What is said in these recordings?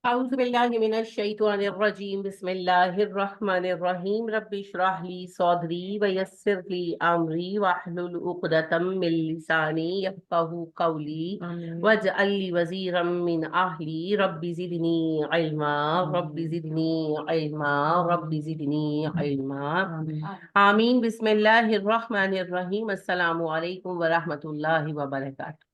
اعوذ باللہ من الشیطان الرجیم بسم اللہ الرحمن الرحیم رب اشرح لی صدری ویسر لی امری واحلل عقدۃ من لسانی یفقہوا قولی واجعل لی وزیرا من اہلی رب زدنی علما رب زدنی علما رب زدنی علما آمین۔ بسم اللہ الرحمن الرحیم۔ السلام علیکم ورحمۃ اللہ وبرکاتہ۔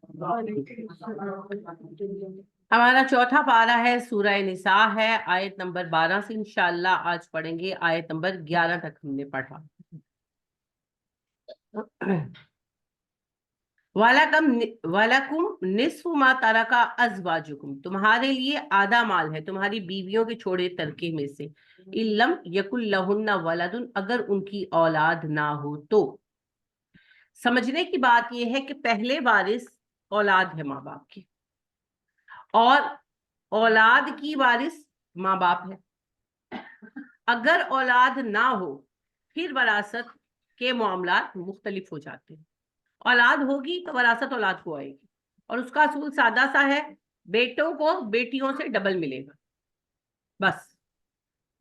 ہمارا چوتھا پارہ ہے، سورہ نساء ہے، آیت نمبر 12 سے انشاءاللہ آج پڑھیں گے آیت نمبر 11 تک ہم نے پڑھا۔ وَلَكُمْ نِصْفُ مَا تَرَكَ أَزْوَاجُكُمْ، تمہارے لیے آدھا مال ہے تمہاری بیویوں کے چھوڑے ترکے میں سے، إِن لَمْ يَكُنْ لَهُنَّ وَلَدٌ، اگر ان کی اولاد نہ ہو تو۔ سمجھنے کی بات یہ ہے کہ پہلے وارث اولاد ہے ماں باپ کی، اور اولاد کی وارث ماں باپ ہے۔ اگر اولاد نہ ہو پھر وراثت کے معاملات مختلف ہو جاتے ہیں۔ اولاد ہوگی تو وراثت اولاد کو آئے گی، اور اس کا اصول سادہ سا ہے، بیٹوں کو بیٹیوں سے ڈبل ملے گا، بس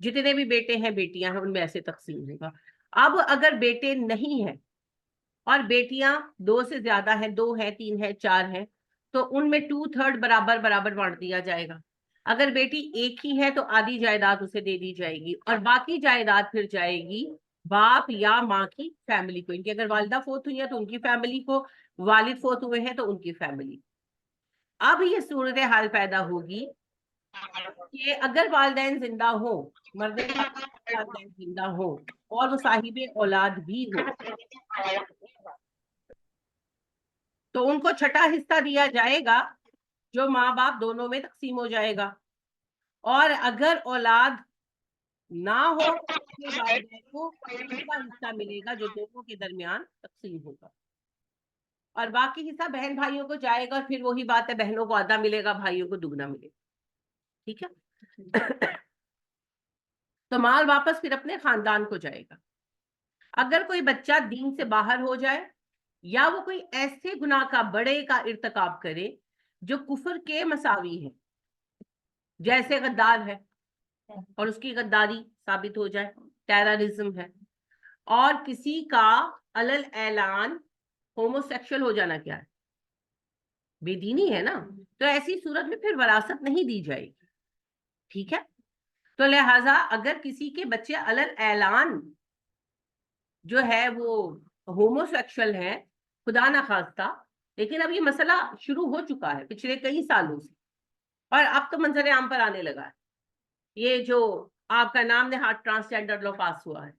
جتنے بھی بیٹے ہیں بیٹیاں ہیں ان میں ایسے تقسیم ہوگا۔ اب اگر بیٹے نہیں ہیں اور بیٹیاں 2 سے زیادہ ہیں، 2 ہیں، 3 ہیں، 4 ہیں، تو ان میں 2/3 برابر برابر بانٹ دیا جائے گا۔ اگر بیٹی ایک ہی ہے تو آدھی جائیداد اسے دے دی جائے گی، اور باقی جائیداد پھر جائے گی باپ یا ماں کی فیملی کو۔ ان کی اگر والدہ فوت ہوئی ہے تو ان کی فیملی کو، والد فوت ہوئے ہیں تو ان کی فیملی۔ اب یہ صورتحال پیدا ہوگی کہ اگر والدین زندہ ہوں، مرد والدین زندہ ہوں اور وہ صاحب اولاد بھی ہو، تو ان کو چھٹا حصہ دیا جائے گا جو ماں باپ دونوں میں تقسیم ہو جائے گا، اور اگر اولاد نہ ہو تو والدین کو چھٹا حصہ ملے گا جو دونوں کے درمیان تقسیم ہوگا، اور باقی حصہ بہن بھائیوں کو جائے گا، اور پھر وہی بات ہے، بہنوں کو آدھا ملے گا، بھائیوں کو دگنا ملے گا۔ ٹھیک ہے؟ تو مال واپس پھر اپنے خاندان کو جائے گا۔ اگر کوئی بچہ دین سے باہر ہو جائے یا وہ کوئی ایسے گناہ کا بڑے کا ارتکاب کرے جو کفر کے مساوی ہے، جیسے غدار ہے اور اس کی غداری ثابت ہو جائے، ٹیررزم ہے، اور کسی کا علل اعلان ہومو سیکشل ہو جانا کیا ہے، بے دینی ہے نا، تو ایسی صورت میں پھر وراثت نہیں دی جائے گی۔ ٹھیک ہے؟ تو لہٰذا اگر کسی کے بچے علل اعلان جو ہے وہ ہومو سیکشل ہے، خدا نہ خواستہ، لیکن اب یہ مسئلہ شروع ہو چکا ہے پچھلے کئی سالوں سے، اور اب تو منظر عام پر آنے لگا ہے۔ یہ جو آپ کا نام نہاد ٹرانسجینڈر لو پاس ہوا ہے،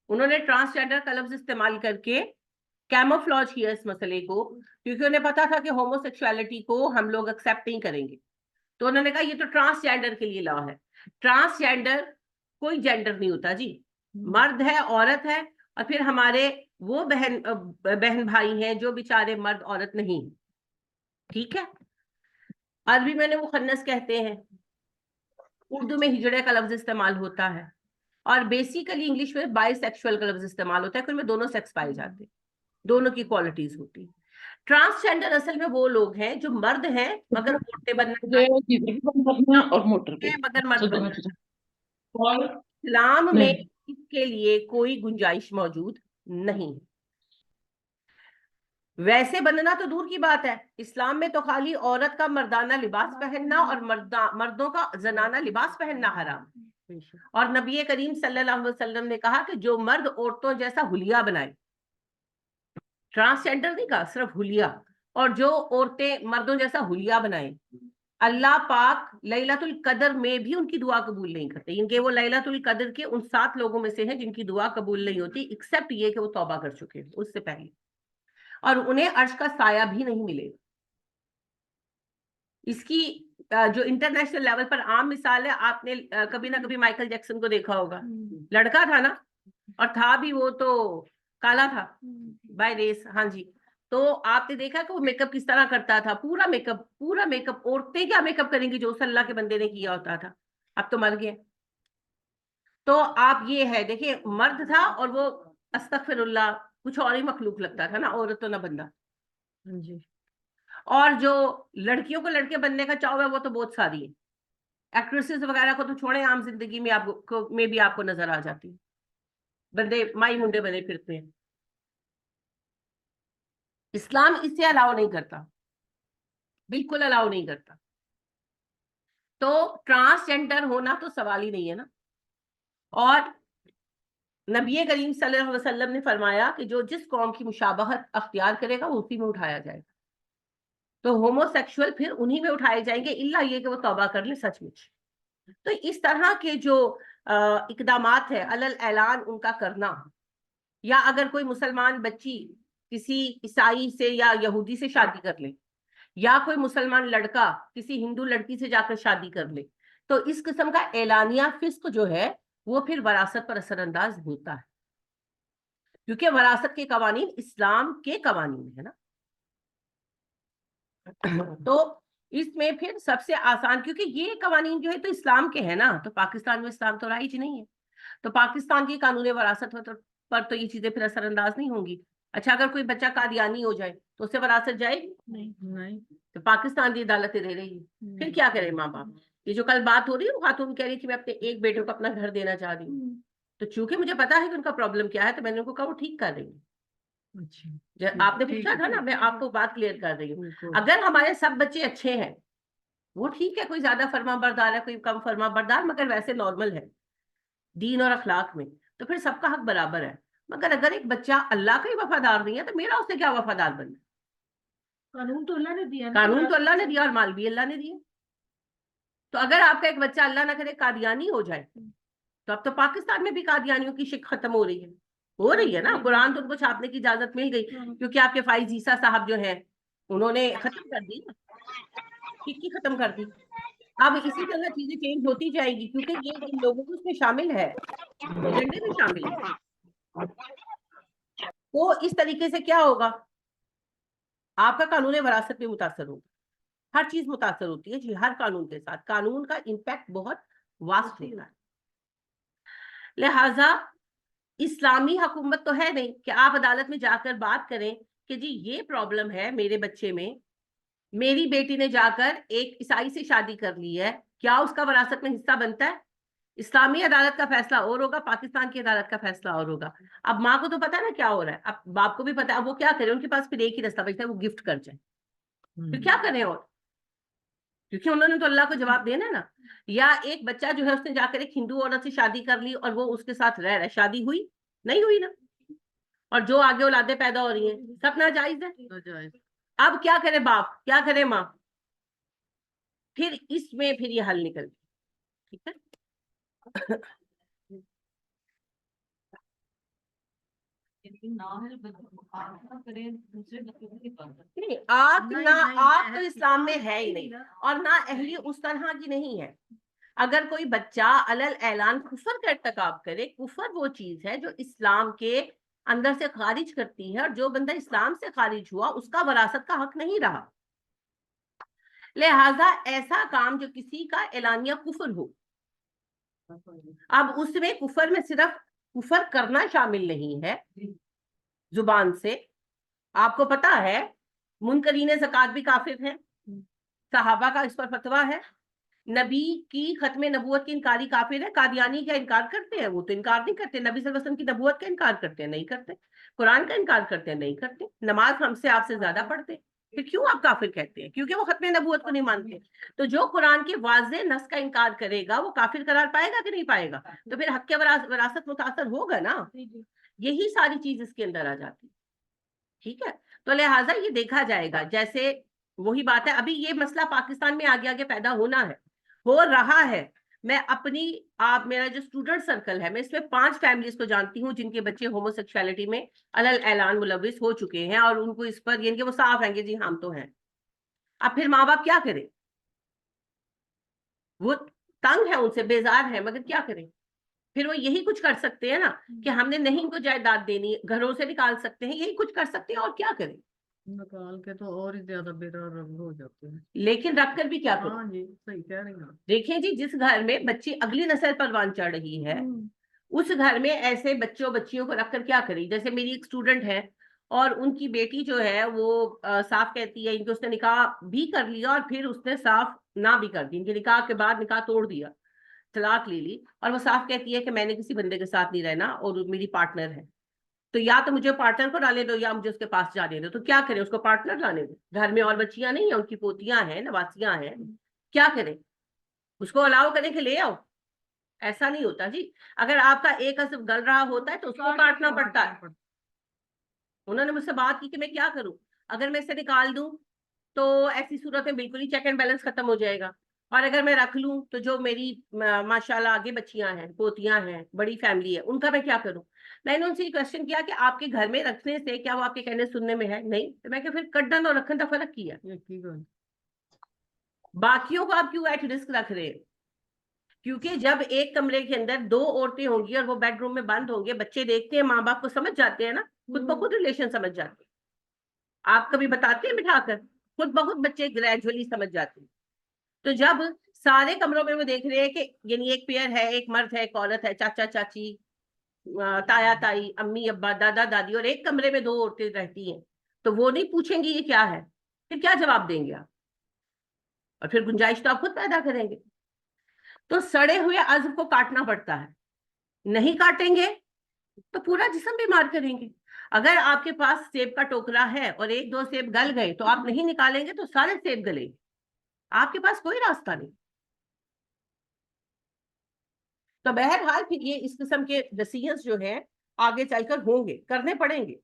انہوں نے ٹرانسجینڈر کا لفظ استعمال کر کے کیموفلاج کیا اس مسئلے کو، کیونکہ انہیں پتا تھا کہ ہومو سیکشوالٹی کو ہم لوگ ایکسیپٹ نہیں کریں گے، تو انہوں نے کہا یہ تو ٹرانسجینڈر کے لیے لا ہے۔ ٹرانسجینڈر کوئی جینڈر نہیں ہوتا جی، مرد ہے، عورت ہے، اور پھر ہمارے وہ بہن بھائی ہیں جو بیچارے مرد عورت نہیں۔ ٹھیک ہے؟ عربی میں نے مخنث کہتے ہیں، اردو میں ہجڑے کا لفظ استعمال ہوتا ہے، اور بیسیکلی انگلش میں بائی سیکشول کا لفظ استعمال ہوتا ہے، ان میں دونوں سیکس پائے جاتے ہیں، دونوں کی کوالٹیز ہوتی ہیں۔ ٹرانسجینڈر اصل میں وہ لوگ ہیں جو مرد ہیں مگر عورتیں بننا اور موٹر ہیں مگر مرد بننا۔ اسلام میں اس کے لیے کوئی گنجائش موجود نہیں۔ ویسے بننا تو دور کی بات ہے، اسلام میں تو خالی عورت کا مردانہ لباس پہننا اور مردوں کا زنانہ لباس پہننا حرام، اور نبی کریم صلی اللہ علیہ وسلم نے کہا کہ جو مرد عورتوں جیسا حلیہ بنائے، ٹرانسجینڈر نہیں کہا، صرف حلیہ، اور جو عورتیں مردوں جیسا حلیہ بنائیں، اللہ پاک لیلۃ القدر میں بھی ان کی دعا قبول نہیں کرتے، کیونکہ وہ لیلۃ القدر کے ان 7 لوگوں میں سے ہیں جن کی دعا قبول نہیں ہوتی ایکسپٹ یہ کہ وہ توبہ کر چکے ہیں اس سے پہلے، اور انہیں عرش کا سایہ بھی نہیں ملے گا۔ اس کی جو انٹرنیشنل لیول پر عام مثال ہے، آپ نے کبھی نہ کبھی مائیکل جیکسن کو دیکھا ہوگا، لڑکا تھا نا، اور تھا بھی وہ تو کالا تھا بائی ریس، ہاں جی، تو آپ نے دیکھا کہ وہ میک اپ کس طرح کرتا تھا، پورا میک اپ، عورتیں کیا میک اپ کریں گی جو اس اللہ کے بندے نے کیا ہوتا تھا، اب تو مر گیا۔ تو آپ یہ ہے دیکھیں، مرد تھا اور وہ استغفر اللہ کچھ اور ہی مخلوق لگتا تھا نا، عورت تو نہ بندہ جی۔ اور جو لڑکیوں کو لڑکے بننے کا چاؤ ہے وہ تو بہت ساری ہے، ایکٹریسز وغیرہ کو تو چھوڑیں، عام زندگی میں آپ کو نظر آ جاتی ہے، بندے مائی منڈے بنے پھرتے ہیں. اسلام اس سے الاؤ نہیں کرتا، بالکل الاؤ نہیں کرتا. تو ٹرانسجینڈر ہونا تو سوال ہی نہیں ہے نا. اور نبی کریم صلی اللہ علیہ وسلم نے فرمایا کہ جو جس قوم کی مشابہت اختیار کرے گا وہ اسی میں اٹھایا جائے گا. تو ہومو سیکشول پھر انہی میں اٹھائے جائیں گے، الا یہ کہ وہ توبہ کر لیں سچ مچ. تو اس طرح کے جو اقدامات ہے علل اعلان ان کا کرنا، یا اگر کوئی مسلمان بچی کسی عیسائی سے یا یہودی سے شادی کر لے، یا کوئی مسلمان لڑکا کسی ہندو لڑکی سے جا کر شادی کر لے، تو اس قسم کا اعلانیہ فسق جو ہے وہ پھر وراثت پر اثر انداز ہوتا ہے، کیونکہ وراثت کے قوانین اسلام کے قوانین ہے نا. تو اس میں پھر سب سے آسان، کیونکہ یہ قوانین جو ہے تو اسلام کے ہیں نا، تو پاکستان میں اسلام تو رائج نہیں ہے، تو پاکستان کی قانون وراثت پر تو یہ چیزیں پھر اثر انداز نہیں ہوں گی. اچھا اگر کوئی بچہ قادیانی ہو جائے تو اسے وراثت جائے گی نہیں، تو پاکستان کی عدالتیں دے رہی ہے. پھر کیا کرے ماں باپ؟ یہ جو کل بات ہو رہی ہے، خاتون کہہ رہی تھی میں اپنے ایک بیٹے کو اپنا گھر دینا چاہ رہی ہوں، تو چونکہ مجھے پتا ہے کہ ان کا پرابلم کیا ہے، تو میں نے ان کو کہا وہ ٹھیک کر رہی ہوں. آپ نے پوچھا تھا نا، میں آپ کو بات کلیئر کر رہی ہوں. اگر ہمارے سب بچے اچھے ہیں، وہ ٹھیک ہے، کوئی زیادہ فرما بردار ہے، کوئی کم فرما بردار، مگر ویسے نارمل ہے دین اور اخلاق میں، تو پھر سب کا حق برابر ہے. مگر اگر ایک بچہ اللہ کا ہی وفادار نہیں ہے تو میرا اس سے کیا وفادار بننا؟ قانون تو اللہ نے دیا، قانون تو اللہ نے دیا، اور مال بھی اللہ نے دیا. تو اگر آپ کا ایک بچہ اللہ نہ کرے قادیانی ہو جائے، تو اب تو پاکستان میں بھی قادیانیوں کی شک ختم ہو رہی ہے نا. قرآن تو ان کو چھاپنے کی اجازت مل گئی، کیونکہ آپ کے فائز عیسیٰ صاحب جو ہیں انہوں نے ختم کر دی، ختم کر دی. اب اسی طرح چیزیں چینج ہوتی جائیں گی، کیونکہ یہ جن لوگوں کو اس میں شامل ہے، ایجنڈے میں شامل ہے. تو اس طریقے سے کیا ہوگا، آپ کا قانون وراثت میں متاثر ہوگا. ہر چیز متاثر ہوتی ہے جی، ہر قانون کے ساتھ قانون کا امپیکٹ بہت واسٹ ہوتا ہے. لہذا اسلامی حکومت تو ہے نہیں کہ آپ عدالت میں جا کر بات کریں کہ جی یہ پرابلم ہے میرے بچے میں، میری بیٹی نے جا کر ایک عیسائی سے شادی کر لی ہے، کیا اس کا وراثت میں حصہ بنتا ہے؟ اسلامی عدالت کا فیصلہ اور ہوگا، پاکستان کی عدالت کا فیصلہ اور ہوگا. اب ماں کو تو پتا ہے نا کیا ہو رہا ہے، اب باپ کو بھی پتا ہے، اب وہ کیا کرے، ان کے پاس پھر ایک ہی رستہ بچتا ہے، وہ گفٹ کر جائے. پھر کیا کریں، اور کیونکہ انہوں نے تو اللہ کو جواب دینا ہے نا. یا ایک بچہ جو ہے اس نے جا کر ایک ہندو عورت سے شادی کر لی اور وہ اس کے ساتھ رہ رہا ہے، شادی ہوئی نہیں ہوئی نا، اور جو آگے اولادیں پیدا ہو رہی ہیں سب ناجائز ہے. اب کیا کرے باپ، کیا کرے ماں؟ پھر اس میں پھر یہ حل نکل گیا. ٹھیک ہے. آگ تو اسلام میں ہے ہی نہیں، اور نہ اہلی اس طرح کی نہیں ہے. اگر کوئی بچہ علل اعلان کفر کا ارتکاب کرے، کفر وہ چیز ہے جو اسلام کے اندر سے خارج کرتی ہے، اور جو بندہ اسلام سے خارج ہوا اس کا وراثت کا حق نہیں رہا. لہذا ایسا کام جو کسی کا اعلانیہ کفر ہو، اب اس میں کفر میں صرف کفر کرنا شامل نہیں ہے زبان سے. آپ کو پتا ہے منکرین زکات بھی کافر ہیں، صحابہ کا اس پر فتویٰ ہے. نبی کی ختم نبوت کی انکاری کافر ہے. قادیانی کیا انکار کرتے ہیں؟ وہ تو انکار نہیں کرتے. نبی صلی اللہ علیہ وسلم کی نبوت کا انکار کرتے ہیں؟ نہیں کرتے. قرآن کا انکار کرتے ہیں؟ نہیں کرتے. نماز ہم سے آپ سے زیادہ پڑھتے ہیں، پھر کیوں آپ کافر کہتے ہیں؟ کیونکہ وہ ختم نبوت کو نہیں مانتے. تو جو قرآن کے واضح نص کا انکار کرے گا وہ کافر قرار پائے گا کہ نہیں پائے گا؟ تو پھر حق کے وراثت متاثر ہوگا نا. یہی ساری چیز اس کے اندر آ جاتی. ٹھیک ہے. تو لہٰذا یہ دیکھا جائے گا. جیسے وہی بات ہے، ابھی یہ مسئلہ پاکستان میں آگے آگے پیدا ہونا ہے، ہو رہا ہے. میں اپنی میرا جو اسٹوڈنٹ سرکل ہے، میں اس میں 5 فیملیز کو جانتی ہوں جن کے بچے ہومو سیکشوالٹی میں علل اعلان ملوث ہو چکے ہیں، اور ان کو اس پر یعنی کہ وہ صاف ہیں کہ جی ہم تو ہیں. اب پھر ماں باپ کیا کریں؟ وہ تنگ ہے، ان سے بیزار ہے، مگر کیا کریں؟ پھر وہ یہی کچھ کر سکتے ہیں نا کہ ہم نے نہیں کو جائیداد دینی، گھروں سے نکال سکتے ہیں، یہی کچھ کر سکتے ہیں، اور کیا کریں؟ نکال کے تو اور ہی زیادہ بیدار ہو جاتے ہیں، لیکن رکھ کر بھی کیا کریں؟ ہاں جی صحیح کہہ رہی ہیں. دیکھیں جی، جس گھر میں بچی اگلی نسل پروان چڑھ رہی ہے اس گھر میں ایسے بچوں بچیوں کو رکھ کر کیا کریں؟ جیسے میری ایک اسٹوڈنٹ ہے اور ان کی بیٹی جو ہے وہ صاف کہتی ہے کہ اس نے نکاح بھی کر لیا اور پھر اس نے صاف نہ بھی کر دی، ان کے نکاح کے بعد نکاح توڑ دیا، طلاق لے لی، اور وہ صاف کہتی ہے کہ میں نے کسی بندے کے ساتھ نہیں رہنا اور میری پارٹنر ہے، تو یا تو مجھے پارٹنر کو ڈالے دو یا مجھے اس کے پاس جانے دو. تو کیا کریں؟ اس کو پارٹنر لانے دو، گھر میں اور بچیاں نہیں ہیں، ان کی پوتیاں ہیں، نواسیاں ہیں، کیا کریں؟ اس کو الاؤ کریں کہ لے آؤ؟ ایسا نہیں ہوتا جی. اگر آپ کا ایک عصب گل رہا ہوتا ہے تو اس کو کاٹنا پڑتا ہے. انہوں نے مجھ سے بات کی کہ میں کیا کروں، اگر میں اسے نکال دوں تو ایسی صورت میں بالکل ہی چیک اینڈ بیلنس ختم ہو جائے گا، اور اگر میں رکھ لوں تو جو میری ماشاءاللہ آگے بچیاں ہیں، پوتیاں ہیں، بڑی فیملی ہے، ان کا میں کیا کروں؟ میں نے ان سے یہ کوشچن کیا کہ آپ کے گھر میں رکھنے سے کیا وہ آپ کے کہنے سننے میں ہے؟ نہیں. تو میں کہ پھر کڈن اور رکھن کا فرق کیا، باقیوں کو آپ کیوں ایٹ رسک رکھ رہے ہیں؟ کیونکہ جب ایک کمرے کے اندر دو عورتیں ہوں گی اور وہ بیڈ روم میں بند ہوں گے، بچے دیکھتے ہیں، ماں باپ کو سمجھ جاتے ہیں نا، خود بخود ریلیشن سمجھ جاتے ہیں. آپ کبھی بتاتے ہیں بٹھا کر؟ خود بخود بچے گریجولی سمجھ جاتے ہیں. تو جب سارے کمروں میں وہ دیکھ رہے ہیں کہ یعنی ایک پیئر ہے، ایک مرد ہے، ایک عورت ہے، چاچا چاچی، تایا تائی، امی ابا، دادا دادی، اور ایک کمرے میں دو عورتیں رہتی ہیں، تو وہ نہیں پوچھیں گی یہ کیا ہے؟ پھر کیا جواب دیں گے آپ؟ اور پھر گنجائش تو آپ خود پیدا کریں گے. تو سڑے ہوئے عضو کو کاٹنا پڑتا ہے، نہیں کاٹیں گے تو پورا جسم بیمار کریں گے. اگر آپ کے پاس سیب کا ٹوکرا ہے اور ایک دو سیب گل گئے تو آپ نہیں نکالیں گے تو سارے سیب گلیں گے، آپ کے پاس کوئی راستہ نہیں. تو بہرحال پھر یہ اس قسم کے ڈیسیژنز جو ہیں آگے چل کر ہوں گے، کرنے پڑیں گے.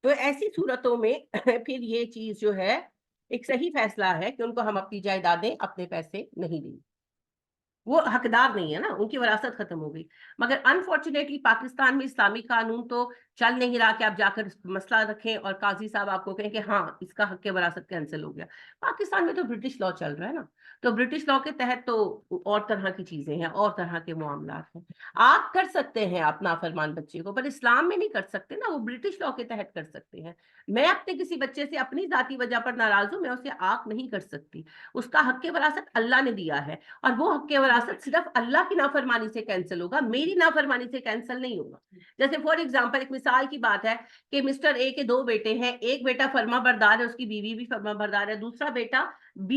تو ایسی صورتوں میں پھر یہ چیز جو ہے ایک صحیح فیصلہ ہے کہ ان کو ہم اپنی جائیدادیں، اپنے پیسے نہیں دیں. وہ حقدار نہیں ہے نا، ان کی وراثت ختم ہو گئی. مگر انفارچونیٹلی پاکستان میں اسلامی قانون تو چل نہیں رہا کہ آپ جا کر مسئلہ رکھیں اور قاضی صاحب آپ کو کہیں کہ ہاں اس کا حق وراثت کینسل ہو گیا. پاکستان میں تو برٹش لا چل رہا ہے نا، تو برٹش لا کے تحت تو اور طرح کی چیزیں ہیں، اور طرح کے معاملات ہیں. آپ کر سکتے ہیں آپ نافرمان بچے کو، پر اسلام میں نہیں کر سکتے نا، وہ برٹش لا کے تحت کر سکتے ہیں. میں اپنے کسی بچے سے اپنی ذاتی وجہ پر ناراض ہوں، میں اسے آنکھ نہیں کر سکتی. اس کا حق وراثت اللہ نے دیا ہے، اور وہ حق وراثت صرف اللہ کی نافرمانی سے کینسل ہوگا، میری نافرمانی سے کینسل نہیں ہوگا. جیسے فار ایگزامپل ایک مثال کی بات ہے کہ مسٹر اے کے دو بیٹے ہیں، ایک بیٹا فرما بردار ہے، اس کی بیوی بھی فرما بردار ہے، دوسرا بیٹا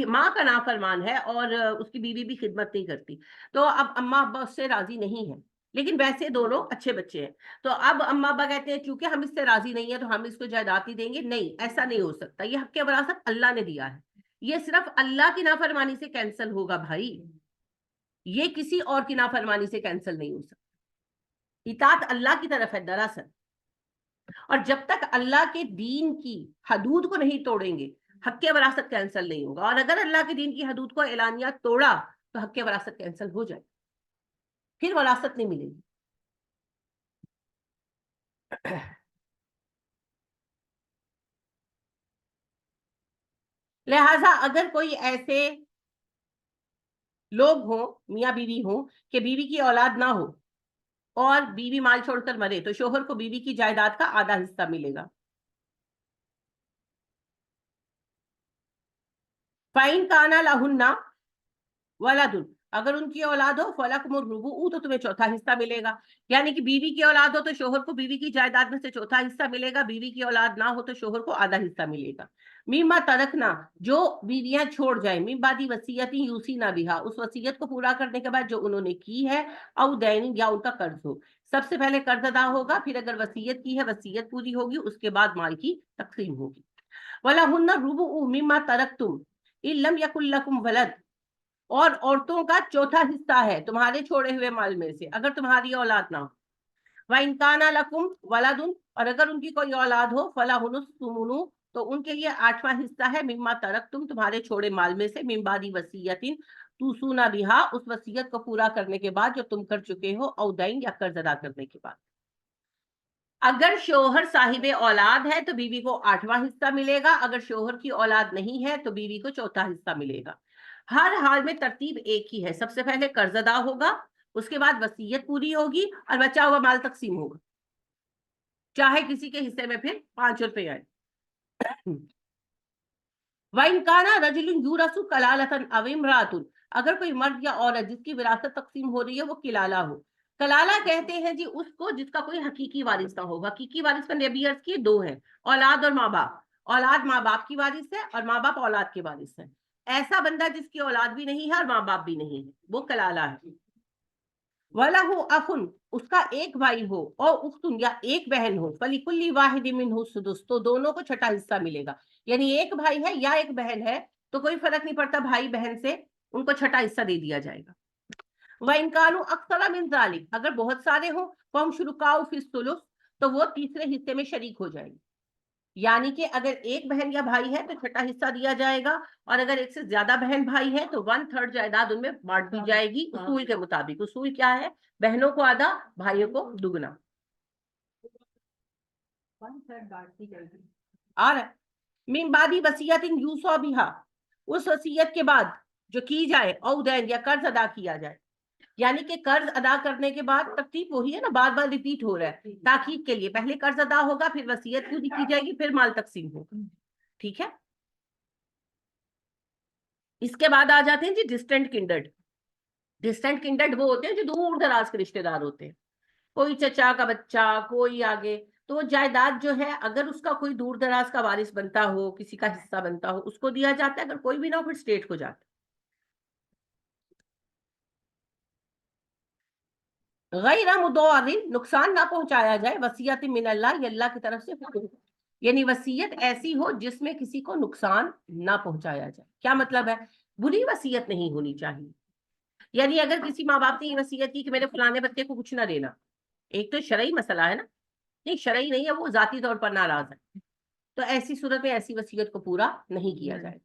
ماں کا نافرمان ہے اور اس کی بیوی بھی خدمت نہیں کرتی. تو اب اماں ابا اس سے راضی نہیں ہیں، لیکن ویسے دونوں اچھے بچے ہیں. تو اب اماں ابا کہتے ہیں چونکہ ہم اس سے راضی نہیں ہیں تو ہم اس کو جائیداد ہی دیں گے. نہیں، ایسا نہیں ہو سکتا، یہ حق وراثت اللہ نے دیا ہے، یہ صرف اللہ کی نافرمانی سے کینسل ہوگا بھائی، یہ کسی اور کی نافرمانی سے کینسل نہیں ہو سکتا. اطاعت اللہ کی طرف ہے دراصل، اور جب تک اللہ کے دین کی حدود کو نہیں توڑیں گے حق وراثت کینسل نہیں ہوگا. اور اگر اللہ کے دین کی حدود کو اعلانیہ توڑا تو حق وراثت کینسل ہو جائے، پھر وراثت نہیں ملے گی. لہذا اگر کوئی ایسے لوگ ہوں، میاں بیوی ہوں، کہ بیوی کی اولاد نہ ہو اور بیوی مال چھوڑ کر مرے تو شوہر کو بیوی کی جائیداد کا آدھا حصہ ملے گا. فَإِن كَانَ لَهُنَّ وَلَدٌ، اگر ان کی اولاد ہو فَلَكُمُ الرُّبُعُ، تو تمہیں چوتھا حصہ ملے گا. یعنی کہ بیوی کی اولاد ہو تو شوہر کو بیوی کی جائیداد میں سے چوتھا حصہ ملے گا، بیوی کی اولاد نہ ہو تو شوہر کو آدھا حصہ ملے گا. مما ترکنا، جو بیویاں چھوڑ جائیں، من بعد وصیت یوصینا بہا، اس وصیت کو پورا کرنے کے بعد جو انہوں نے کی ہے، او دین، یا ان کا قرض ہو. سب سے پہلے قرض ادا ہوگا، پھر اگر وصیت کی ہے وصیت پوری ہوگی، اس کے بعد مال کی تقسیم ہوگی. وَلَهُنَّ الرُّبُعُ مِمَّا تَرَكْتُمْ إِن لَّمْ يَكُن لَّكُمْ وَلَدٌ، اور عورتوں کا چوتھا حصہ ہے تمہارے چھوڑے ہوئے مال میں سے اگر تمہاری اولاد نہ ہو. وَإِن كَانَ لَكُمْ وَلَدٌ، اور اگر ان کی کوئی اولاد ہو، فَلَهُنُ الثُّمُنُ، تو ان کے لیے 8واں حصہ ہے، مما ترکتم، تمہارے چھوڑے مال میں سے، من بعد وصیت توصون بہا، اس وصیت کو پورا کرنے کے بعد جو تم کر چکے ہو، او دین، یا قرض ادا کرنے کے بعد. اگر شوہر صاحب اولاد ہے تو بیوی کو 8واں حصہ ملے گا، اگر شوہر کی اولاد نہیں ہے تو بیوی کو چوتھا حصہ ملے گا. ہر حال میں ترتیب ایک ہی ہے، سب سے پہلے قرض ادا ہوگا، اس کے بعد وصیت پوری ہوگی اور بچا ہوا مال تقسیم ہوگا، چاہے کسی کے حصے میں پھر 5 روپے آئے. وَإِن كَانَ رَجُلٌ يُورَثُ كَلَالَةً أَوِ امْرَأَةٌ، اگر کوئی مرد یا عورت جس کی وراثت تقسیم ہو رہی ہے وہ کلالہ ہو، کلالہ کہتے ہیں جی اس کو جس کا کوئی حقیقی وارث نہ ہو. حقیقی وارث میں نبی عرض کی دو ہیں, اولاد اور ماں باپ. اولاد ماں باپ کی وارث ہے اور ماں باپ اولاد کے وارث ہے. ایسا بندہ جس کی اولاد بھی نہیں ہے اور ماں باپ بھی نہیں ہے وہ کلالہ ہے. وَلَهُ أَخٌ, اس کا ایک بھائی ہو, اور اختن یا ایک بہن ہو, فَلِكُلِّ وَاحِدٍ مِّنْهُ السُّدُسُ, تو دونوں کو چھٹا حصہ ملے گا. یعنی ایک بھائی ہے یا ایک بہن ہے تو کوئی فرق نہیں پڑتا بھائی بہن سے, ان کو چھٹا حصہ دے دیا جائے گا. وَإِنْ كَانُوا أَكْثَرَ مِنْ ذَلِكَ, اگر بہت سارے ہوں, فَهُمْ شُرَكَاءُ فِي الثُّلُثِ, تو وہ تیسرے حصے میں شریک ہو جائیں گے. یعنی کہ اگر ایک بہن یا بھائی ہے تو چھٹا حصہ دیا جائے گا, اور اگر ایک سے زیادہ بہن بھائی ہے تو 1/3 جائیداد ان میں بانٹ دی جائے گی اصول کے مطابق. اصول کیا ہے؟ بہنوں کو آدھا, بھائیوں کو دگنا. اور من بعد وصیت یوصی بہا, اس وصیت کے بعد جو کی جائے, او دین یا قرض ادا کیا جائے. یعنی کہ قرض ادا کرنے کے بعد ترتیب وہی ہے نا, بار بار ریپیٹ ہو رہا ہے تاکید کے لیے. پہلے قرض ادا ہوگا, پھر وصیت پوری کی جائے گی, پھر مال تقسیم ہوگا. ٹھیک ہے. اس کے بعد آ جاتے ہیں جی ڈسٹنٹ کنڈرڈ. ڈسٹنٹ کنڈرڈ وہ ہوتے ہیں جو دور دراز کے رشتے دار ہوتے ہیں, کوئی چچا کا بچہ, کوئی آگے. تو وہ جائیداد جو ہے اگر اس کا کوئی دور دراز کا وارث بنتا ہو, کسی کا حصہ بنتا ہو, اس کو دیا جاتا ہے. اگر کوئی بھی نہ ہو پھر اسٹیٹ کو جاتا ہے. غیر مضار, نقصان نہ پہنچایا جائے, وصیت من اللہ, یہ اللہ کی طرف سے حکم. یعنی وصیت ایسی ہو جس میں کسی کو نقصان نہ پہنچایا جائے. کیا مطلب ہے؟ بری وصیت نہیں ہونی چاہیے. یعنی اگر کسی ماں باپ نے یہ وصیت کی کہ میرے فلانے بچے کو کچھ نہ دینا, ایک تو شرعی مسئلہ ہے نا, نہیں شرعی نہیں ہے, وہ ذاتی طور پر ناراض ہے, تو ایسی صورت میں ایسی وصیت کو پورا نہیں کیا جائے.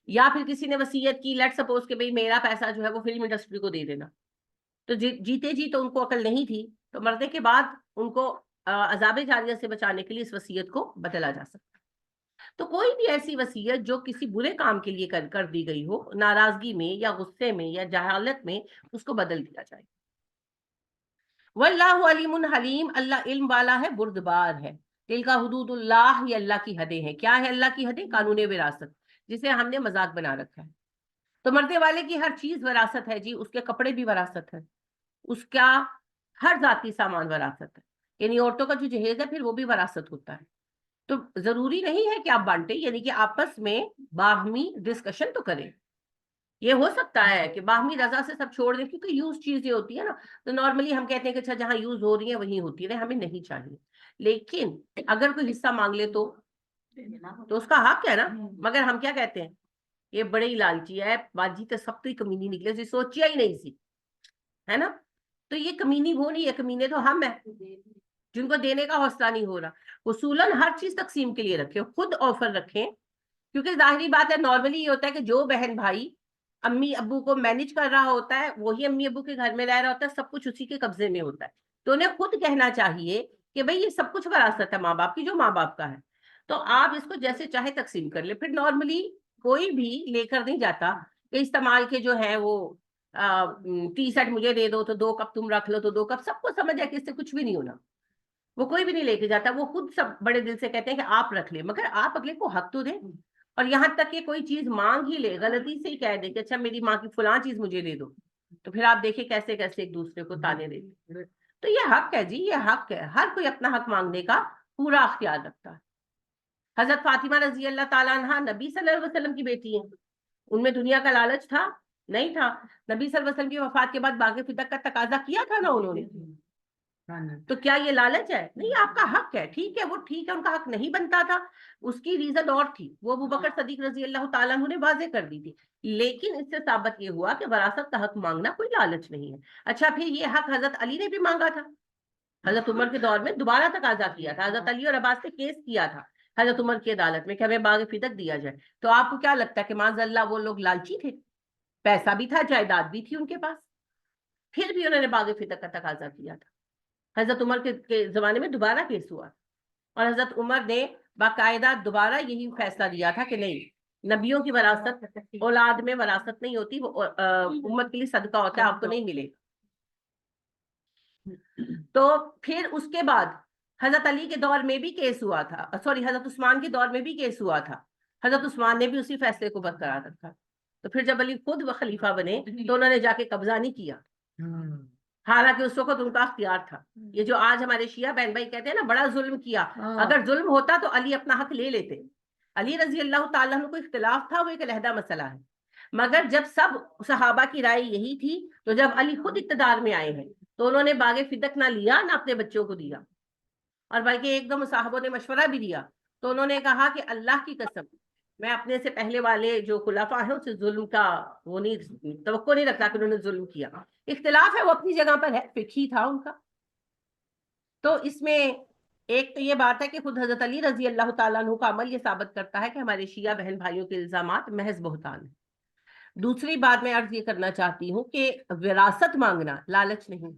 یا پھر کسی نے وصیت کی, لیٹ سپوز کہ بھئی میرا پیسہ جو ہے وہ فلم انڈسٹری کو دے دینا, تو جیتے جی تو ان کو عقل نہیں تھی, تو مرنے کے بعد ان کو عذاب جاریہ سے بچانے کے لیے اس وصیت کو بدلا جا سکتا. تو کوئی بھی ایسی وصیت جو کسی برے کام کے لیے کر دی گئی ہو, ناراضگی میں یا غصے میں یا جہالت میں, اس کو بدل دیا جائے. واللہ علیم حلیم, اللہ علم والا ہے, بردبار ہے. تلک حدود اللہ, یہ اللہ کی حدیں ہیں. کیا ہے اللہ کی حدیں؟ قانون وراثت, جسے ہم نے مذاق بنا رکھا ہے. تو مرنے والے کی ہر چیز وراثت ہے جی, اس کے کپڑے بھی وراثت ہے, اس کا ہر ذاتی سامان وراثت ہے. یعنی عورتوں کا جو جہیز ہے پھر وہ بھی وراثت ہوتا ہے. تو ضروری نہیں ہے کہ آپ بانٹیں, یعنی کہ آپس میں باہمی ڈسکشن تو کریں. یہ ہو سکتا ہے کہ باہمی رضا سے سب چھوڑ دیں, کیونکہ یوز چیزیں ہوتی ہے نا, تو نارملی ہم کہتے ہیں کہ اچھا جہاں یوز ہو رہی ہے وہیں ہوتی ہے, ہمیں نہیں چاہیے. لیکن اگر کوئی حصہ مانگ لے تو اس کا حق ہے نا. مگر ہم کیا کہتے ہیں, یہ بڑے ہی لالچی ہے, باجی تو سب تو ہی کمینی نکلے, اسے سوچیا ہی نہیں سی, ہے نا. تو یہ کمینی وہ نہیں ہے, کمینے تو ہم ہیں جن کو دینے کا حوصلہ نہیں ہو رہا. اصولاً ہر چیز تقسیم کے لیے رکھیں, خود آفر رکھیں, کیونکہ ظاہری بات ہے نارملی یہ ہوتا ہے کہ جو بہن بھائی امی ابو کو مینج کر رہا ہوتا ہے وہی امی ابو کے گھر میں رہ رہا ہوتا ہے, سب کچھ اسی کے قبضے میں ہوتا ہے. تو انہیں خود کہنا چاہیے کہ بھئی یہ سب کچھ وراثت ہے ماں باپ کی, جو ماں باپ کا ہے, تو آپ اس کو جیسے چاہے تقسیم کر لیں. پھر نارملی کوئی بھی لے کر نہیں جاتا کہ استعمال کے جو ہے وہ ٹی سیٹ مجھے دے دو تو 2 کپ تم رکھ لو, تو 2 کپ سب کو سمجھ ہے کہ اس سے کچھ بھی نہیں ہونا. وہ کوئی بھی نہیں لے کے جاتا, وہ خود سب بڑے دل سے کہتے ہیں کہ آپ رکھ لیں, مگر آپ اگلے کو حق تو دیں. اور یہاں تک کہ کوئی چیز مانگ ہی لے, غلطی سے ہی کہہ دے کہ اچھا میری ماں کی فلاں چیز مجھے دے دو, تو پھر آپ دیکھیں کیسے کیسے ایک دوسرے کو تانے دیتے. تو یہ حق ہے جی, یہ حق ہے, ہر کوئی اپنا حق مانگنے کا پورا اختیار رکھتا ہے. حضرت فاطمہ رضی اللہ تعالیٰ عنہا نبی صلی اللہ علیہ وسلم کی بیٹی ہیں, ان میں دنیا کا لالچ تھا نہیں تھا. نبی صلی اللہ علیہ وسلم کی وفات کے بعد باغ فتح کا تقاضا کیا تھا نا انہوں نے, تو کیا یہ لالچ ہے؟ نہیں, آپ کا حق ہے, ٹھیک ہے, وہ ٹھیک ہے, ان کا حق نہیں بنتا تھا, اس کی ریزن اور تھی, وہ ابوبکر صدیق رضی اللہ تعالیٰ عنہ نے واضح کر دی تھی. لیکن اس سے ثابت یہ ہوا کہ وراثت کا حق مانگنا کوئی لالچ نہیں ہے. اچھا, پھر یہ حق حضرت علی نے بھی مانگا تھا, حضرت عمر کے دور میں دوبارہ تقاضا کیا تھا, حضرت علی اور عباس نے کیس کیا تھا حضرت عمر کی عدالت میں کہ ہمیں باغ فتق دیا جائے. تو آپ کو کیا لگتا ہے کہ معاذ اللہ وہ لوگ لالچی تھے؟ پیسہ بھی تھا, جائیداد بھی تھی ان کے پاس, پھر بھی انہوں نے باغ فتق کا تقاضا کیا تھا. حضرت عمر کے زمانے میں دوبارہ کیس ہوا, اور حضرت عمر نے باقاعدہ دوبارہ یہی فیصلہ لیا تھا کہ نہیں, نبیوں کی وراثت اولاد میں وراثت نہیں ہوتی, وہ امت کے لیے صدقہ ہوتا ہے, آپ کو نہیں ملے. تو پھر اس کے بعد حضرت علی کے دور میں بھی کیس ہوا تھا, سوری حضرت عثمان کے دور میں بھی کیس ہوا تھا, حضرت عثمان نے بھی اسی فیصلے کو برقرار رکھا. تو پھر جب علی خود وہ خلیفہ بنے تو انہوں نے جا کے قبضہ نہیں کیا, حالانکہ اس وقت ان کا اختیار تھا. یہ جو آج ہمارے شیعہ بہن بھائی کہتے ہیں نا بڑا ظلم کیا, اگر ظلم ہوتا تو علی اپنا حق لے لیتے. علی رضی اللہ تعالیٰ عنہ کو اختلاف تھا, وہ ایک علیحدہ مسئلہ ہے, مگر جب سب صحابہ کی رائے یہی تھی, تو جب علی خود اقتدار میں آئے ہیں تو انہوں نے باغ فدق نہ لیا نہ اپنے بچوں کو دیا, اور بلکہ ایک دو صحابوں نے مشورہ بھی دیا. تو انہوں نے کہا کہ اللہ کی قسم میں اپنے سے پہلے والے جو خلفاء ہیں اسے ظلم کا وہ نہیں, توقع نہیں رکھتا کہ انہوں نے ظلم کیا. اختلاف ہے وہ اپنی جگہ پر ہے, فقہی تھا ان کا. تو اس میں ایک تو یہ بات ہے کہ خود حضرت علی رضی اللہ تعالیٰ عنہ کا عمل یہ ثابت کرتا ہے کہ ہمارے شیعہ بہن بھائیوں کے الزامات محض بہتان ہیں. دوسری بات میں عرض یہ کرنا چاہتی ہوں کہ وراثت مانگنا لالچ نہیں,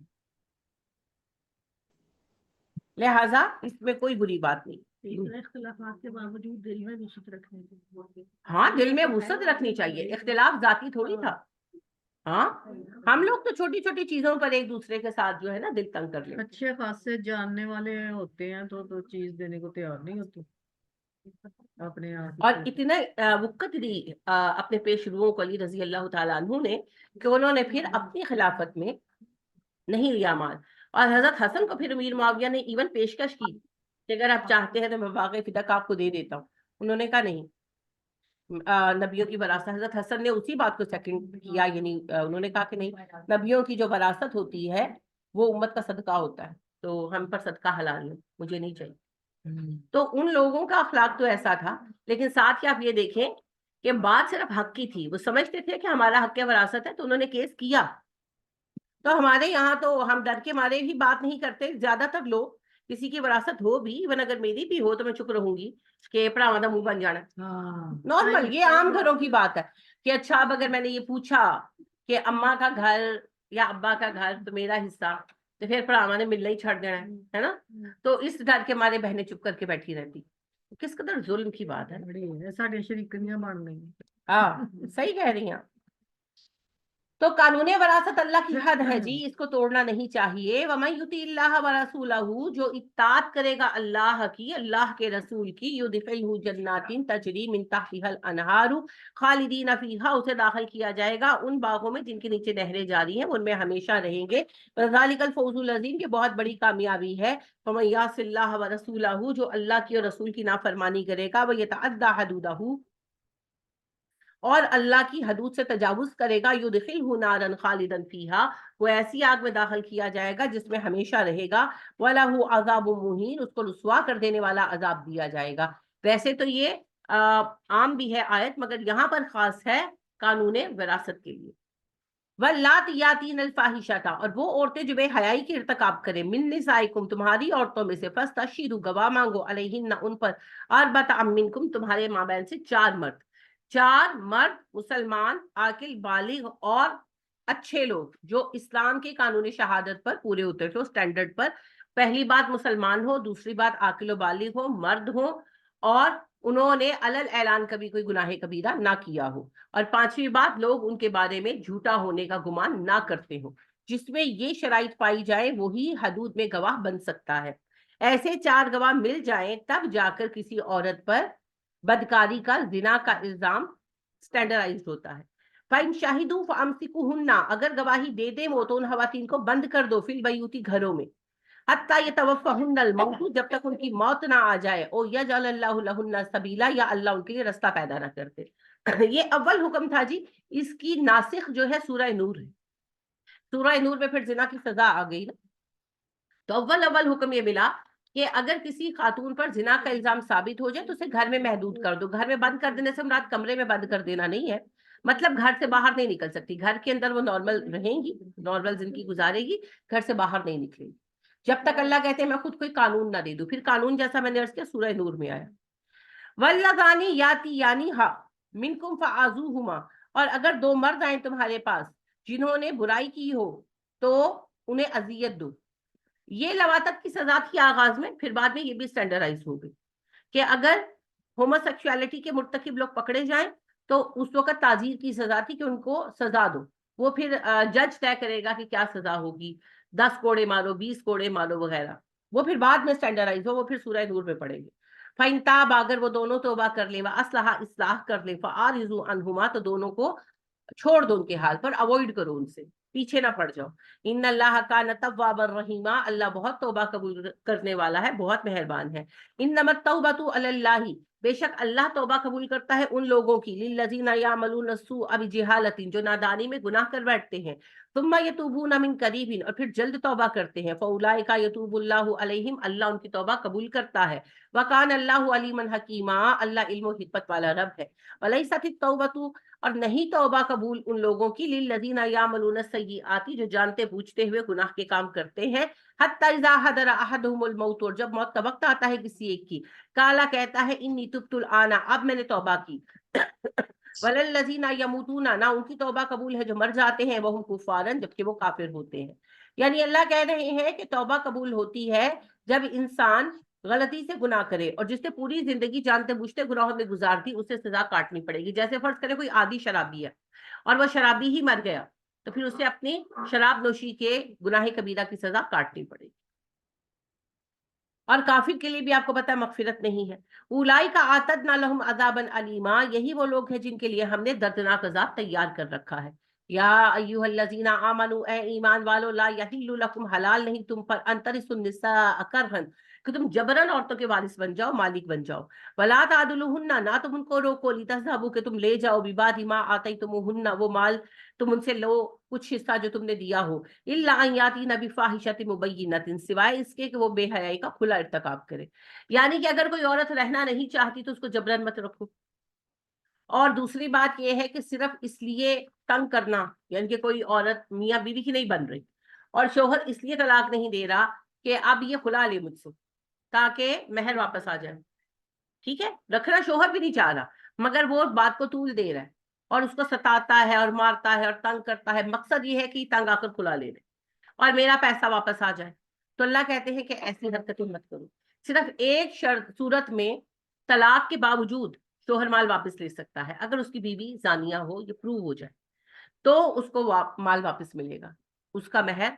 لہٰذا اس میں کوئی بری بات نہیں. اختلافات کے باوجود دل میں وسعت رکھنی چاہیے. ہاں دل میں وسعت رکھنی چاہیے, اختلاف ذاتی تھوڑی تھا. ہاں ہم لوگ تو چھوٹی چھوٹی چیزوں پر ایک دوسرے کے ساتھ جو ہے نا دل تنگ کر لیتے. اچھے خاصے جاننے والے ہوتے ہیں تو چیز دینے کو تیار نہیں ہوتے اپنے آپ. اور اتنا وقت دی اپنے پیش روؤں کو علی رضی اللہ تعالیٰ عنہ نے کہ انہوں نے پھر اپنی خلافت میں نہیں لیا مال, اور حضرت حسن کو پھر امیر معاویہ نے ایون پیشکش کی کہ اگر آپ چاہتے ہیں تو میں باغ فدق آپ کو دے دیتا ہوں. انہوں نے کہا نہیں, نبیوں کی وراثت. حضرت حسن نے اسی بات کو سیکنڈ کیا, یعنی انہوں نے کہا کہ نہیں, نبیوں کی جو وراثت ہوتی ہے وہ امت کا صدقہ ہوتا ہے, تو ہم پر صدقہ حلال ہے, مجھے نہیں چاہیے. تو ان لوگوں کا اخلاق تو ایسا تھا, لیکن ساتھ ہی آپ یہ دیکھیں کہ بات صرف حق کی تھی. وہ سمجھتے تھے کہ ہمارا حق وراثت ہے, تو انہوں نے کیس کیا. تو ہمارے یہاں تو ہم ڈر کے مارے بھی بات نہیں کرتے. زیادہ تر لوگ کسی کی وراثت ہو بھی, ون اگر میری بھی ہو تو میں چپ رہوں گی کہ پراواں دا منہ بن جانا. نارمل, یہ عام گھروں کی بات ہے کہ اچھا اب اگر میں نے یہ پوچھا کہ اماں کا گھر یا ابا کا گھر تو میرا حصہ, تو پھر پراواں نے ملنا ہی چھڑ دینا ہے نا. تو اس ڈر کے مارے بہنیں چپ کر کے بیٹھی رہتی. کس قدر ظلم کی بات ہے. ساڈے شریکیاں بن گئی. ہاں صحیح کہہ رہی ہیں. تو قانون وراثت اللہ کی حد ہے جی, اس کو توڑنا نہیں چاہیے. وَمَن يُطِعِ اللَّهَ وَرَسُولَهُ, جو اطاعت کرے گا اللہ کی, اللہ کے رسول کی, يُدْخِلْهُ جَنَّاتٍ تَجْرِي مِن تَحْتِهَا الْأَنْهَارُ خَالِدِينَ فِيهَا, اسے داخل کیا جائے گا ان باغوں میں جن کے نیچے نہریں جاری ہیں, ان میں ہمیشہ رہیں گے. وَذَلِكَ الْفَوْزُ الْعَظِيمُ, یہ بہت بڑی کامیابی ہے. وَمَن يَعْصِ اللَّهَ وَرَسُولَهُ, جو اللہ کی اور رسول کی نافرمانی کرے گا, وَيَتَعَدَّىٰ حُدُودَهُ, اور اللہ کی حدود سے تجاوز کرے گا, یدخلہ نارا خالدا فیہا, وہ ایسی آگ میں داخل کیا جائے گا جس میں ہمیشہ رہے گا. وَلَهُ عَذَابٌ مُہِینٌ, اس کو رسوا کر دینے والا عذاب دیا جائے گا. ویسے تو یہ عام بھی ہے آیت, مگر یہاں پر خاص ہے قانون وراثت کے لیے. وَاللَّاتِي یَأْتِینَ الْفَاحِشَةَ, اور وہ عورتیں جو بے حیائی کے ارتکاب کریں, مِن نِسَائِکُم, تمہاری عورتوں میں سے, فَاسْتَشْہِدُوا, گواہ مانگو, عَلَیہِنَّ, ان پر, أَرْبَعَةَ مِنکُم, تمہارے مابین سے 4 مرد. 4 مرد مسلمان عاقل بالغ اور اچھے لوگ جو اسلام کے قانون شہادت پر پورے اترتے ہو, اسٹینڈرڈ پر. پہلی بات مسلمان ہو, دوسری بات عاقل و بالغ ہو, مرد ہو, اور انہوں نے علل اعلان کبھی کوئی گناہ کبیرہ نہ کیا ہو, اور پانچویں بات لوگ ان کے بارے میں جھوٹا ہونے کا گمان نہ کرتے ہو. جس میں یہ شرائط پائی جائے وہی حدود میں گواہ بن سکتا ہے. ایسے 4 گواہ مل جائیں تب جا کر کسی عورت پر بدکاری کا, زنا کا الزام سٹینڈرائزڈ ہوتا ہے. فَإِن شَهِدُوا فَأَمْسِكُوهُنَّ, اگر گواہی دے دیں وہ تو ان خواتین کو بند کر دو, فِي الْبَيُوتِ, گھروں میں, حَتَّى يَتَوَفَّهُنَّ الْمَوْتُ, جب تک ان کی موت نہ آ جائے, او يَجْعَلَ اللَّهُ لَهُنَّ سَبِيلًا, یا اللہ ان کے لیے رستہ پیدا نہ کرتے. یہ اول حکم تھا جی. اس کی ناسخ جو ہے سورہ نور ہے. سورہ نور میں پھر زنا کی سزا آ گئی نا, تو اول حکم یہ ملا کہ اگر کسی خاتون پر زنا کا الزام ثابت ہو جائے تو اسے گھر میں محدود کر دو. گھر میں بند کر دینے سے مراد کمرے میں بند کر دینا نہیں ہے, مطلب گھر سے باہر نہیں نکل سکتی, گھر کے اندر وہ نارمل رہیں گی, نارمل زندگی گزارے گی, گھر سے باہر نہیں نکلے گی جب تک اللہ کہتے ہیں میں خود کوئی قانون نہ دے دوں. پھر قانون جیسا میں نے عرض کیا سورہ نور میں آیا. وَاللَّذَانِ یَأْتِیَانِہَا مِنکُم فَآذُوهُمَا, اور اگر 2 مرد آئیں تمہارے پاس جنہوں نے برائی کی ہو تو انہیں اذیت دو. یہ لواطت کی سزا تھی آغاز میں, پھر بعد میں یہ بھی سٹینڈرائز ہو گئی کہ اگر ہومو سیکشوالٹی کے مرتکب لوگ پکڑے جائیں تو اس وقت تعزیر کی سزا تھی کہ ان کو سزا دو. وہ پھر جج طے کرے گا کہ کیا سزا ہوگی, 10 کوڑے مارو, 20 کوڑے مارو وغیرہ. وہ پھر بعد میں سٹینڈرائز ہو, وہ پھر سورہ نور میں پڑیں گے. فَإِن تَابَا, اگر وہ دونوں توبہ کر لیں, وَأَصْلَحَا, اصلاح کر لیں, فَأَعْرِضُوا عَنْهُمَا, تو دونوں کو چھوڑ دو ان کے حال پر, اوائڈ کرو ان سے, پیچھے نہ پڑ جاؤ. ان اللہ کان توابا رحیما, اللہ بہت توبہ قبول کرنے والا ہے, بہت مہربان ہے. انما التوبۃ علی اللہ, بے شک اللہ توبہ قبول کرتا ہے ان لوگوں کی, للذین یعملون السوء بجہالۃ, جو نادانی میں گناہ کر بیٹھتے ہیں, ثم یتوبون من قریب, اور پھر جلد توبہ کرتے ہیں, فاولئک یتوب اللہ علیہم, اللہ ان کی توبہ قبول کرتا ہے. وکان اللہ علیما حکیما, اللہ علم و حکمت والا رب ہے. ولیست التوبۃ, اور نہیں توبہ قبول ان لوگوں کی, للذین یعملون السیئات, جو جانتے بوجھتے ہوئے گناہ کے کام کرتے ہیں, حتی اذا حضر احدهم الموت, اور جب موت کا وقت آتا ہے کسی ایک کی, کالا کہتا ہے انی تبت الآن, اب میں نے توبہ کی. وللذین یموتون, نہ ان کی توبہ قبول ہے جو مر جاتے ہیں, وہم کفارن, جبکہ وہ کافر ہوتے ہیں. یعنی اللہ کہہ رہے ہیں کہ توبہ قبول ہوتی ہے جب انسان غلطی سے گناہ کرے, اور جس نے پوری زندگی جانتے بوجھتے گناہوں میں گزار دی, اسے سزا کاٹنی پڑے گی. جیسے فرض کرے کوئی عادی شرابی ہے اور وہ شرابی ہی مر گیا, تو پھر اسے اپنی شراب نوشی کے گناہ کبیرہ کی سزا کاٹنی پڑے گی. اور کافر کے لیے بھی آپ کو پتہ ہے مغفرت نہیں ہے. اولئک اعتدنا لهم عذابا الیما, یہی وہ لوگ ہیں جن کے لیے ہم نے دردناک عذاب تیار کر رکھا ہے. یا ایھا الذین آمنوا, اے ایمان والو, لا یحل لکم, حلال نہیں تم پر, ان ترثوا النساء کرہا, کہ تم جبرن عورتوں کے وارث بن جاؤ, مالک بن جاؤ. ولا تعدلوہن, نہ تم ان کو روکو, لتذہبوا, کہ تم لے جاؤ, ببعض ما آتیتموہن, وہ مال تم ان سے لو, کچھ حصہ جو تم نے دیا ہو, الا ان یاتین بفاحشۃ مبینۃ, سوائے اس کے کہ وہ بے حیائی کا کھلا ارتکاب کرے. یعنی کہ اگر کوئی عورت رہنا نہیں چاہتی تو اس کو جبرن مت رکھو. اور دوسری بات یہ ہے کہ صرف اس لیے تنگ کرنا, یعنی کہ کوئی عورت میاں بیوی کی نہیں بن رہی اور شوہر اس لیے طلاق نہیں دے رہا کہ اب یہ کھلا لے مجھ سے تاکہ مہر واپس آ جائے, ٹھیک ہے, رکھنا شوہر بھی نہیں چاہ رہا, مگر وہ بات کو طول دے رہا ہے اور اس کو ستاتا ہے اور مارتا ہے اور تنگ کرتا ہے, مقصد یہ ہے کہ تنگ آ کر کھلا لے لے اور میرا پیسہ واپس آ جائے. تو اللہ کہتے ہیں کہ ایسی حرکتیں مت کرو. صرف ایک صورت میں طلاق کے باوجود شوہر مال واپس لے سکتا ہے, اگر اس کی بیوی زانیہ ہو, یہ پروو ہو جائے تو اس کو مال واپس ملے گا, اس کا مہر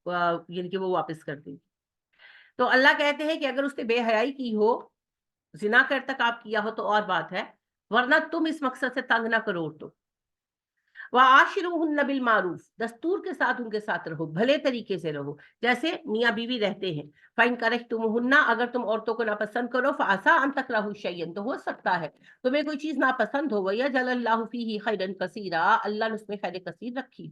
یعنی کہ وہ واپس کر دے گی. تو اللہ کہتے ہیں کہ اگر اس نے بے حیائی کی ہو, زنا کا ارتکاب کیا ہو تو اور بات ہے, ورنہ تم اس مقصد سے تنگ نہ کرو. تو وَعَاشِرُوهُنَّ بِالْمَعْرُوفِ, دستور کے ساتھ ان کے ساتھ رہو, بھلے طریقے سے رہو, جیسے میاں بیوی رہتے ہیں. فَإِن كَرِهْتُمُوهُنَّ, اگر تم عورتوں کو ناپسند کرو, فَعَسَىٰ أَن تَكْرَهُوا شَيْئًا, تو ہو سکتا ہے تمہیں کوئی چیز ناپسند ہو, وَيَجْعَلَ اللَّهُ فِيهِ خَيْرًا كَثِيرًا, اللہ نے اس میں خیر کثیر رکھی.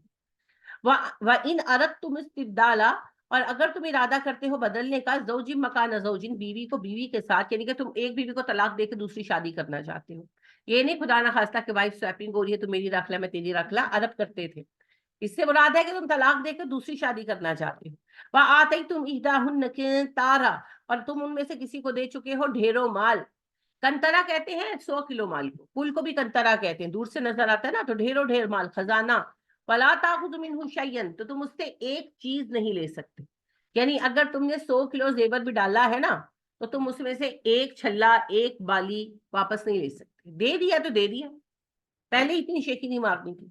وَإِنْ أَرَدْتُمُ اسْتِبْدَالًا, اور اگر تم ارادہ کرتے ہو بدلنے کا, زوج مکان زوجن, بیوی کو بیوی کے ساتھ, یعنی کہ تم ایک بیوی کو طلاق دے کے دوسری شادی کرنا چاہتے ہو, یہ نہیں خدا نہ خواستہ کہ وائف سویپنگ ہو رہی ہے, تو میری رکھ لا میں تیری رکھ لا, عرب کرتے تھے. اس سے مراد ہے کہ تم طلاق دے کے دوسری شادی کرنا چاہتے ہو. وَآتَيْتُمْ إِحْدَاهُنَّ قِنطَارًا, اور تم ان میں سے کسی کو دے چکے ہو ڈھیروں مال. کنترا کہتے ہیں 100 کلو مال کو, پل کو بھی کنترا کہتے ہیں, دور سے نظر آتا ہے نا, تو ڈھیروں ڈھیر مال, خزانہ. وَلَا تَأْخُذُوا مِنْهُ شَيْئًا, تو تم اس سے ایک چیز نہیں لے سکتے. یعنی اگر تم نے 100 کلو زیور بھی ڈالا ہے نا, تو تم اس میں سے ایک چھلا, ایک بالی واپس نہیں لے سکتے. دے دیا تو دے دیا, پہلے اتنی شیخی نہیں مارنی تھی.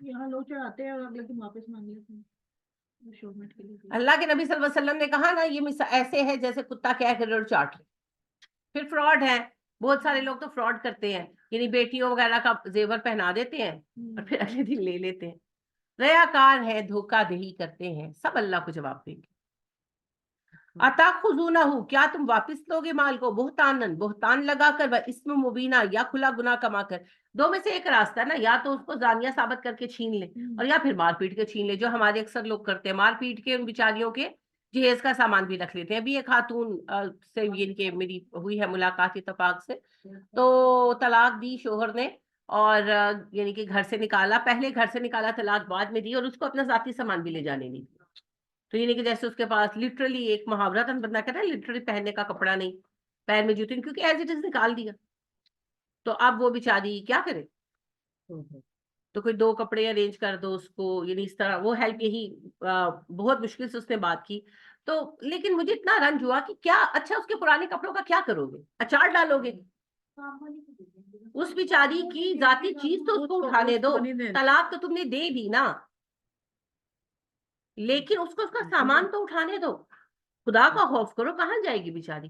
یہاں لوگ چڑھاتے ہیں اور لیکن واپس مانگ لیتے ہیں. اللہ کے نبی صلی اللہ علیہ وسلم نے کہا نا, یہ ایسے ہے جیسے کتا کہہ کر اور چاٹ لے. پھر فراڈ ہے, بہت سارے لوگ تو فراڈ کرتے ہیں, یعنی بیٹیوں وغیرہ کا زیور پہنا دیتے ہیں اور پھر اگلے دن لے لیتے ہیں. ریاکار ہے, دھوکہ دہی کرتے ہیں, سب اللہ کو جواب دیں گے. اتاخذونہ, کیا تم واپس لوگے مال کو, بہتانن, بہتان لگا کر, و اسم مبینہ, یا کھلا گناہ کما کر. دو میں سے ایک راستہ ہے نا, یا تو اس کو زانیہ ثابت کر کے چھین لے, اور یا پھر مار پیٹ کے چھین لے, جو ہمارے اکثر لوگ کرتے ہیں, مار پیٹ کے ان بیچاریوں کے جہیز کا سامان بھی رکھ لیتے ہیں. ابھی ایک خاتون سے ان کے میری ہوئی ہے ملاقات اتفاق سے, تو طلاق دی شوہر نے, اور یعنی کہ گھر سے نکالا, پہلے گھر سے نکالا, طلاق بعد میں دی, اور اس کو اپنا ذاتی سامان بھی لے جانے نہیں. تو یعنی کہ جیسے اس کے پاس لٹرلی ایک محاورہ تھا, بندہ کہتا ہے لٹرلی پہننے کا کپڑا نہیں, پیر میں جوتے, کیونکہ ایز اٹ از نکال دیا. تو اب وہ بیچاری کیا کرے, تو کوئی 2 کپڑے ارینج کر دو اس کو, یعنی اس طرح وہ ہیلپ, یہی بہت مشکل سے اس نے بات کی. تو لیکن مجھے اتنا رنج ہوا کہ کیا, اچھا اس کے پرانے کپڑوں کا کیا کرو گے, اچار ڈالو گے, اس بیچاری کی ذاتی چیز تو اس کو اٹھانے دو, طلاق تو تم نے دے دی نا, لیکن اس کو اس کا سامان تو اٹھانے دو. خدا کا خوف کرو, کہاں جائے گی بیچاری.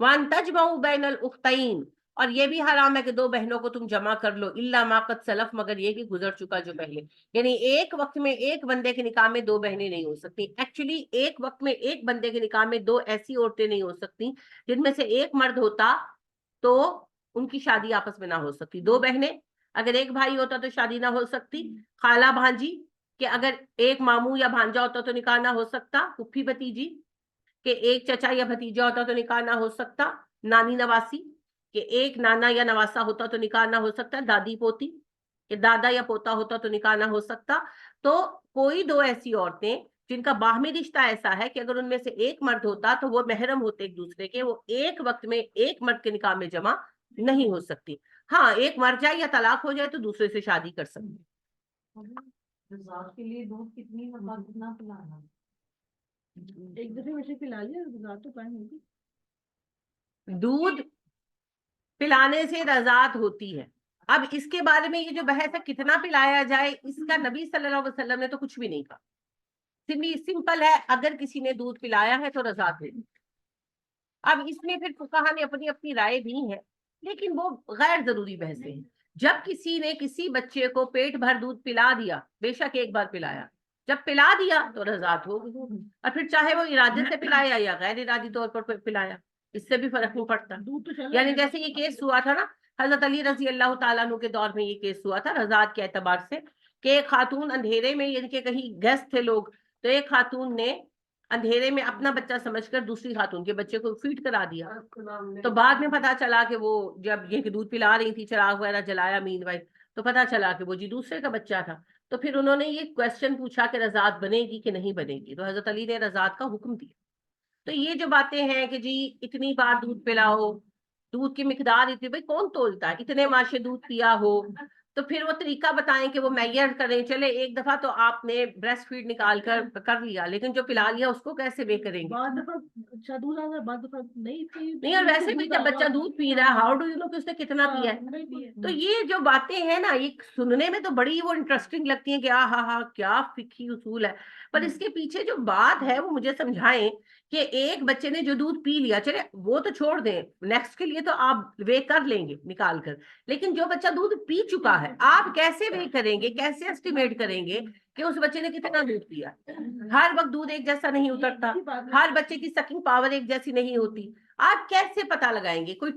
وَأَن تَجْمَعُوا بَيْنَ الْأُخْتَيْنِ، اور یہ بھی حرام ہے کہ دو بہنوں کو تم جمع کر لو، الا ما قد سلف، مگر یہ کہ گزر چکا جو پہلے. یعنی ایک وقت میں ایک بندے کے نکاح میں دو بہنیں نہیں ہو سکتی. ایکچولی ایک وقت میں ایک بندے کے نکاح میں دو ایسی عورتیں نہیں ہو سکتی جن میں سے ایک مرد ہوتا تو ان کی شادی آپس میں نہ ہو سکتی. دو بہنیں، اگر ایک بھائی ہوتا تو شادی نہ ہو سکتی. خالہ بھانجی، کہ اگر ایک ماموں یا بھانجا ہوتا تو نکاح نہ ہو سکتا. پھوپھی بھتیجی، کہ ایک چچا یا بھتیجا ہوتا تو نکاح نہ ہو سکتا. نانی نواسی، کہ ایک نانا یا نواسا ہوتا تو نکاح نہ ہو سکتا. دادی پوتی، کہ دادا یا پوتا ہوتا تو نکاح نہ ہو سکتا. تو کوئی دو ایسی عورتیں جن کا باہمی رشتہ ایسا ہے کہ اگر ان میں سے ایک مرد ہوتا تو وہ محرم ہوتے ایک دوسرے کے، وہ ایک وقت میں ایک مرد کے نکاح میں جمع نہیں ہو سکتی. ہاں، ایک مر جائے یا طلاق ہو جائے تو دوسرے سے شادی کر سکتے. رضاعت کے لیے دودھ کتنی مرتبہ کتنا پلانا؟ ایک دفعہ ویسے پلا لیا رات تو قائم ہوگی. دودھ پلانے سے رضاعت ہوتی ہے. اب اس کے بارے میں یہ جو بحث ہے کتنا پلایا جائے، اس کا نبی صلی اللہ علیہ وسلم نے تو کچھ بھی نہیں کہا. سمپل ہے، اگر کسی نے دودھ پلایا ہے تو رضاعت ہوگی. اب اس میں پھر فقہا نے اپنی اپنی رائے دی ہے، لیکن وہ غیر ضروری بحثیں ہیں. جب کسی نے کسی بچے کو پیٹ بھر دودھ پلا دیا، بے شک ایک بار پلایا، جب پلا دیا تو رضاعت ہوگی. اور پھر چاہے وہ ارادے سے پلایا یا غیر ارادی طور پر پلایا، اس سے بھی فرق نہیں پڑتا. یعنی جیسے یہ کیس ہوا تھا نا حضرت علی رضی اللہ تعالیٰ عنہ کے دور میں، یہ کیس ہوا تھا رضاعت کے اعتبار سے، کہ ایک خاتون اندھیرے میں، یعنی کہ کہیں گیسٹ تھے لوگ، تو ایک خاتون نے اندھیرے میں اپنا بچہ سمجھ کر دوسری خاتون کے بچے کو فیڈ کرا دیا. تو بعد میں پتا چلا کہ وہ جب یہ دودھ پلا رہی تھی، چراغ وغیرہ جلایا مین وائل، تو پتا چلا کہ وہ جی دوسرے کا بچہ تھا. تو پھر انہوں نے یہ کوشچن پوچھا کہ رضاعت بنے گی کہ نہیں بنے گی، تو حضرت علی نے رضاعت کا حکم دیا. تو یہ جو باتیں ہیں کہ جی اتنی بار دودھ پلاؤ، دودھ کی مقدار اتنی، بھائی کون تولتا ہے؟ اتنے ماشے دودھ پیا ہو تو پھر وہ طریقہ بتائیں کہ وہ میئر کریں. چلے ایک دفعہ تو آپ نے بریسٹ فیڈ نکال کر لیا، لیکن جو پلا لیا اس کو کیسے وے کریں گے؟ بعد دفعہ اچھا دودھ آ گیا، بعد دفعہ نہیں، اور ویسے بھی جب بچہ دودھ پی رہا ہے، ہاؤ ڈو یو نو کہ اس نے کتنا پیا ہے؟ تو یہ جو باتیں ہیں نا، یہ سننے میں تو بڑی وہ انٹرسٹنگ لگتی ہیں کہ ہاں کیا فقہی اصول ہے، پر اس کے پیچھے جو بات ہے وہ مجھے سمجھائیں کہ ایک بچے نے جو دودھ پی لیا، چلے وہ تو چھوڑ دیں، نیکسٹ کے لیے تو آپ وے کر لیں گے نکال کر، لیکن جو بچہ دودھ پی چکا ہے آپ کیسے وے کریں گے، کیسے اسٹیمیٹ کریں گے کہ اس بچے نے کتنا دودھ پیا؟ ہر وقت دودھ ایک جیسا نہیں اترتا، ہر بچے کی سکنگ پاور ایک جیسی نہیں ہوتی. آپ کیسے پتا لگائیں گے؟ کوئی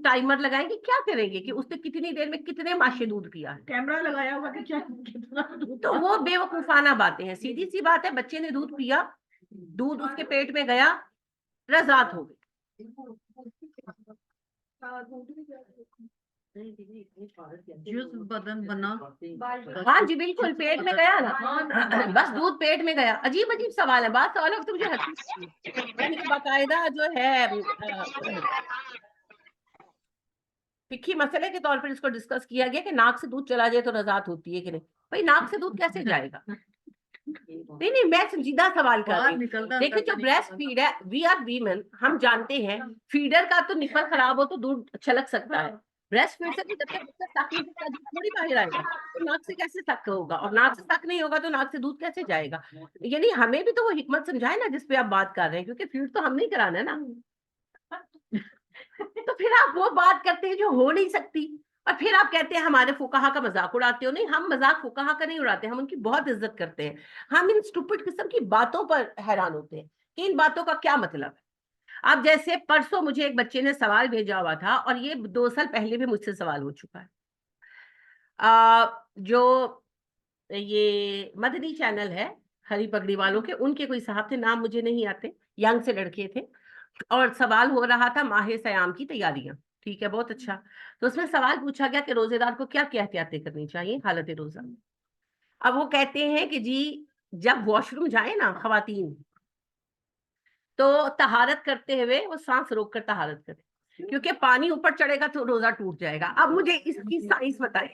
ٹائمر لگائیں گے؟ کیا کریں گے کہ اس نے کتنی دیر میں کتنے ماشے دودھ پیا ہے؟ کیمرہ لگایا ہوا کہ کتنا دودھ تو وہ بے وقوفانہ باتیں ہیں. سیدھی سی بات ہے، بچے نے دودھ پیا، دودھ اس کے پیٹ میں گیا، رضاعت ہو گئی. جز بدن بنا. ہاں جی بالکل، پیٹ میں گیا نا، بس دودھ پیٹ میں گیا. عجیب عجیب سوال ہے، بات سوال وقت مجھے یعنی کہ باقاعدہ جو ہے فقہی مسئلے کے طور پر اس کو ڈسکس کیا گیا کہ ناک سے دودھ چلا جائے تو رضاعت ہوتی ہے کہ نہیں. بھائی ناک سے دودھ کیسے جائے گا؟ نہیں میں سنجیدہ سوال کر رہی ہوں. دیکھیں جو بریسٹ فیڈ ہے، وی آر ویمن، ہم جانتے ہیں فیڈر کا تو نپل خراب ہو تو دودھ چھلک سکتا ہے. بریسٹ فیڈ سے تو جب تک بچہ سک نہیں سکتا دودھ تھوڑی باہر آئے گا. تو ناک سے کیسے سک ہوگا؟ اور ناک سے سک نہیں ہوگا تو ناک سے دودھ کیسے جائے گا؟ یعنی ہمیں بھی تو وہ حکمت سمجھائے نا جس پہ آپ بات کر رہے ہیں، کیونکہ فیڈ تو ہم نہیں کرانا ہے نا. تو پھر آپ وہ بات کرتے ہیں جو ہو نہیں سکتی، اور پھر آپ کہتے ہیں ہمارے فقہا کا مذاق اڑاتے ہو. نہیں، ہم مذاق فقہا کا نہیں اڑاتے، ہم ان کی بہت عزت کرتے ہیں. ہم ان اسٹوپڈ قسم کی باتوں پر حیران ہوتے ہیں کہ ان باتوں کا کیا مطلب ہے. اب جیسے پرسوں مجھے ایک بچے نے سوال بھیجا ہوا تھا، اور یہ 2 سال پہلے بھی مجھ سے سوال ہو چکا ہے. جو یہ مدنی چینل ہے ہری پگڑی والوں کے، ان کے کوئی صاحب تھے، نام مجھے نہیں آتے، ینگ سے لڑکے تھے، اور سوال ہو رہا تھا ماہ سیام کی تیاریاں. ٹھیک ہے، بہت اچھا. تو اس میں سوال پوچھا گیا کہ روزے دار کو کیا کیا احتیاطیں کرنی چاہیے حالت روزہ. اب وہ کہتے ہیں کہ جی جب واش روم جائیں نا خواتین، تو طہارت کرتے ہوئے وہ سانس روک کر طہارت کرے، کیونکہ پانی اوپر چڑھے گا تو روزہ ٹوٹ جائے گا. اب مجھے اس کی سائنس بتائیں،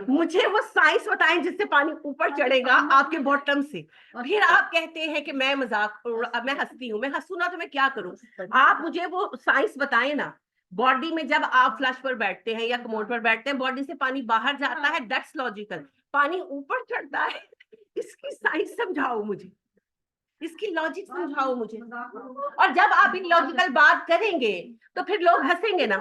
مجھے وہ سائنس بتائیں جس سے پانی اوپر چڑھے گا آپ کے باٹم سے. پھر آپ کہتے ہیں کہ میں مذاق، میں ہنستی ہوں. میں ہنسوں نا تو میں کیا کروں؟ آپ مجھے وہ سائنس بتائیں نا. باڈی میں جب آپ فلش پر بیٹھتے ہیں یا کموڈ پر بیٹھتے ہیں، باڈی سے پانی باہر جاتا ہے، دیٹس لاجیکل. پانی اوپر چڑھتا ہے، اس کی سائنس سمجھاؤ مجھے. اس کی لاجک سمجھاؤ مجھے. اور جب آپ ان لاجیکل بات کریں گے تو پھر لوگ ہنسیں گے نا,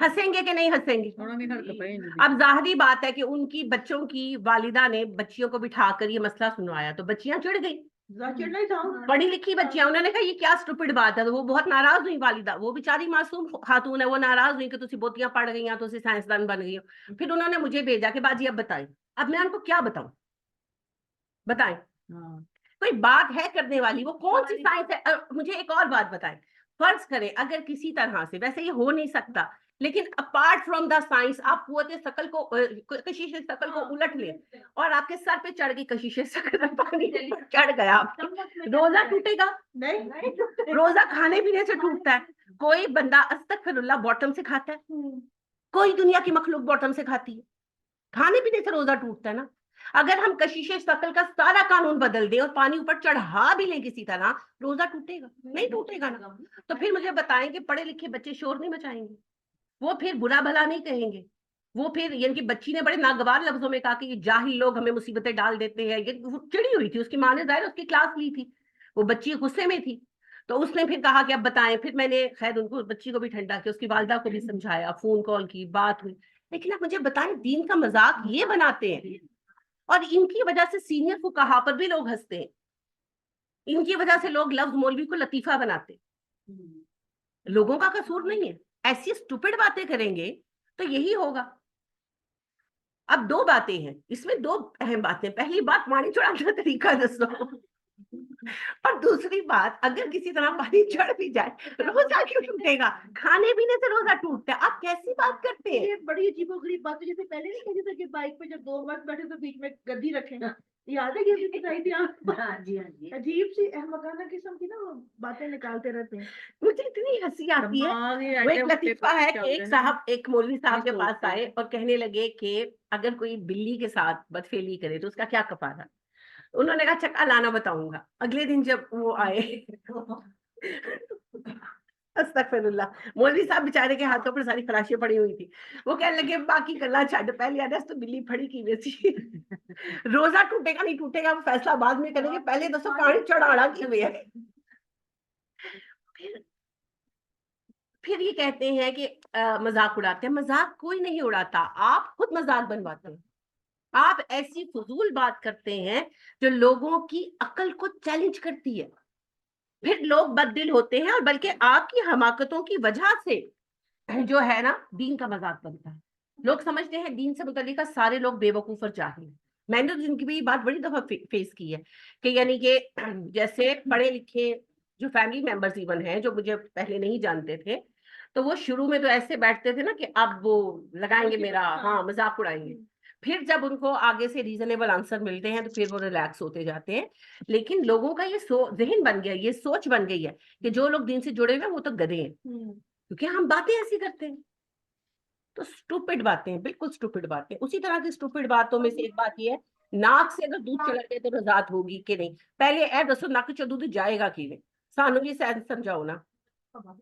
ہنسیں گے کہ نہیں ہنسیں گے؟ انہوں نے حرکتیں ہی نہیں دی. اب ظاہری بات ہے کہ ان کی بچوں کی والدہ نے بچیوں کو بٹھا کر یہ مسئلہ سنوایا تو بچیاں چڑھ گئی, چڑھنا ہی تھا. پڑھی لکھی بچیاں. انہوں نے کہا یہ کیا اسٹوپڈ بات ہے, تو وہ بہت ناراض ہوئی والدہ. وہ بیچاری معصوم خاتون ہے, وہ ناراض ہوئی کہ تسی بوتیاں پڑھ گئی ہیں, تسی سائنسدان بن گئی ہو. پھر انہوں نے مجھے بھیجا کہ باجی اب بتائیں. اب میں ان کو کیا بتاؤں, بتائیں ہاں. کوئی بات ہے کرنے والی, وہ کون سی سائنس ہے؟ مجھے ایک اور بات بتائیں, فرض کریں اگر کسی طرح سے, ویسے یہ ہو نہیں سکتا, لیکن اپارٹ فرام دا سائنس آپ قوت ثقل کو, کشش ثقل کو الٹ لیں اور آپ کے سر پہ چڑھ گئی کشش ثقل, پانی چڑھ گیا, روزہ ٹوٹے گا؟ نہیں, روزہ کھانے پینے سے ٹوٹتا ہے. کوئی بندہ استغفر اللہ باٹم سے کھاتا ہے؟ کوئی دنیا کی مخلوق باٹم سے کھاتی ہے؟ کھانے پینے سے روزہ ٹوٹتا ہے نا. اگر ہم کشش ثقل کا سارا قانون بدل دیں اور پانی اوپر چڑھا بھی لیں کسی طرح, روزہ ٹوٹے گا؟ نہیں ٹوٹے گا نا. تو پھر مجھے بتائیں کہ پڑھے لکھے بچے شور نہیں مچائیں گے, وہ پھر برا بھلا نہیں کہیں گے, وہ پھر یعنی کہ بچی نے بڑے ناگوار لفظوں میں کہا کہ یہ جاہل لوگ ہمیں مصیبتیں ڈال دیتے ہیں, یہ وہ چڑی ہوئی تھی, اس کی ماں نے ظاہر اس کی کلاس لی تھی, وہ بچی غصے میں تھی. تو اس نے پھر کہا کہ اب بتائیں. پھر میں نے خیر ان کو, بچی کو بھی ٹھنڈا کیا, اس کی والدہ کو بھی سمجھایا, فون کال کی, بات ہوئی. لیکن اب مجھے بتائیں, دین کا مذاق یہ بناتے ہیں اور ان کی وجہ سے سینئر فقہا پر بھی لوگ ہنستے ہیں, ان کی وجہ سے لوگ لفظ مولوی کو لطیفہ بناتے. لوگوں کا قصور نہیں ہے, ایسی اسٹوپڈ باتیں کریں گے تو یہی ہوگا. اب دو باتیں ہیں اس میں, دو اہم باتیں. پہلی بات, پانی چڑھانے کا طریقہ دسو, اور دوسری بات, اگر کسی طرح پانی چڑھ بھی جائے روزہ کیوں ٹوٹے گا؟ کھانے پینے سے روزہ ٹوٹتا ہے. آپ کیسی بات کرتے ہیں؟ یہ بڑی عجیب و غریب بات ہے. جیسے پہلے نہیں کہتے تھے کہ بائک پہ جب دو مرد بیٹھے تو بیچ میں گدی رکھیں گا, یاد ہے یہ بھی بتائی تھی آپ؟ عجیب سی احمقانہ قسم کی نا باتیں نکالتے رہتے ہیں. مجھے اتنی ہنسی آتی ہے. دماغ ہی وہ ایک ایسے لطیفہ ہے کہ ایک صاحب, ایک مولوی صاحب کے نہیں پاس سوچتے آئے اور کہنے لگے کہ اگر کوئی بلی کے ساتھ بدفعلی کرے تو اس کا کیا کفارہ. انہوں نے کہا چکا لانا بتاؤں گا. اگلے دن جب وہ آئے, استغفر اللہ, مولوی صاحب بیچارے کے ہاتھوں پر ساری خراشیاں پڑی ہوئی تھی. وہ کہنے لگے باقی گلا چھڈ, پہلے آدھا تو بلی پھڑی کی ویسی. روزہ ٹوٹے گا نہیں ٹوٹے گا وہ فیصلہ بعد میں کریں گے, پہلے دسو پانی چڑھانا کی ہوئے ہے. پھر یہ کہتے ہیں کہ مذاق اڑاتے ہیں. مذاق کوئی نہیں اڑاتا, آپ خود مذاق بنواتے ہیں. آپ ایسی فضول بات کرتے ہیں جو لوگوں کی عقل کو چیلنج کرتی ہے. پھر لوگ بد دل ہوتے ہیں, اور بلکہ آپ کی حماقتوں کی وجہ سے جو ہے نا دین کا مذاق بنتا ہے. لوگ سمجھتے ہیں دین سے متعلقہ سارے لوگ بے وقوف اور جاہل ہیں. میں نے جن کی بھی بات بڑی دفعہ فیس کی ہے کہ یعنی کہ جیسے پڑھے لکھے جو فیملی ممبرز ایون ہیں جو مجھے پہلے نہیں جانتے تھے, تو وہ شروع میں تو ایسے بیٹھتے تھے نا کہ اب وہ لگائیں گے میرا, ہاں مذاق اڑائیں گے. پھر جب ان کو آگے سے ریزنیبل آنسر ملتے ہیں تو پھر وہ ریلیکس ہوتے جاتے ہیں. لیکن لوگوں کا یہ ذہن بن گیا, یہ سوچ بن گئی ہے کہ جو لوگ دین سے جڑے ہوئے ہیں وہ تو گدھے ہیں, کیونکہ ہم باتیں ایسی کرتے ہیں. تو سٹوپڈ باتیں, بالکل سٹوپڈ باتیں. اسی طرح کی سٹوپڈ باتوں میں سے ایک بات یہ ہے, ناک سے اگر دودھ چلا جائے تو رضاعت ہوگی کہ نہیں. پہلے اے دسو نک چ دودھ جائے گا کہ نہیں, سانو یہ سائنس سمجھاؤ نا. خاص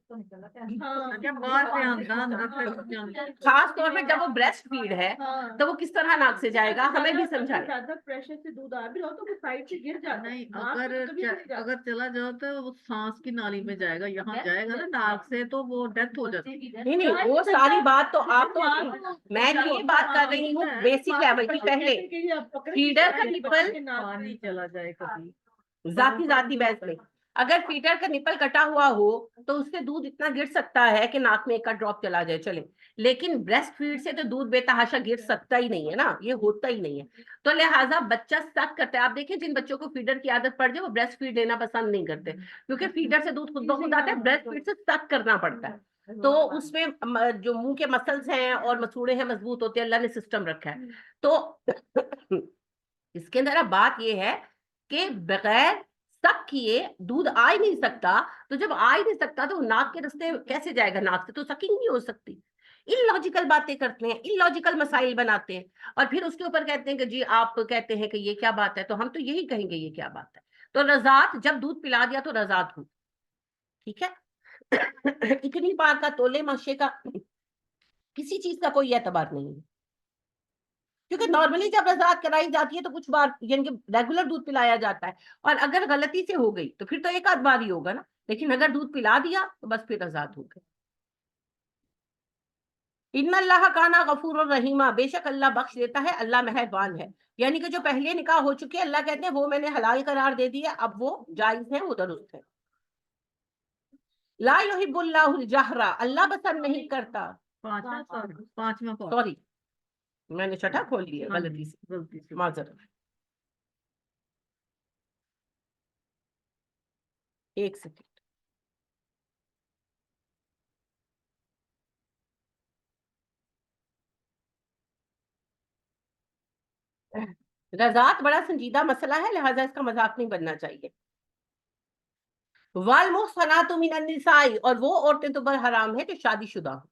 طور پہ جب وہ بریسٹ فیڈ ہے تو وہ کس طرح ناک سے جائے گا, ہمیں بھی سمجھائیں. زیادہ پریشر سے دودھ آ بھی رہا ہو تو وہ سائڈ سے گر جاتا ہے. نہیں, اگر چلا جاؤ تو وہ سانس کی نالی میں جائے گا, یہاں جائے گا نا ناک سے تو وہ ڈیتھ ہو جاتی ہے. نہیں نہیں, وہ ساری بات تو آپ تو, میں تو یہ بات کر رہی ہوں بیسک لیول کی. پہلے فیڈر کا نپل پانی چلا جائے کبھی ذاتی بحث میں, اگر فیڈر کا نپل کٹا ہوا ہو تو اس سے دودھ اتنا گر سکتا ہے کہ ناک میں ایک کا ڈراپ چلا جائے چلے, لیکن بریسٹ فیڈ سے تو دودھ بے تحاشا گر سکتا ہی نہیں ہے نا, یہ ہوتا ہی نہیں ہے. تو لہٰذا بچہ سک کرتا ہے. آپ دیکھیں جن بچوں کو فیڈر کی عادت پڑ جائے وہ بریسٹ فیڈ لینا پسند نہیں کرتے, کیونکہ فیڈر سے دودھ خود بخود آتا ہے, بریسٹ فیڈ سے سک کرنا پڑتا ہے. تو اس میں جو منہ کے مسلز ہیں اور مسوڑے ہیں مضبوط ہوتے ہیں, اللہ نے سسٹم رکھا ہے. تو اس کے اندر اب بات یہ ہے کہ بغیر سک کیے دودھ آ ہی نہیں سکتا. تو جب آ ہی نہیں سکتا تو ناک کے رستے کیسے جائے گا؟ ناک سے تو سکنگ نہیں ہو سکتی. ان لاجیکل باتیں کرتے ہیں, ان لاجیکل مسائل بناتے ہیں, اور پھر اس کے اوپر کہتے ہیں کہ جی آپ کہتے ہیں کہ یہ کیا بات ہے, تو ہم تو یہی کہیں گے یہ کیا بات ہے. تو رضاعت, جب دودھ پلا دیا تو رضاعت ہو, ٹھیک ہے. اتنی بار کا تولے ماشے کا کسی چیز کا کوئی اعتبار نہیں ہے. کیونکہ نارملی جب رضاعت کرائی جاتی ہے تو کچھ بار یعنی کہ ریگولر دودھ پلایا جاتا ہے، اور اگر غلطی سے ہو گئی تو پھر تو ایک آدھ بار ہی ہوگا نا، لیکن اگر دودھ پلا دیا تو بس پھر رضاعت ہو گئی۔ ان اللہ کانا غفور الرحیمہ، بے شک اللہ بخش دیتا ہے، اللہ مہربان ہے۔ یعنی کہ جو پہلے نکاح ہو چکے اللہ کہتے ہیں وہ میں نے حلال قرار دے دیا، اب وہ جائز ہے، وہ درست ہے۔ لا یحب اللہ الجہر، اللہ پسند نہیں کرتا، پانچواں پارٹ، سوری میں نے چھٹا کھول لیا غلطی سے، غلطی سے معذرت، ایک سیکنڈ۔ رضاعت بڑا سنجیدہ مسئلہ ہے، لہٰذا اس کا مذاق نہیں بننا چاہیے۔ والمحصنات من النساء، اور وہ عورتیں تو بر حرام ہے جو شادی شدہ ہوں،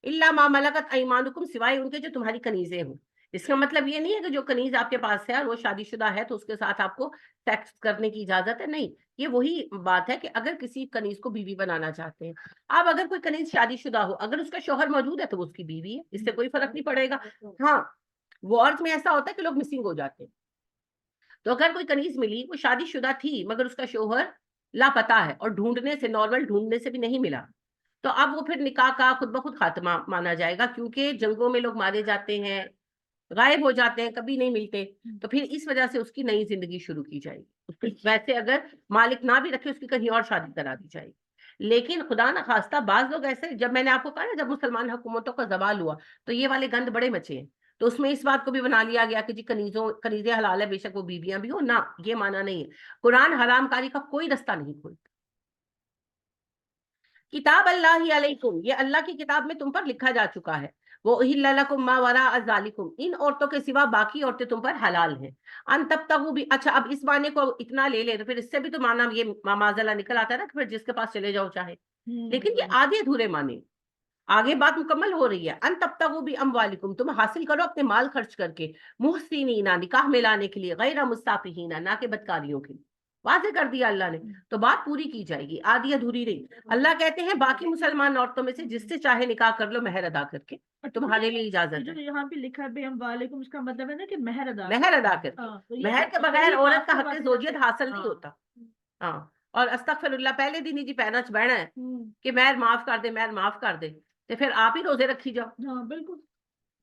الا ما ملکت ایمانکم، سوائے ان کے جو تمہاری کنیزیں ہوں۔ اس کا مطلب یہ نہیں ہے کہ جو کنیز آپ کے پاس ہے اور وہ شادی شدہ ہے تو اس کے ساتھ آپ کو سیکس کرنے کی اجازت ہے، نہیں، یہ وہی بات ہے کہ اگر کسی کنیز کو بیوی بنانا چاہتے ہیں، اب اگر کوئی کنیز شادی شدہ ہو، اگر اس کا شوہر موجود ہے تو وہ اس کی بیوی ہے، اس سے کوئی فرق نہیں پڑے گا۔ ہاں، وارز میں ایسا ہوتا ہے کہ لوگ مسنگ ہو جاتے ہیں، تو اگر کوئی کنیز ملی، وہ شادی شدہ تھی مگر اس کا شوہر لاپتہ ہے اور ڈھونڈنے سے، نارمل ڈھونڈنے سے بھی نہیں ملا، تو اب وہ پھر نکاح کا خود بخود خاتمہ مانا جائے گا، کیونکہ جنگوں میں لوگ مارے جاتے ہیں، غائب ہو جاتے ہیں، کبھی نہیں ملتے، تو پھر اس وجہ سے اس کی نئی زندگی شروع کی جائے گی۔ ویسے اگر مالک نہ بھی رکھے اس کی کہیں اور شادی کرا دی جائے گی، لیکن خدا نخواستہ بعض لوگ ایسے، جب میں نے آپ کو کہا نا جب مسلمان حکومتوں کا زوال ہوا تو یہ والے گند بڑے مچے ہیں، تو اس میں اس بات کو بھی بنا لیا گیا کہ جی کنیزیں حلال ہے، بے شک وہ بیویاں بھی ہو، نہ، یہ مانا نہیں ہے۔ قرآن حرام کاری کا کوئی رستہ نہیں کھولتا۔ کتاب اللہ علیکم، یہ اللہ کی کتاب میں تم پر لکھا جا چکا ہے، وہ احل لکم ما وراء ذالکم، ان عورتوں کے سوا باقی عورتیں تم پر حلال ہیں، ان تبتغوا بھی، اچھا اب اس معنی کو اتنا لے لے تو پھر اس سے بھی تو معنی یہ معاذاللہ نکل آتا ہے نا کہ پھر جس کے پاس چلے جاؤ چاہے، لیکن یہ آدھے ادھورے معنی، آگے بات مکمل ہو رہی ہے، ان تبتغوا باموالکم، تم حاصل کرو اپنے مال خرچ کر کے، محسنین، نکاح میں لانے کے لیے، غیر مستافحین، نہ کہ بدکاریوں کے لیے، واضح کر دیا اللہ نے، تو بات پوری کی جائے گی، آدھی ادھوری نہیں۔ اللہ کہتے ہیں باقی مسلمان عورتوں میں سے جس سے چاہے نکاح کر لو، مہر ادا کر کے، تمہارے لیے اجازت جو ہے، یہاں پہ لکھا ہے وعلیکم، اس کا مطلب ہے نا کہ مہر ادا مہر ادا کر کے، ہاں، تو یہ مہر کے تو بغیر یہ عورت کا آپ حق سے زوجیت بات حاصل نہیں ہاں۔ ہوتا۔ ہاں، اور استغفر اللہ، پہلے دن ہی جی پینا چ بہنا ہے ہوں، کہ مہر معاف کر دے، مہر معاف کر دے، تو پھر آپ ہی روزے رکھی جاؤ، ہاں بالکل،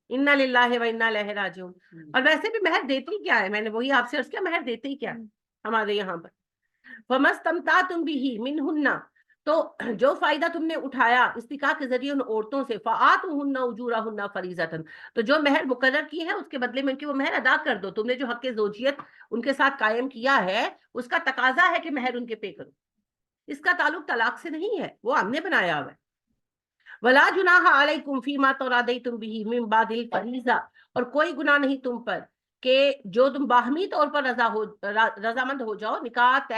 انا للہ و انا الیہ راجعون۔ اور ویسے بھی مہر دیتی کیا ہے، میں نے وہی آپ سے عرض کیا، مہر دیتے ہی کیا ہے ہمارے یہاں پر، فَمَسْتَمْتَعْتُمْ بِهِ مِنْهُنَّ، تو جو فائدہ تم نے اٹھایا استقاء کے ذریعے ان عورتوں سے، فَآتُوهُنَّ أُجُورَهُنَّ فَرِيضَةً، تو جو مہر مقرر کی ہے اس کے بدلے میں ان کی وہ مہر ادا کر دو، تم نے جو حق زوجیت ان کے ساتھ قائم کیا ہے اس کا تقاضا ہے کہ مہر ان کے پے کرو، اس کا تعلق طلاق سے نہیں ہے، وہ ہم نے بنایا ہوا ہے۔ وَلَا جُنَاحَ عَلَيْكُمْ فِي مَا تَرَاضَيْتُمْ بِهِ مِنْ بَعْدِ الْفَرِيضَةِ، اور کوئی گناہ نہیں تم پر کہ جو تم باہمی طور پر رضامند ہو جاؤ نکاح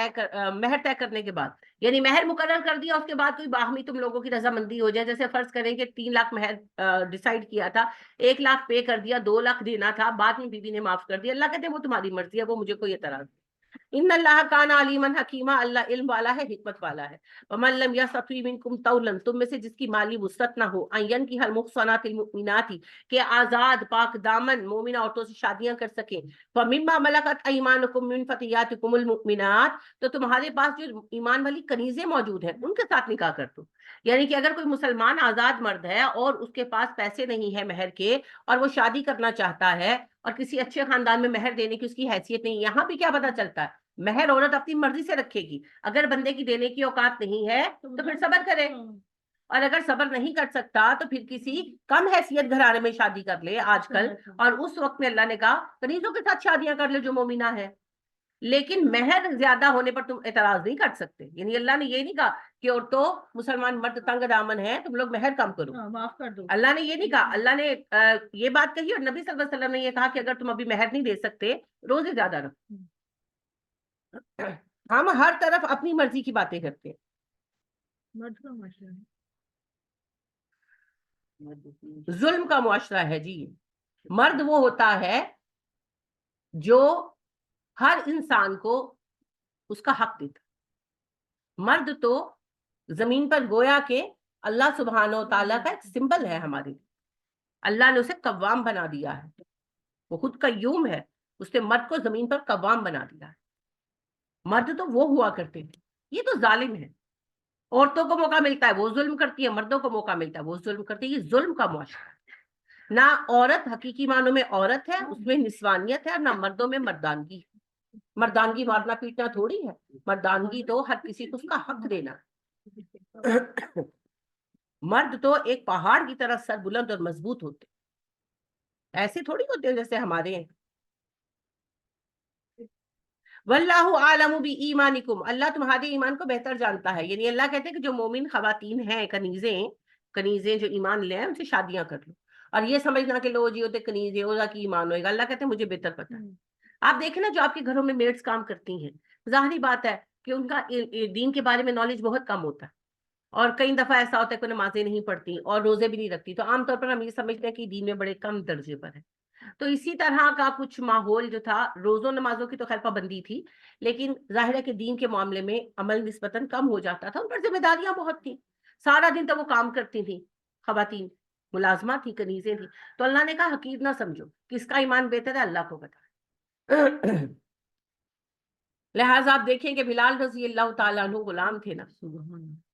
مہر طے کرنے کے بعد، یعنی مہر مقرر کر دیا اس کے بعد کوئی باہمی تم لوگوں کی رضامندی ہو جائے، جیسے فرض کریں کہ 3 لاکھ مہر ڈیسائیڈ کیا تھا، 1 لاکھ پے کر دیا، 2 لاکھ دینا تھا، بعد میں بیوی نے معاف کر دیا، اللہ کہتے ہیں وہ تمہاری مرضی ہے، وہ مجھے کوئی اعتراض نہیں۔ ان اللہ کان علیما حکیما، اللہ علم والا ہے، حکمت والا ہے۔ ومن لم یستطع منکم طولا، تم میں سے جس کی مالی وسعت نہ ہو، ان ينكح المحصنات المؤمنات، کہ آزاد پاک دامن مومنہ عورتوں سے شادیاں کر سکیں، فمما ملکت ایمانکم من فتیاتکم المؤمنات، تو تمہارے پاس جو ایمان والی کنیزیں موجود ہیں ان کے ساتھ نکاح کر دو، یعنی کہ اگر کوئی مسلمان آزاد مرد ہے اور اس کے پاس پیسے نہیں ہے مہر کے اور وہ شادی کرنا چاہتا ہے اور کسی اچھے خاندان میں مہر دینے کی اس کی حیثیت نہیں، یہاں بھی کیا پتا چلتا ہے، مہر عورت اپنی مرضی سے رکھے گی، اگر بندے کی دینے کی اوقات نہیں ہے تو پھر صبر کرے، اور اگر صبر نہیں کر سکتا تو پھر کسی کم حیثیت گھرانے میں شادی کر لے آج کل، اور اس وقت میں اللہ نے کہا کنیزوں کے ساتھ شادیاں کر لے جو مومنہ ہے، لیکن مہر زیادہ ہونے پر تم اعتراض نہیں کر سکتے، یعنی اللہ نے یہ نہیں کہا کہ عورتوں مسلمان مرد تنگ دامن ہے تم لوگ مہر کم کرو، معاف کر دو، اللہ نے یہ نہیں کہا، اللہ نے یہ بات کہی، اور نبی صلی اللہ علیہ وسلم نے یہ کہا کہ اگر تم ابھی مہر نہیں دے سکتے روزے زیادہ رکھو۔ ہم ہر طرف اپنی مرضی کی باتیں کرتے ہیں، مرد کا معاشرہ ہے۔ ظلم کا معاشرہ ہے جی، مرد وہ ہوتا ہے جو ہر انسان کو اس کا حق دیتا، مرد تو زمین پر گویا کہ اللہ سبحانہ و تعالیٰ کا ایک سمبل ہے ہمارے لیے، اللہ نے اسے قوام بنا دیا ہے، وہ خود قیوم ہے، اس نے مرد کو زمین پر قوام بنا دیا ہے. مرد تو وہ ہوا کرتے تھے، یہ تو ظالم ہے. عورتوں کو موقع ملتا ہے وہ ظلم کرتی ہے، مردوں کو موقع ملتا ہے وہ ظلم کرتی ہے. یہ ظلم کا معاشرہ ہے. نہ عورت حقیقی معنوں میں عورت ہے، اس میں نسوانیت ہے، اور نہ مردوں میں مردانگی. مردانگی مارنا پیٹنا تھوڑی ہے، مردانگی تو ہر کسی کو اس کا حق دینا. مرد تو ایک پہاڑ کی طرح سر بلند اور مضبوط ہوتے، ایسے تھوڑی ہوتے ہیں جیسے ہمارے ہیں. واللہ عالم بایمانکم، اللہ تمہارے ایمان کو بہتر جانتا ہے. یعنی اللہ کہتے ہیں کہ جو مومن خواتین ہیں، کنیزیں جو ایمان لے ہیں ان سے شادیاں کر لو. اور یہ سمجھنا کہ لو جی ہوتے کنیزیں اوزا کی ایمان ہوئے گا، اللہ کہتے ہیں مجھے بہتر پتہ ہے. آپ دیکھیں نا جو آپ کے گھروں میں میڈس کام کرتی ہیں، ظاہری بات ہے کہ ان کا دین کے بارے میں نالج بہت کم ہوتا ہے، اور کئی دفعہ ایسا ہوتا ہے کہ نمازیں نہیں پڑھتی اور روزے بھی نہیں رکھتی. تو عام طور پر ہم یہ سمجھتے ہیں کہ دین میں بڑے کم درجے پر ہے. تو اسی طرح کا کچھ ماحول جو تھا، روزوں نمازوں کی تو خیر پابندی تھی، لیکن ظاہر ہے کہ دین کے معاملے میں عمل نسبتاً کم ہو جاتا تھا. ان پر ذمہ داریاں بہت تھیں، سارا دن تو وہ کام کرتی تھیں، خواتین ملازمہ تھی، کنیزیں تھیں. تو اللہ نے کہا حقیر نہ سمجھو، کس کا ایمان بہتر ہے اللہ کو پتہ ہے. لہٰذا آپ دیکھیں کہ بلال رضی اللہ تعالیٰ عنہ غلام تھے نا،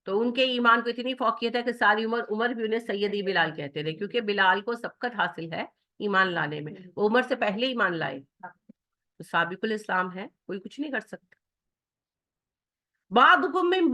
تو ان کے ایمان کو اتنی فوقیت ہے کہ ساری عمر بھی انہیں سیدی بلال کہتے تھے، کیونکہ بلال کو سبقت حاصل ہے ایمان لانے میں. وہ عمر سے پہلے ایمان لائے، تو سابق الاسلام ہے، کوئی کچھ نہیں کر سکتا. بعضکم من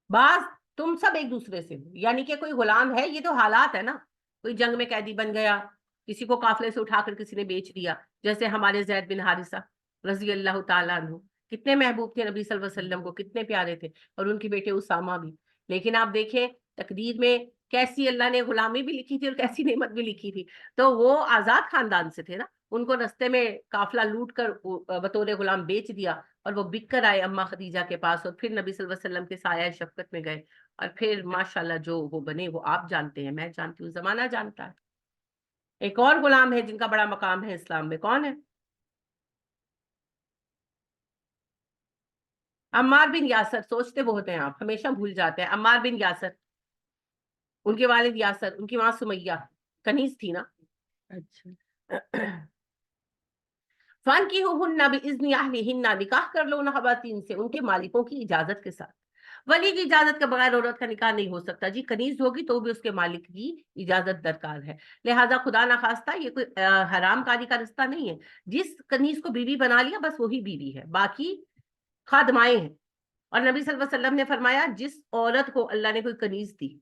بعض تم سب ایک دوسرے سے، یعنی کہ کوئی غلام ہے، یہ تو حالات ہے نا. کوئی جنگ میں قیدی بن گیا، کسی کو قافلے سے اٹھا کر کسی نے بیچ دیا، جیسے ہمارے زید بن حارثہ رضی اللہ تعالیٰ عنہ، کتنے محبوب تھے نبی صلی اللہ علیہ وسلم کو، کتنے پیارے تھے، اور ان کے بیٹے اسامہ بھی. لیکن آپ دیکھیں تقدیر میں کیسی اللہ نے غلامی بھی لکھی تھی اور کیسی نعمت بھی لکھی تھی. تو وہ آزاد خاندان سے تھے نا، ان کو رستے میں قافلہ لوٹ کر بطور غلام بیچ دیا، اور وہ بک کر آئے اما خدیجہ کے پاس، اور پھر نبی صلی اللہ علیہ وسلم کے سایہ شفقت میں گئے، اور پھر ماشاءاللہ جو وہ بنے وہ آپ جانتے ہیں، میں جانتی ہوں، زمانہ جانتا ہے. ایک اور غلام ہے جن کا بڑا مقام ہے اسلام میں، کون ہے؟ عمار بن یاسر. سوچتے بہت ہیں آپ، ہمیشہ بھول جاتے ہیں. عمار بن یاسر، ان کے والد یاسر، ان کی ماں سمیہ کنیز تھی نا. اچھا. فانکحوہن باذن اہلہن، نکاح کر لو ان خواتین سے ان کے مالکوں کی اجازت کے ساتھ. ولی کی اجازت کے بغیر عورت کا نکاح نہیں ہو سکتا. جی کنیز ہوگی تو بھی اس کے مالک کی اجازت درکار ہے. لہٰذا خدا نخواستہ یہ کوئی حرام کاری کا رستہ نہیں ہے. جس کنیز کو بیوی بنا لیا بس وہی بیوی ہے، باقی خادمائیں ہیں. اور نبی صلی اللہ علیہ وسلم نے فرمایا جس عورت کو اللہ نے کوئی کنیز دی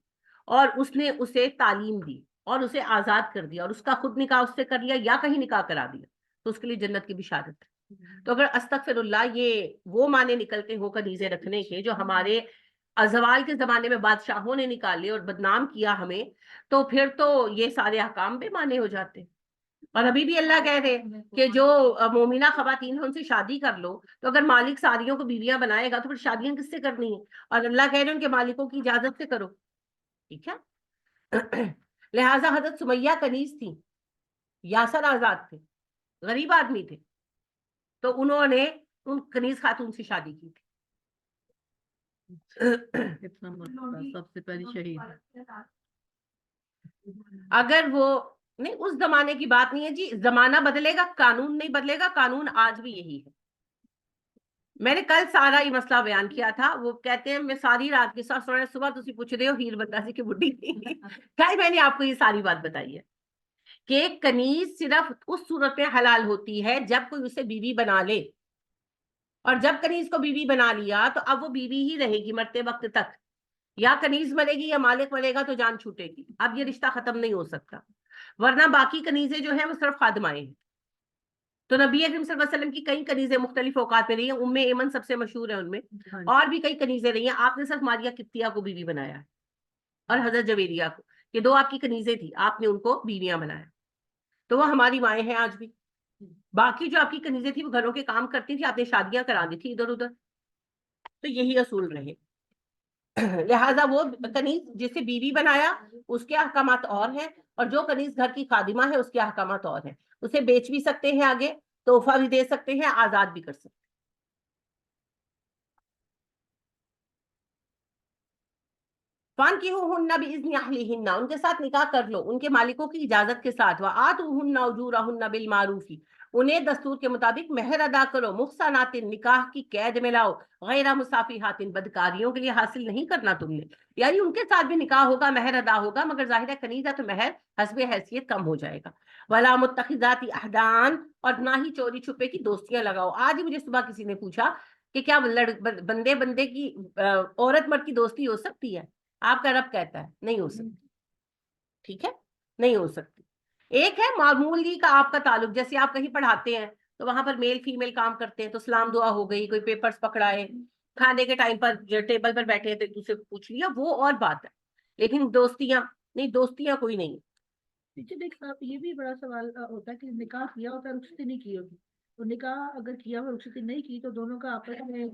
اور اس نے اسے تعلیم دی اور اسے آزاد کر دیا اور اس کا خود نکاح اس سے کر لیا یا کہیں نکاح کرا دیا، تو اس کے لیے جنت کی بشارت ہے. تو اگر استغفر اللہ یہ وہ معنی نکلتے ہو کنیزیں رکھنے کے جو ہمارے ازوال کے زمانے میں بادشاہوں نے نکالے اور بدنام کیا ہمیں، تو پھر تو یہ سارے احکام بے معنی ہو جاتے. اور ابھی بھی اللہ کہہ رہے کہ جو مومنہ خواتین ہیں ان سے شادی کر لو. تو اگر مالک ساریوں کو بیویاں بنائے گا تو پھر شادیاں کس سے کرنی ہیں؟ اور اللہ کہہ رہے ہیں ان کے مالکوں کی اجازت سے کرو. ٹھیک ہے. لہٰذا حضرت سمیہ کنیز تھی، یاسر آزاد تھے، غریب آدمی تھے، تو انہوں نے ان کنیز خاتون سے شادی کی تھی. کتنا مرتبہ سب سے پہلی شہید. اگر وہ نہیں، اس زمانے کی بات نہیں ہے جی، زمانہ بدلے گا قانون نہیں بدلے گا. قانون آج بھی یہی ہے. میں نے کل سارا یہ مسئلہ بیان کیا تھا. وہ کہتے ہیں میں ساری رات کے ساتھ سونا، صبح تسی پوچھ رہے ہو ہیر بندہ سی کی بڈھی تھی. میں نے آپ کو یہ ساری بات بتائی ہے کہ کنیز صرف اس صورت میں حلال ہوتی ہے جب کوئی اسے بیوی بنا لے، اور جب کنیز کو بیوی بنا لیا تو اب وہ بیوی ہی رہے گی مرتے وقت تک. یا کنیز مرے گی یا مالک مرے گا تو جان چھوٹے گی. اب یہ رشتہ ختم نہیں ہو سکتا، ورنہ باقی کنیزیں جو ہیں وہ صرف خادمائیں ہیں. تو نبی اکرم صلی اللہ علیہ وسلم کی کئی کنیزیں مختلف اوقات میں رہی ہیں. ام ایمن سب سے مشہور ہے ان میں، اور بھی کئی کنیزیں رہی ہیں. آپ نے صرف ماریہ قبطیہ کو بیوی بنایا ہے اور حضرت جویریہ کو، یہ دو آپ کی کنیزیں تھی، آپ نے ان کو بیویاں بنایا. تو وہ ہماری مائیں ہیں آج بھی. باقی جو آپ کی کنیزیں تھی وہ گھروں کے کام کرتی تھی، آپ نے شادیاں کرا دی تھی ادھر ادھر. تو یہی اصول رہے. لہٰذا وہ کنیز جسے بیوی بنایا اس کے احکامات اور ہیں، اور جو کنیز گھر کی خادمہ ہے اس کے احکامات اور ہیں. اسے بیچ بھی سکتے ہیں، آگے تحفہ بھی دے سکتے ہیں، آزاد بھی کر سکتے ہیں. فانکحوہن بإذن اہلہن، ان کے ساتھ نکاح کر لو ان کے مالکوں کی اجازت کے ساتھ، وآتوہن اجورہن بالمعروف، انہیں دستور کے مطابق مہر ادا کرو، محصنات نکاح کی قید میں لاؤ، غیر مصافحات بدکاریوں کے لیے حاصل نہیں کرنا تم نے، یعنی ان کے ساتھ بھی نکاح ہوگا، مہر ادا ہوگا، مگر ظاہر ہے کنیزہ تو مہر حسب حیثیت کم ہو جائے گا۔ ولا متخذات احدان، اور نہ ہی چوری چھپے کی دوستیاں لگاؤ۔ آج ہی مجھے صبح کسی نے پوچھا کہ کیا بندے بندے کی عورت مرد کی دوستی ہو سکتی ہے؟ آپ کا رب کہتا ہے نہیں ہو سکتی، ٹھیک ہے، نہیں ہو سکتی۔ ایک ہے معمولی کا آپ کا تعلق، جیسے آپ کہیں پڑھاتے ہیں تو وہاں پر میل فیمیل کام کرتے ہیں تو سلام دعا ہو گئی، کوئی پیپرز پکڑائے، کھانے کے ٹائم پر جو ٹیبل پر بیٹھے ہیں تو ایک دوسرے کو پوچھ لیا، وہ اور بات ہے، لیکن دوستیاں نہیں، دوستیاں کوئی نہیں۔ پیچھے دیکھ آپ، یہ بھی بڑا سوال ہوتا ہے کہ نکاح کیا ہوتا ہے، رخصتی نہیں کی ہوگی، تو نکاح اگر کیا ہوا رخصتی نہیں کی تو دونوں کا آپس میں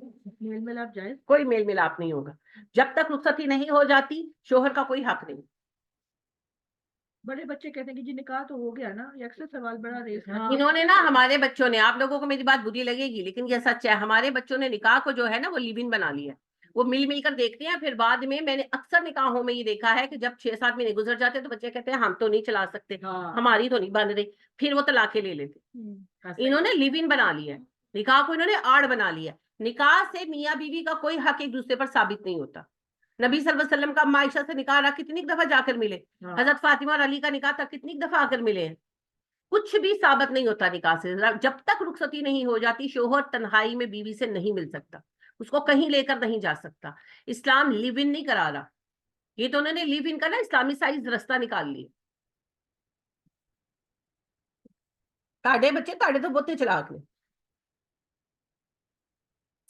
میل ملاپ جائز؟ کوئی میل ملاپ نہیں ہوگا جب تک رخصتی نہیں ہو جاتی، شوہر کا کوئی حق نہیں۔ بڑے بچے کہتے ہیں کہ جی نکاح تو ہو گیا نا، یہ اکثر سوال بڑا ریز ہے۔ انہوں نے نا، ہمارے بچوں نے، آپ لوگوں کو میری بات بری لگے گی لیکن یہ سچ ہے، ہمارے بچوں نے نکاح کو جو ہے نا وہ لیو ان بنا لیا، وہ مل مل کر دیکھتے ہیں، پھر بعد میں نے اکثر نکاحوں میں یہ دیکھا ہے کہ جب 6-7 مہینے گزر جاتے تو بچے کہتے ہیں ہم تو نہیں چلا سکتے، ہماری تو نہیں بن رہی، پھر وہ طلاقیں لے لیتے۔ انہوں نے لیو ان بنا لیا، نکاح کو انہوں نے آڑ بنا لیا۔ نکاح سے میاں بیوی کا کوئی حق ایک دوسرے پر ثابت نہیں ہوتا۔ نبی صلی اللہ علیہ وسلم کا عائشہ سے نکاح رہا، کتنی دفعہ جا کر ملے، حضرت فاطمہ اور علی کا نکاح تھا، کتنی دفعہ آ کر ملے ہیں، کچھ بھی ثابت نہیں ہوتا نکاح سے۔ جب تک رخصتی نہیں ہو جاتی، شوہر تنہائی میں بیوی سے نہیں مل سکتا، اس کو کہیں لے کر نہیں جا سکتا۔ اسلام لیو ان نہیں کرا رہا، یہ تو انہوں نے لیو ان کا نا اسلامی سائز رستہ نکال لیا۔ تاڑے بچے تاڑے تو بہتے چلاک نے،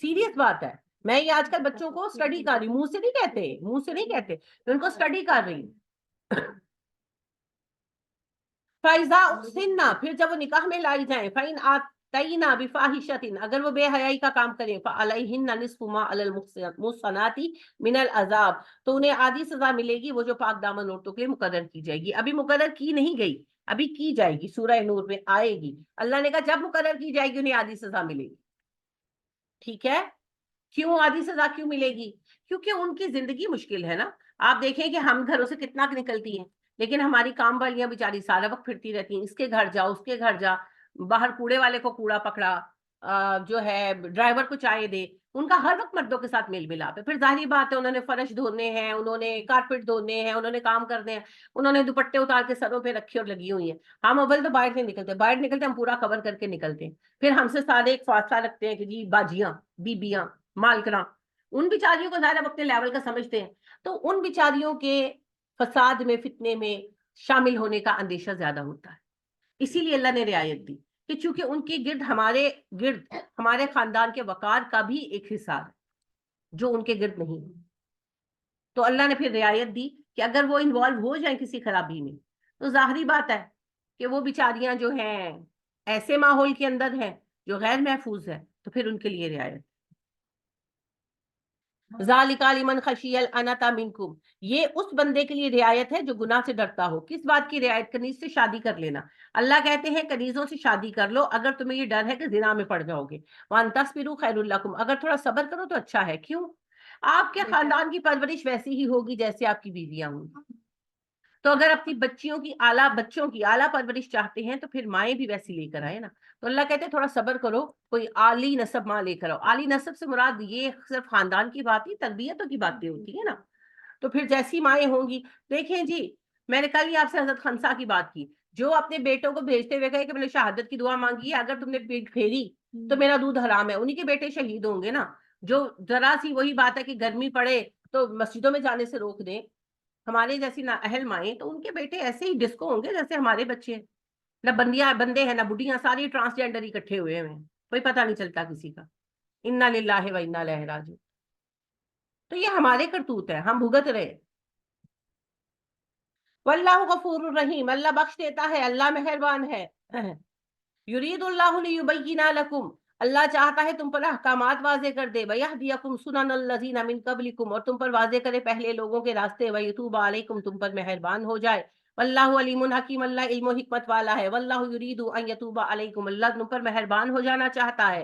سیریس بات ہے۔ میں یہ آج کل بچوں کو اسٹڈی کر رہی ہوں، منہ سے نہیں کہتے، منہ سے نہیں کہتے، میں ان کو اسٹڈی کر رہی ہوں۔ فائزہ احسننا، پھر جب وہ نکاح میں لائی جائیں، فَإِنْ آتَيْنَا بِفَاحِشَةٍ، اگر وہ بے حیائی کا کام کریں، فَعَلَيْهِنَّ نِصْفُ مَا عَلَى الْمُحْصَنَاتِ مِنَ الْعَذَابِ، تو انہیں آدھی سزا ملے گی وہ جو پاک دامن عورتوں کے لیے مقرر کی جائے گی۔ ابھی مقرر کی نہیں گئی، ابھی کی جائے گی، سورہ نور میں آئے گی۔ اللہ نے کہا جب مقرر کی جائے گی انہیں آدھی سزا ملے گی، ٹھیک ہے؟ کیوں آدھی سزا کیوں ملے گی؟ کیونکہ ان کی زندگی مشکل ہے نا۔ آپ دیکھیں کہ ہم گھروں سے کتنا نکلتی ہیں، لیکن ہماری کام والیاں بیچاری سارا وقت پھرتی رہتی ہیں، اس کے گھر جا، اس کے گھر جا، باہر کوڑے والے کو کوڑا پکڑا، جو ہے ڈرائیور کو چائے دے، ان کا ہر وقت مردوں کے ساتھ میل ملاپ ہے۔ پھر ظاہری بات ہے انہوں نے فرش دھونے ہیں، انہوں نے کارپیٹ دھونے ہیں، انہوں نے کام کرنے ہیں، انہوں نے دوپٹے اتار کے سروں پہ رکھی اور لگی ہوئی ہیں۔ ہم اول تو باہر نہیں نکلتے، باہر نکلتے ہم پورا کور کر کے نکلتے ہیں، پھر ہم سے سارے ایک فاصلہ رکھتے ہیں کہ جی باجیاں، بیبیاں، مالکراں، ان بیچاریوں کو ظاہر اپنے لیول کا سمجھتے ہیں، تو ان بیچاریوں کے فساد میں، فتنے میں شامل ہونے کا اندیشہ زیادہ ہوتا ہے۔ اسی لیے اللہ نے رعایت دی کہ چونکہ ان کی گرد ہمارے خاندان کے وقار کا بھی ایک حصہ ہے جو ان کے گرد نہیں ہے، تو اللہ نے پھر رعایت دی کہ اگر وہ انوالو ہو جائیں کسی خرابی میں تو ظاہری بات ہے کہ وہ بیچاریاں جو ہیں ایسے ماحول کے اندر ہیں جو غیر محفوظ ہے، تو پھر ان کے لیے رعایت۔ ذالک لمن خشی العنت منکم، یہ اس بندے کے لیے رعایت ہے جو گناہ سے ڈرتا ہو۔ کس بات کی رعایت؟ کنیز سے شادی کر لینا۔ اللہ کہتے ہیں کنیزوں سے شادی کر لو اگر تمہیں یہ ڈر ہے کہ زنا میں پڑ جاؤ گے، وان تصبروا خیر لکم، اگر تھوڑا صبر کرو تو اچھا ہے۔ کیوں؟ آپ کے خاندان کی پرورش ویسی ہی ہوگی جیسے آپ کی بیویاں ہوں گی، تو اگر اپنی بچوں کی اعلیٰ پرورش چاہتے ہیں تو پھر مائیں بھی ویسی لے کر آئے نا۔ تو اللہ کہتے ہیں تھوڑا صبر کرو، کوئی عالی نسب ماں لے کر آؤ۔ عالی نسب سے مراد یہ صرف خاندان کی بات ہی، تربیتوں کی باتیں ہوتی ہیں نا، تو پھر جیسی مائیں ہوں گی۔ دیکھیں جی، میں نے کل ہی آپ سے حضرت خنسا کی بات کی، جو اپنے بیٹوں کو بھیجتے ہوئے کہے کہ میں نے شہادت کی دعا مانگی ہے، اگر تم نے پیٹ پھیری تو میرا دودھ حرام ہے، انہی کے بیٹے شہید ہوں گے نا۔ جو ذرا سی وہی بات ہے کہ گرمی پڑے تو مسجدوں میں جانے سے روک دیں، ہمارے جیسی نہ اہل مائیں، تو ان کے بیٹے ایسے ہی ڈسکو ہوں گے جیسے ہمارے بچے ہیں، نہ بندے ہیں نہ بڈیاں، ساری ٹرانسجینڈر اکٹھے ہوئے ہیں، کوئی پتہ نہیں چلتا کسی کا۔ انا للہ و انا الیہ راجعون۔ تو یہ ہمارے کرتوت ہے، ہم بھگت رہے۔ واللہ غفور الرحیم، اللہ بخش دیتا ہے، اللہ مہربان ہے۔ یرید اللہ لیبین لکم، اللہ چاہتا ہے تم پر احکامات واضح کر دے، ویہدیکم سنن الذین من قبلکم، اور تم پر واضح کرے پہلے لوگوں کے راستے، ویتوب علیکم، تم پر مہربان ہو جائے۔ واللہ علیم حکیم، اللہ علم و حکمت والا ہے۔ واللہ یرید ان یتوب علیکم، اللہ تم پر مہربان ہو جانا چاہتا ہے۔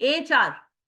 HR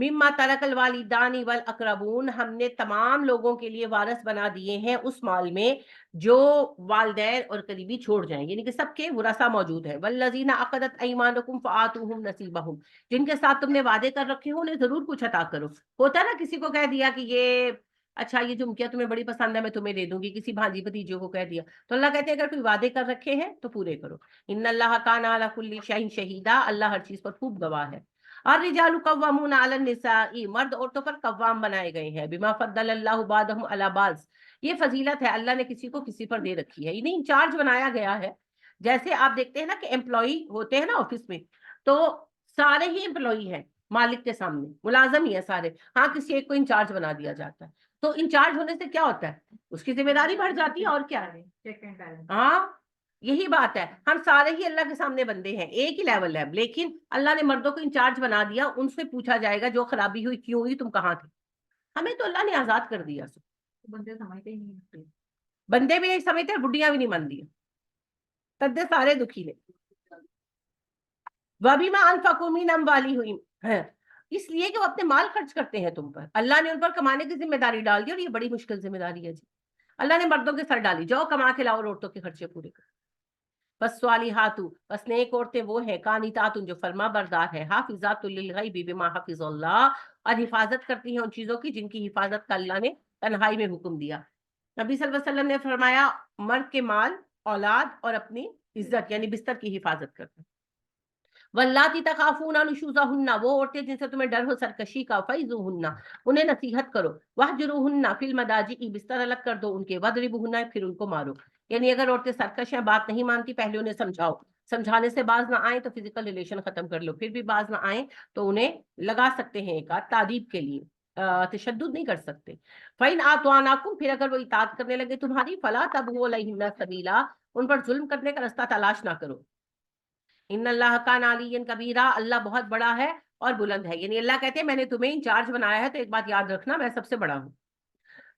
مما ترکل والدانی والاقربون، ہم نے تمام لوگوں کے لیے وارث بنا دیے ہیں اس مال میں جو والدین اور قریبی چھوڑ جائیں، یعنی کہ سب کے ورثہ موجود ہیں. والذین عقدت ایمانکم فآتوہم نصیبہم، جن کے ساتھ تم نے وعدے کر رکھے ہوں انہیں ضرور کچھ عطا کرو. ہوتا نا کسی کو کہہ دیا کہ یہ اچھا یہ جھمکیاں تمہیں بڑی پسند ہے میں تمہیں دے دوں گی، کسی بھانجی بھتیجے کو کہہ دیا، تو اللہ کہتے ہیں اگر کوئی وعدے کر رکھے ہیں تو پورے کرو. ان اللہ کان علی کل شیء شہیدا، اللہ ہر چیز پر خوب گواہ ہے. الرجال قوامون علی النساء، مرد عورتوں پر قوام بنائے گئے ہیں. بما فضل اللہ بعضهم علی بعض، یہ فضیلت ہے اللہ نے کسی کو کسی پر دے رکھی ہے، یعنی انچارج بنایا گیا ہے. جیسے آپ دیکھتے ہیں نا کہ امپلائی ہوتے ہیں نا آفس میں، تو سارے ہی امپلائی ہیں مالک کے سامنے، ملازم ہی ہیں سارے، ہاں کسی ایک کو انچارج بنا دیا جاتا ہے. تو انچارج ہونے سے کیا ہوتا ہے، اس کی ذمہ داری بڑھ جاتی ہے. اور کیا ہے، چیک اینڈ بیلنس. ہاں یہی بات ہے. ہم سارے ہی اللہ کے سامنے بندے ہیں، ایک ہی لیول ہے، لیکن اللہ نے مردوں کو انچارج بنا دیا. ان سے پوچھا جائے گا جو خرابی ہوئی کیوں ہوئی، تم کہاں تھے. ہمیں تو اللہ نے آزاد کر دیا. بندے سمجھتے ہی نہیں. بندے بھی نہیں سمجھتے، بڈیاں بھی نہیں مانتی، تدے سارے دکھی نے. وَبِمَا أَنفَقُوا مِنْ أَمْوَالِهِمْ، اس لیے کہ وہ اپنے مال خرچ کرتے ہیں تم پر. اللہ نے ان پر کمانے کی ذمہ داری ڈال دی، اور یہ بڑی مشکل ذمہ داری ہے جی. اللہ نے مردوں کے سر ڈالی، جاؤ کما کے لاؤ اور عورتوں کے خرچے پورے کرو. بس صالحات، بس نیک عورتیں وہ ہیں، قانتات جو فرما بردار ہے، حافظات للغیب بما حفظ اللہ، اور حفاظت کرتی ہیں ان چیزوں کی جن کی حفاظت کا اللہ نے تنہائی میں حکم دیا. نبی صلی اللہ علیہ وسلم نے فرمایا مرد کے مال، اولاد اور اپنی عزت یعنی بستر کی حفاظت کرتے. واللاتی تخافون نشوزہن، وہ عورتیں جن سے تمہیں ڈر ہو سرکشی کا، فعظوہن، انہیں نصیحت کرو، واہجروہن فی المضاجع، بستر الگ کر دو ان کے، واضربوہن، پھر ان کو مارو. یعنی اگر عورتیں سرکش ہیں، بات نہیں مانتی، پہلے انہیں سمجھاؤ، سمجھانے سے باز نہ آئیں تو فزیکل ریلیشن ختم کر لو، پھر بھی باز نہ آئیں تو انہیں لگا سکتے ہیں ایک آدھ تعدیب کے لیے، تشدد نہیں کر سکتے. فَإِنْ آتَوْنَاكُمْ، پھر اگر وہ اطاعت کرنے لگے تمہاری، فَلَا تَبْغُوا عَلَيْهِنَّ سَبِيلًا، ان پر ظلم کرنے کا رستہ تلاش نہ کرو. ان اللہ کان علیٰ کبیرہ، اللہ بہت بڑا ہے اور بلند ہے. یعنی اللہ کہتے ہیں میں نے تمہیں انچارج بنایا ہے تو ایک بات یاد رکھنا، میں سب سے بڑا ہوں.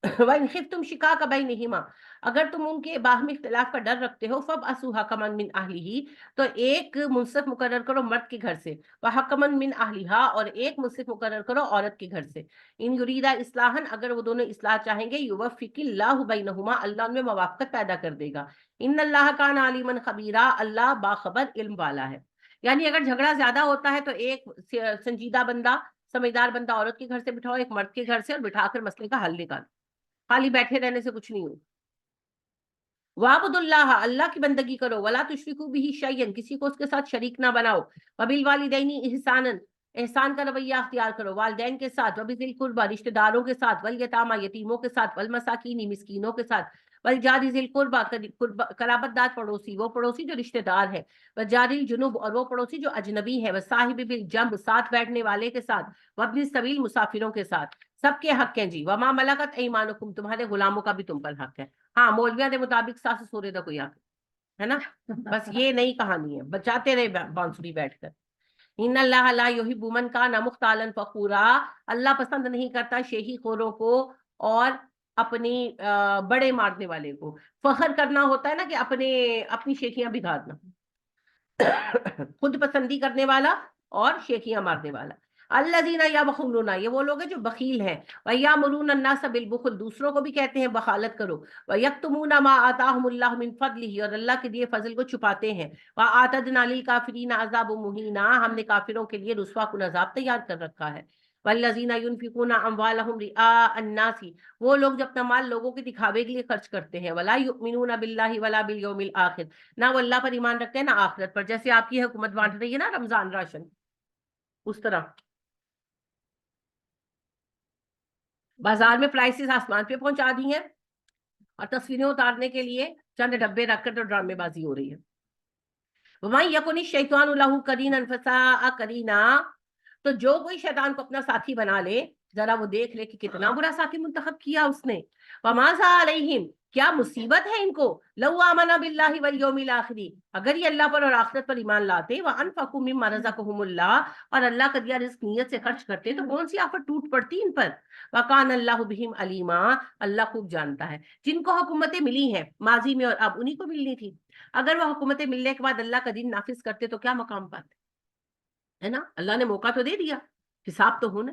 وَإِنْ خِفْتُمْ شِقَاقَ بَيْنِهِمَا، اگر تم ان کے باہمی اختلاف کا ڈر رکھتے ہو، فَابْعَثُوا حَكَمًا مِنْ أَهْلِهِ، تو ایک منصف مقرر کرو مرد کے گھر سے، وَحَكَمًا مِنْ أَهْلِهَا، اور ایک منصف مقرر کرو عورت کے گھر سے. ان یریدا اصلاحًا، اگر وہ دونوں اصلاح چاہیں گے، یوفق اللہ بینہما، اللہ ان میں موافقت پیدا کر دے گا. ان اللہ کان علیما خبیرا، اللہ باخبر علم والا ہے. یعنی اگر جھگڑا زیادہ ہوتا ہے تو ایک سنجیدہ بندہ، سمجھدار بندہ عورت کے گھر سے بٹھاؤ، ایک مرد کے گھر سے، اور بٹھا کر مسئلے کا حل نکالو. خالی بیٹھے رہنے سے کچھ نہیں ہو. وَاعْبُدُوا اللَّهَ، اللہ کی بندگی کرو، وَلَا تُشْرِكُوا بِهِ شَيْئًا، کسی کو اس کے ساتھ شریک نہ بناؤ. وَبِالْوَالِدَيْنِ إِحْسَانًا، احسان کا رویہ اختیار کرو والدین کے ساتھ، وَبِذِي الْقُرْبَى، رشتہ داروں کے ساتھ، وَالْيَتَامَى، یتیموں کے ساتھ، وَالْمَسَاكِينِ، مسکینوں کے ساتھ، وَالْجَارِ ذِي الْقُرْبَى، قرابت دار پڑوسی، وہ پڑوسی جو رشتہ دار ہے، وَالْجَارِ الْجُنُوبِ، اور وہ پڑوسی جو اجنبی ہے، وَالصَّاحِبِ بِالْجَنبِ، ساتھ بیٹھنے والے کے ساتھ، وَابْنِ السَّبِيلِ، مسافروں کے ساتھ. سب کے حق ہیں جی. وَمَا مَلَكَتْ أَيْمَانُكُمْ، تمہارے غلاموں کا بھی تم پر حق ہے. ہاں مولویاں دے مطابق ساس سورے دا کوئی حق ہے نا، بس یہ نئی کہانی ہے، بچاتے رہے بانسری بیٹھ کر. ان اللہ لا یحب من کان مختالا فخورا، اللہ پسند نہیں کرتا شیخی خوروں کو اور اپنی بڑے مارنے والے کو. فخر کرنا ہوتا ہے نا کہ اپنی شیخیاں بگاڑنا، خود پسندی کرنے والا اور شیخیاں مارنے والا. الذین یبخلون، یہ وہ لوگ ہیں جو بخیل ہیں. ویامرون الناس بالبخل، دوسروں کو بھی کہتے ہیں بخالت کرو. ویکتمون ما آتاہم اللہ من فضلہ، اور اللہ کے دیے فضل کو چھپاتے ہیں. واعتدنا للکافرین عذاب مہینا، ہم نے کافروں کے لیے رسوا کن عذاب تیار کر رکھا ہے. والذین ينفقون اموالهم رئاء الناس، وہ لوگ جو اپنا مال لوگوں کے دکھاوے کے لیے خرچ کرتے ہیں. ولا یؤمنون باللہ ولا بالیوم الاخر، نہ وہ اللہ پر ایمان رکھتے ہیں نہ آخرت پر. جیسے آپ کی حکومت بانٹ رہی ہے نا رمضان راشن، اس طرح بازار میں پرائسز آسمان پہ پہنچا دی ہیں، اور تصویریں اتارنے کے لیے چند ڈبے رکھ کر تو ڈرامے بازی ہو رہی ہے. وَمَن يَكُنِ الشَّيْطَانُ لَهُ قَرِينًا فَسَاءَ قَرِينًا، تو جو کوئی شیطان کو اپنا ساتھی بنا لے، ذرا وہ دیکھ لے کہ کتنا برا ساتھی منتخب کیا اس نے. وَمَاذَا عَلَيْهِمْ، کیا مصیبت ہے ان کو، لَوْ آمَنَ بِاللَّهِ وَالْيَوْمِ الْآخِرِ، اگر یہ اللہ پر اور آخرت پر ایمان لاتے. وَأَنفَقُوا مِمَّا رَزَقَهُمُ اللَّهُ، اور اللہ کا دیا رزق نیت سے خرچ کرتے تو کون سی آفت ٹوٹ پڑتی ان پر. وَكَانَ اللَّهُ بِهِمْ عَلِيمًا، اللہ خوب جانتا ہے. جن کو حکومتیں ملی ہیں ماضی میں اور اب، انہی کو ملنی تھی. اگر وہ حکومتیں ملنے کے بعد اللہ کا دین نافذ کرتے تو کیا مقام پاتے، ہے نا. اللہ نے موقع تو دے دیا، حساب تو ہونا.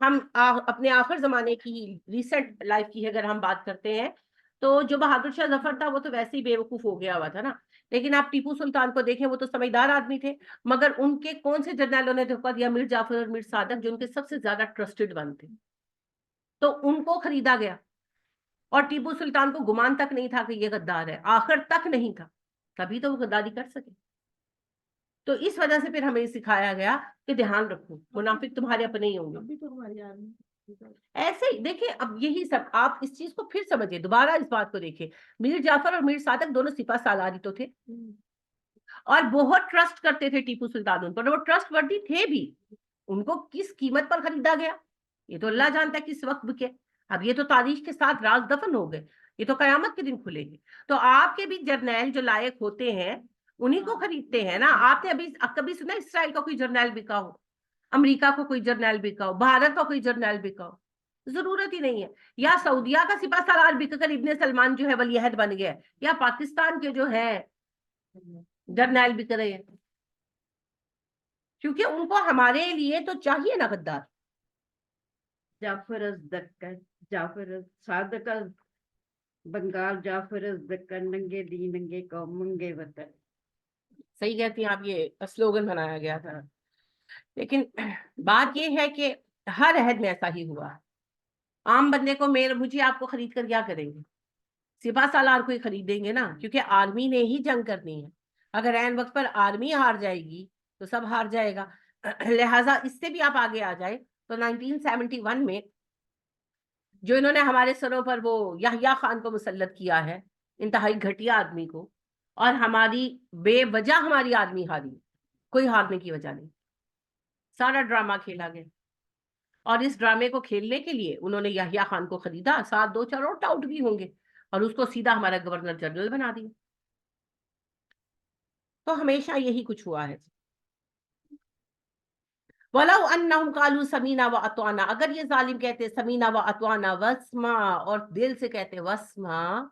ہم اپنے آخر زمانے کی ریسنٹ لائف کی اگر ہم بات کرتے ہیں تو جو بہادر شاہ ظفر تھا وہ تو ویسے ہی بیوقوف ہو گیا ہوا تھا نا، لیکن آپ ٹیپو سلطان کو دیکھیں وہ تو سمجھدار آدمی تھے، مگر ان کے کون سے جرنیلوں نے دھوکہ دیا؟ میر جعفر اور میر صادق، جو ان کے سب سے زیادہ ٹرسٹڈ ون تھے، تو ان کو خریدا گیا، اور ٹیپو سلطان کو گمان تک نہیں تھا کہ یہ غدار ہے، آخر تک نہیں تھا، تبھی تو وہ غداری کر سکے۔ تو اس وجہ سے پھر ہمیں سکھایا گیا کہ دھیان رکھو، منافق تمہارے اپنے ہی ہوں گے۔ ابھی تو ہماری آرمی ایسے ہی دیکھیں، اب یہی سب آپ اس چیز کو پھر سمجھیں، دوبارہ اس بات کو دیکھیں، میر جعفر اور میر صادق دونوں سپہ سالاری تو تھے، اور بہت ٹرسٹ کرتے تھے ٹیپو سلطان ان پر، وہ ٹرسٹ وردی تھے بھی۔ ان کو کس قیمت پر خریدا گیا یہ تو اللہ جانتا ہے کس وقت بکے، اب یہ تو تاریخ کے ساتھ راز دفن ہو گئے، یہ تو قیامت کے دن کھلیں گے۔ تو آپ کے بھی جرنیل جو لائق ہوتے ہیں انہیں کو خریدتے ہیں نا۔ آپ نے ابھی کبھی سنا اسرائیل کا کوئی جرنیل بکا ہو، امریکہ کو کوئی جرنیل بکا ہو، بھارت کا کوئی جرنیل بکا ہو؟ ضرورت ہی نہیں ہے۔ یا سعودیہ کا سپہ سالار بک کر ابن سلمان جو ہے ولی عہد بن گیا، یا پاکستان کے جو ہے جرنیل بک رہے ہیں، کیونکہ ان کو ہمارے لیے تو چاہیے نا غدار۔ جعفر از دکن، جعفر از صادق از بنگال، جعفر از دکن، ننگے دی ننگے قوم منگے وطن۔ صحیح کہتی ہیں آپ، یہ سلوگن بنایا گیا تھا، لیکن بات یہ ہے کہ ہر عہد میں ایسا ہی ہوا۔ عام بندے کو مجھے آپ کو خرید کر کیا کریں گے؟ سپہ سالار کو ہی خریدیں گے نا، کیونکہ آرمی نے ہی جنگ کرنی ہے۔ اگر عین وقت پر آرمی ہار جائے گی تو سب ہار جائے گا۔ لہٰذا اس سے بھی آپ آگے آ جائیں تو 1971 میں جو انہوں نے ہمارے سروں پر وہ یحییٰ خان کو مسلط کیا ہے، انتہائی گھٹیا آدمی کو، اور ہماری بے وجہ ہماری آدمی ہاری، کوئی ہارنے کی وجہ نہیں، سارا ڈرامہ کھیلا گیا۔ اور اس ڈرامے کو کھیلنے کے لیے انہوں نے یحییٰ خان کو خریدا، ساتھ دو چار اور ٹاؤٹ بھی ہوں گے، اور اس کو سیدھا ہمارا گورنر جنرل بنا دیا۔ تو ہمیشہ یہی کچھ ہوا ہے۔ وَلَوْ أَنَّهُمْ قَالُوا سَمِعْنَا وَأَطَعْنَا، اگر یہ ظالم کہتے سمینا وَأَطَعْنَا وَاسْمَعْ، اور دل سے کہتے وَاسْمَعْ،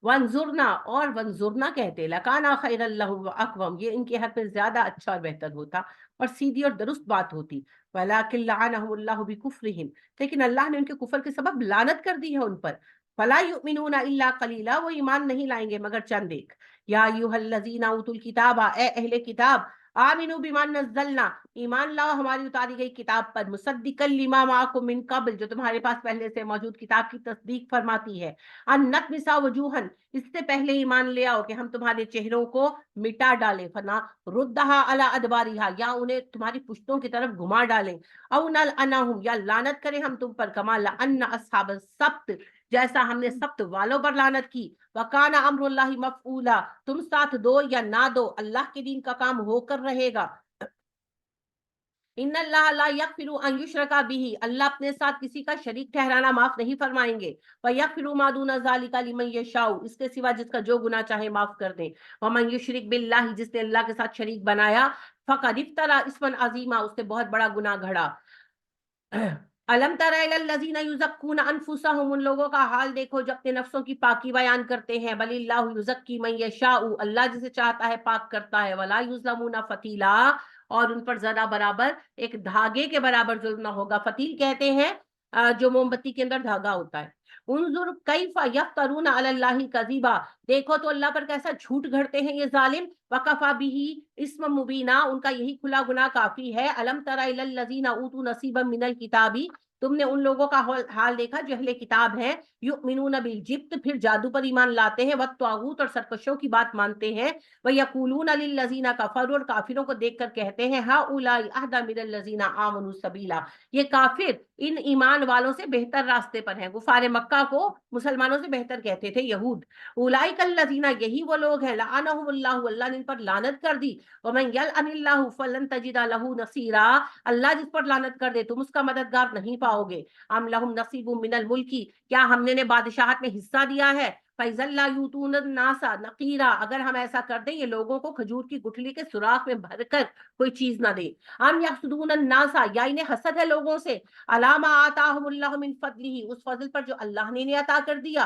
وَانظُرْنَا، اور وَانظُرْنَا کہتے، لَكَانَ خَيْرًا لَّهُمْ وَأَقْوَمْ، یہ ان کے حق میں زیادہ اچھا اور بہتر ہوتا اور سیدھی اور درست بات ہوتی۔ وَلَكِنْ لَعَنَهُمُ اللَّهُ بِكُفْرِهِمْ، لیکن اللہ نے ان کے کفر کے سبب لعنت کر دی ہے ان پر۔ فَلَا يُؤْمِنُونَ إِلَّا قَلِيلًا، وہ ایمان نہیں لائیں گے مگر چند ایک۔ یا ایھا الذین اوتوا الکتاب، اے اہل کتاب، آمنوا بما نزلنا، ایمان لاؤ ہماری اتاری گئی کتاب پر، مصدقا لما معکم من قبل، جو تمہارے پاس پہلے سے موجود کتاب کی تصدیق فرماتی ہے، ان نطمس وجوہا، اس سے پہلے ایمان لے آؤ کہ ہم تمہارے چہروں کو مٹا ڈالیں، فنا ردھا علی ادبارہا، یا انہیں تمہاری پشتوں کی طرف گھما ڈالیں، او نلعنہم، یا لعنت کریں ہم تم پر، کما لعن اصحاب السبت، جیسا ہم نے سبت والوں پر لعنت کی، وَكَانَ أَمْرُ اللَّهِ مَفْعُولًا، تم ساتھ دو یا نہ دو اللہ کے دین کا کام ہو کر رہے گا۔ ان اللہ لا یغفر ان یشرک بہ، اللہ اپنے ساتھ کسی کا شریک ٹھہرانا معاف نہیں فرمائیں گے، ویغفر ما دون ذلک لمن یشاء، اس کے سوا جس کا جو گناہ چاہے معاف کر دیں، ومن یشرک باللہ، جس نے اللہ کے ساتھ شریک بنایا، فقد افترى اثما عظیما، اس نے بہت بڑا گناہ گھڑا۔ الم تر الی الذین یزکون انفسهم، ان لوگوں کا حال دیکھو جو اپنے نفسوں کی پاکی بیان کرتے ہیں، بل اللہ یزکی من یشاء، اللہ جسے چاہتا ہے پاک کرتا ہے، ولا یظلمون فتیلا، اور ان پر ذرا برابر ایک دھاگے کے برابر ظلم نہ ہوگا۔ فتیل کہتے ہیں جو موم بتی کے اندر دھاگا ہوتا ہے۔ انظر کیف یفترون علی اللہ کذبا، دیکھو تو اللہ پر کیسا جھوٹ گھڑتے ہیں یہ ظالم، وکفا بہ اسم مبینا، ان کا یہی کھلا گناہ کافی ہے۔ الم تر الی الذین اوتوا نصیبا من الکتاب، تم نے ان لوگوں کا حال دیکھا جو اہل کتاب ہیں، یؤمنون بالجبت، پھر جادو پر ایمان لاتے ہیں، والطاغوت، اور سرکشوں کی بات مانتے ہیں، ویقولون للذین کفروا، اور کافروں کو دیکھ کر کہتے ہیں، ہؤلاء اہدی من الذین آمنوا سبیلا، یہ کافر ان ایمان والوں سے بہتر راستے پر ہیں۔ کفار مکہ کو مسلمانوں سے بہتر کہتے تھے یہود۔ اولئک الذین، یہی وہ لوگ ہیں، لعنہم اللہ، اللہ نے ان پر لعنت کر دی، ومن یلعن اللہ فلن تجد له نصیرا، اللہ جس پر لعنت کر دے تم اس کا مددگار نہیں پاؤ گے۔ ام لہم نصیب من الملک، کیا ہم نے بادشاہت میں حصہ دیا ہے؟ فَإِذًا لَا يُؤْتُونَ النَّاسَ نَقِيرًا، اگر ہم ایسا کر دیں یہ لوگوں کو کھجور کی گٹھلی کے سوراخ میں بھر کر کوئی چیز نہ دے۔ ام یحسدون الناس، یا انہیں حسد ہے لوگوں سے، علی ما آتاہم اللہ من فضلہ، اس فضل پر جو اللہ نے انہیں عطا کر دیا،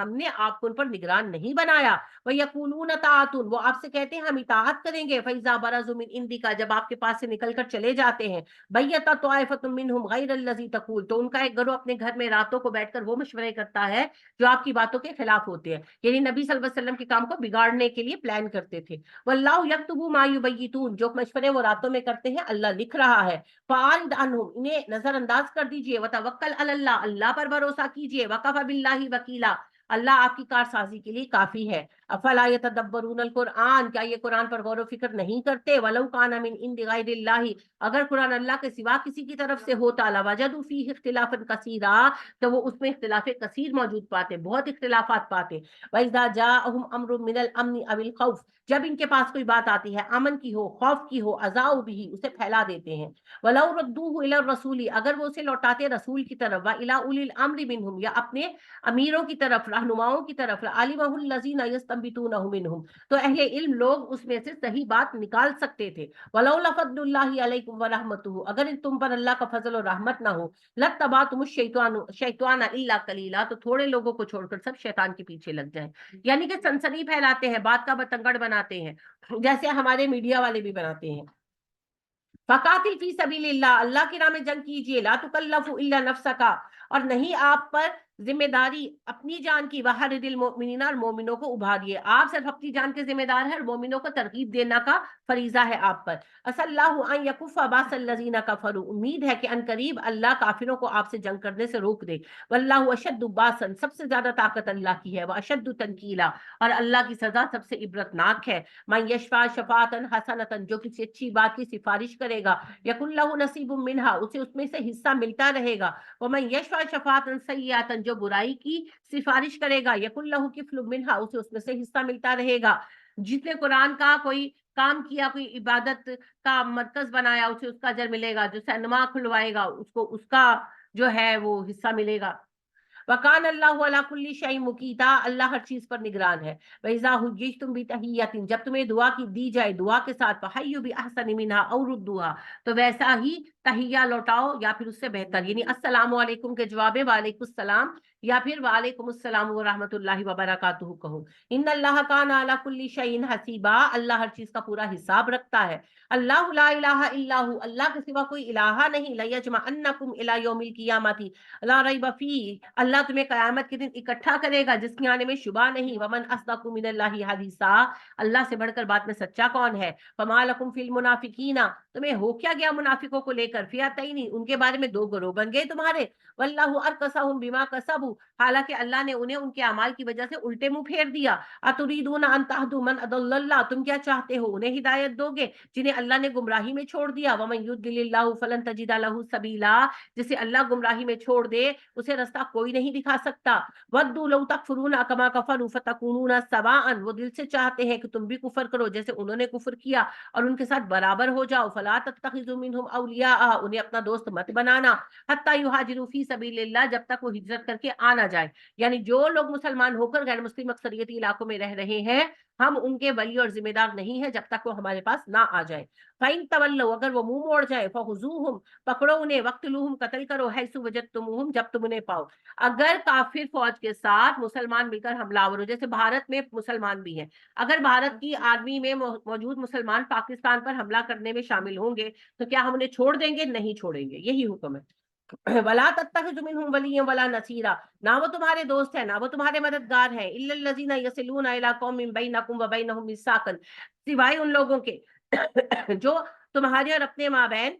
ہم نے آپ کو ان پر نگران نہیں بنایا. وَيَقُولُونَ طَاعَةٌ وہ آپ سے کہتے ہیں ہم اطاعت کریں گے. فَإِذَا بَرَزُوا مِنْ عِنْدِكَ جب آپ کے پاس سے نکل کر چلے جاتے ہیں. بَيَّتَ طَائِفَةٌ مِّنْهُمْ غَيْرَ الَّذِي تَقُولُ تو ان کا ایک گروہ اپنے گھر میں راتوں کو بیٹھ کر وہ مشورے کرتا ہے جو آپ کی باتوں کے خلاف ہوتے ہیں. یعنی نبی صلی اللہ علیہ وسلم کے کام کو بگاڑنے کے لیے پلان کرتے تھے. وَاللَّهُ يَكْتُبُ مَا يُبَيِّتُونَ جو مشورے وہ راتوں میں کرتے ہیں اللہ لکھ رہا ہے. فَأَعْرِضْ عَنْهُمْ انہیں نظر انداز کر دیجئے. وَتَوَكَّلْ عَلَى اللَّهِ اللہ پر بھروسہ کیجئے. وَكَفَى بِاللَّهِ وَكِيلًا اللہ آپ کی کارسازی کے لیے کافی ہے. افلا يتدبرون القرآن کیا یہ قرآن پر غور و فکر نہیں کرتے. ولو کان من عند غیر اللہ اگر قرآن اللہ کے سوا کسی کی طرف سے ہوتا لوجدوا فیہ اختلافا کثیرا تو وہ اس میں اختلاف کثیر موجود پاتے بہت اختلافات پاتے. وَإِذَا جَاءَهُمْ أَمْرٌ مِّنَ الْأَمْنِ أَوِ الْخَوْفِ جب ان کے پاس کوئی بات آتی ہے امن کی ہو خوف کی ہو اذاؤ بھی اسے پھیلا دیتے ہیں. وَلَوْ رَدُّوهُ إِلَى الرَّسُولِ اگر وہ اسے لوٹاتے رسول کی طرف وَإِلَى أُولِي الْأَمْرِ مِنْهُمْ یا اپنے امیروں کی طرف رہنماؤں کی طرف عَلِمَهُ الَّذِينَ يَسْتَنبِطُونَهُ مِنْهُمْ تو اہل علم لوگ اس میں سے صحیح بات نکال سکتے تھے. وَلَوْلَا فَضْلُ اللَّهِ عَلَيْكُمْ وَرَحْمَتُهُ اگر تم پر اللہ کا فضل و رحمت نہ ہو لَاتَّبَعْتُمُ الشَّيْطَانَ إِلَّا قَلِيلًا تو تھوڑے لوگوں کو چھوڑ کر سب شیطان کے پیچھے لگ جائیں. یعنی کہ سنسنی پھیلاتے ہیں بات کا بتنگڑ بناتے ہیں جیسے ہمارے میڈیا والے بھی بناتے ہیں. فقاتل فی سبیل اللہ اللہ کی راہ میں جنگ کیجیے. لا تکلف الا نفسک اور نہیں آپ پر ذمہ داری اپنی جان کی. وحرد المؤمنین اور مومنوں کو ابھاریے. آپ صرف اپنی جان کے ذمہ دار ہیں اور مومنوں کو ترغیب دینا کا فریضہ ہے آپ پر. عسى اللہ ان یکف باس الذین کفروا امید ہے کہ ان قریب اللہ کافروں کو آپ سے جنگ کرنے سے روک دے. واللہ اشد باسا سب سے زیادہ طاقت اللہ کی ہے. واشد تنکیلا اور اللہ کی سزا سب سے عبرتناک ہے. من یشفع شفاعتا حسنتا جو کسی اچھی بات کی سفارش کرے گا یکن لہ نصیب منہا اسے اس میں سے حصہ ملتا رہے گا. ومن یشفع شفاعتا سیئاتا جو برائی کی سفارش کرے گا یکن لہ کفل منہا اسے اس میں سے حصہ ملتا رہے گا. جس نے قرآن کا کوئی کام کیا کوئی عبادت کا مرکز بنایا اسے اس کا اجر ملے گا. جو سینما کھلوائے گا اس کو اس کا جو ہے وہ حصہ ملے گا. وَقَانَ اللَّهُ عَلَى كُلِّ شَيْءٍ مُقِيتًا اللہ ہر چیز پر نگران ہے. وَإِذَا حُيِّيتُم بِتَحِيَّةٍ جب تمہیں دعا کی دی جائے دعا کے ساتھ فَحَيُّوا بِأَحْسَنَ مِنْهَا أَوْ رُدُّوهَا تو ویسا ہی تحیہ لوٹاؤ یا پھر اس سے بہتر. یعنی السلام علیکم کے جواب وعلیکم السلام یا پھر وعلیکم السلام ورحمۃ اللہ وبرکاتہ کہو. ان اللہ کان علی کل شیء حسیبا اللہ ہر چیز کا پورا حساب رکھتا ہے. اللہ لا الہ الا ہو اللہ کے سوا کوئی الہ نہیں. لیجمعنکم الی یوم القیامۃ لا ریب فیہ اللہ تمہیں قیامت کے دن اکٹھا کرے گا جس کے آنے میں شبہ نہیں. ومن اصدق من اللہ حدیثا اللہ سے بڑھ کر بات میں سچا کون ہے. فما لکم فی المنافقین تمہیں ہو کیا گیا منافقوں کو لے کر. فئتین ان کے بارے میں دو گروہ بن گئے تمہارے. واللہ ارکسہم بما کسبوا حالانکہ اللہ نے انہیں ان کے اعمال کی وجہ سے الٹے منہ پھیر دیا. اتریدون ان تهدوا من اضل اللہ تم کیا چاہتے ہو انہیں ہدایت دو گے جنہیں اللہ نے گمراہی میں چھوڑ دیا. ومن یضلل اللہ فلن تجد له سبیلا جسے اللہ گمراہی میں چھوڑ دے اسے رستہ کوئی نہیں دکھا سکتا. ودوا لو تکفرون کما کفروا فتکونون سواء وہ دل سے چاہتے ہیں کہ تم بھی کفر کرو جیسے انہوں نے کفر کیا اور ان کے ساتھ برابر ہو جاؤ. فلا تتخذوا منهم اولیاء انہیں اپنا دوست مت بنانا حتی یہاجروا فی سبیل اللہ جب تک وہ ہجرت کر کے آ نہ جائے. یعنی جو لوگ مسلمان ہو کر غیر مسلم اکثریتی علاقوں میں رہ رہے ہیں ہم ان کے ولی اور ذمہ دار نہیں ہیں جب تک وہ ہمارے پاس نہ آ جائے. فَإِن تَوَلَّوْا اگر وہ منہ موڑ جائے فَخُذُوهُمْ پکڑو انہیں وَاقْتُلُوهُمْ قتل کرو حیث وجدتموہم جب تم انہیں پاؤ. اگر کافر فوج کے ساتھ مسلمان مل کر حملہ آور ہو جیسے بھارت میں مسلمان بھی ہیں اگر بھارت کی آرمی میں موجود مسلمان پاکستان پر حملہ کرنے میں شامل ہوں گے تو کیا ہم انہیں چھوڑ دیں گے؟ نہیں چھوڑیں گے. یہی حکم ہے. وَلَا تَتَّخِذُوا مِنْهُمْ وَلِيًّا وَلَا نَصِيرًا نہ وہ تمہارے دوست ہیں نہ وہ تمہارے مددگار ہیں. إِلَّا الَّذِينَ يَصِلُونَ إِلَىٰ قَوْمٍ بَيْنَكُمْ وَبَيْنَهُمْ مِيثَاقٌ سوائے ان لوگوں کے جو تمہارے اور اپنے مابین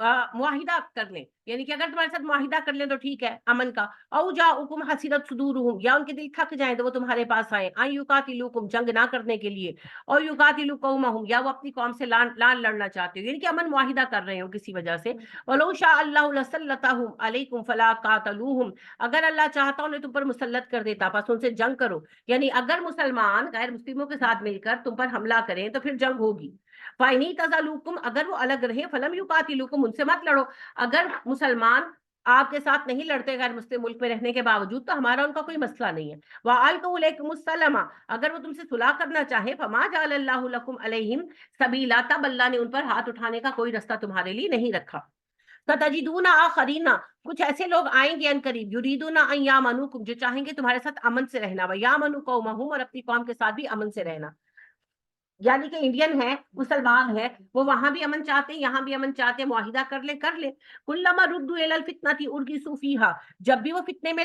معاہدہ کر لیں. یعنی کہ اگر تمہارے ساتھ معاہدہ کر لیں تو ٹھیک ہے امن کا. او جاؤکم حسیرت صدورہم یا ان کے دل تھک جائیں تو وہ تمہارے پاس آئیں. ان یقاتلوکم جنگ نہ کرنے کے لیے. او یقاتلوا قومہم یا وہ اپنی قوم سے لان لڑنا چاہتے ہو یعنی کہ امن معاہدہ کر رہے ہو کسی وجہ سے. ولو شاء اللہ لسلطہم علیکم فلا قاتلوہم اگر اللہ چاہتا انہیں تم پر مسلط کر دیتا پس ان سے جنگ کرو. یعنی اگر مسلمان غیر مسلموں کے ساتھ مل کر تم پر حملہ کریں تو پھر جنگ ہوگی. فَإِنِ اعْتَزَلُوكُمْ اگر وہ الگ رہے فَلَمْ يُقَاتِلُوكُمْ ان سے مت لڑو. اگر مسلمان آپ کے ساتھ نہیں لڑتے غیر مسلم ملک میں رہنے کے باوجود تو ہمارا ان کا کوئی مسئلہ نہیں ہے. وَأَلْقَوْا إِلَيْكُمُ السَّلَامَ اگر وہ تم سے صلح کرنا چاہے فَمَا جَعَلَ اللَّهُ لَكُمْ عَلَيْهِمْ سَبِيلًا تب اللہ نے ان پر ہاتھ اٹھانے کا کوئی رستہ تمہارے لیے نہیں رکھا. فتجدون آخرینا، کچھ ایسے لوگ آئیں گے ان قریب، یریدون ان یامنوکم، جو چاہیں گے تمہارے ساتھ امن سے رہنا، ویامنوا قومہم، اور اپنی قوم کے ساتھ بھی امن سے رہنا. یعنی کہ انڈین ہے، مسلمان ہے، وہ وہاں بھی امن چاہتے ہیں، یہاں بھی امن چاہتے ہیں، معاہدہ کر لے. کلما ردوا الی الفتنۃ ارکسوا فیھا، جب بھی وہ فتنے میں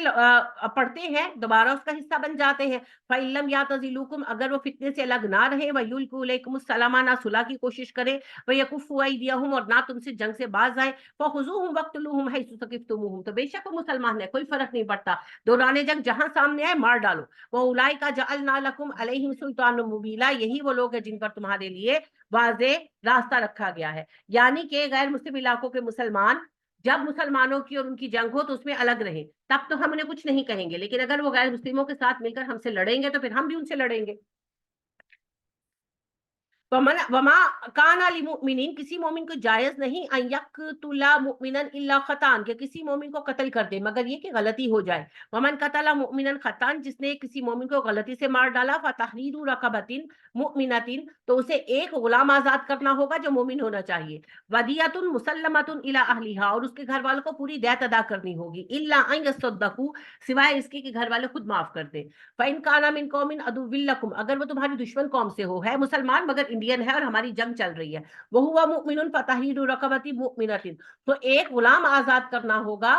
پڑتے ہیں دوبارہ اس کا حصہ بن جاتے ہیں. فإن لم یعتزلوکم، اگر وہ فتنے سے الگ نہ رہے، ویلقوا الیکم السلام، نہ صلح کی کوشش کرے، ویکفوا ایدیہم، اور نہ تم سے جنگ سے باز آئے، فخذوہم واقتلوہم حیث ثقفتموہم، تو بے شک وہ مسلمان ہے، کوئی فرق نہیں پڑتا، دوران جنگ جہاں سامنے آئے مار ڈالو. وَأُولَٰئِکَ جَعَلْنَا لَكُمْ عَلَيْهِمْ سُلْطَانًا مُّبِینًا، یہی وہ لوگ ہیں جن پر تمہارے لیے واضح راستہ رکھا گیا ہے. یعنی کہ غیر مسلم علاقوں کے مسلمان جب مسلمانوں کی اور ان کی جنگ ہو تو اس میں الگ رہیں، تب تو ہم انہیں کچھ نہیں کہیں گے، لیکن اگر وہ غیر مسلموں کے ساتھ مل کر ہم سے لڑیں گے تو پھر ہم بھی ان سے لڑیں گے. وما کان للمؤمنین، کسی مومن کو جائز نہیں، ان یقتل مؤمنا الا خطا، کہ کسی مومن کو قتل کر دے مگر یہ کہ غلطی ہو جائے. ومن قتل مؤمنا خطا، جس نے کسی مومن کو غلطی سے مار ڈالا، فتحریر رقبۃ مؤمنۃ، تو اسے ایک غلام آزاد کرنا ہوگا جو مومن ہونا چاہیے. ودیۃ مسلمۃ الی اہلھا، اور اس کے گھر والوں کو پوری دیت ادا کرنی ہوگی. الا ان یصدقوا، سوائے اس کے کہ گھر والے خود معاف کر دیں. فإن كان من قوم عدو لكم، اگر وہ تمہاری دشمن قوم سے ہو، ہے مسلمان مگر انڈین ہے اور ہماری جنگ چل رہی ہے، وهو مؤمن فتحرير رقبة مؤمنة، تو ایک غلام آزاد کرنا ہوگا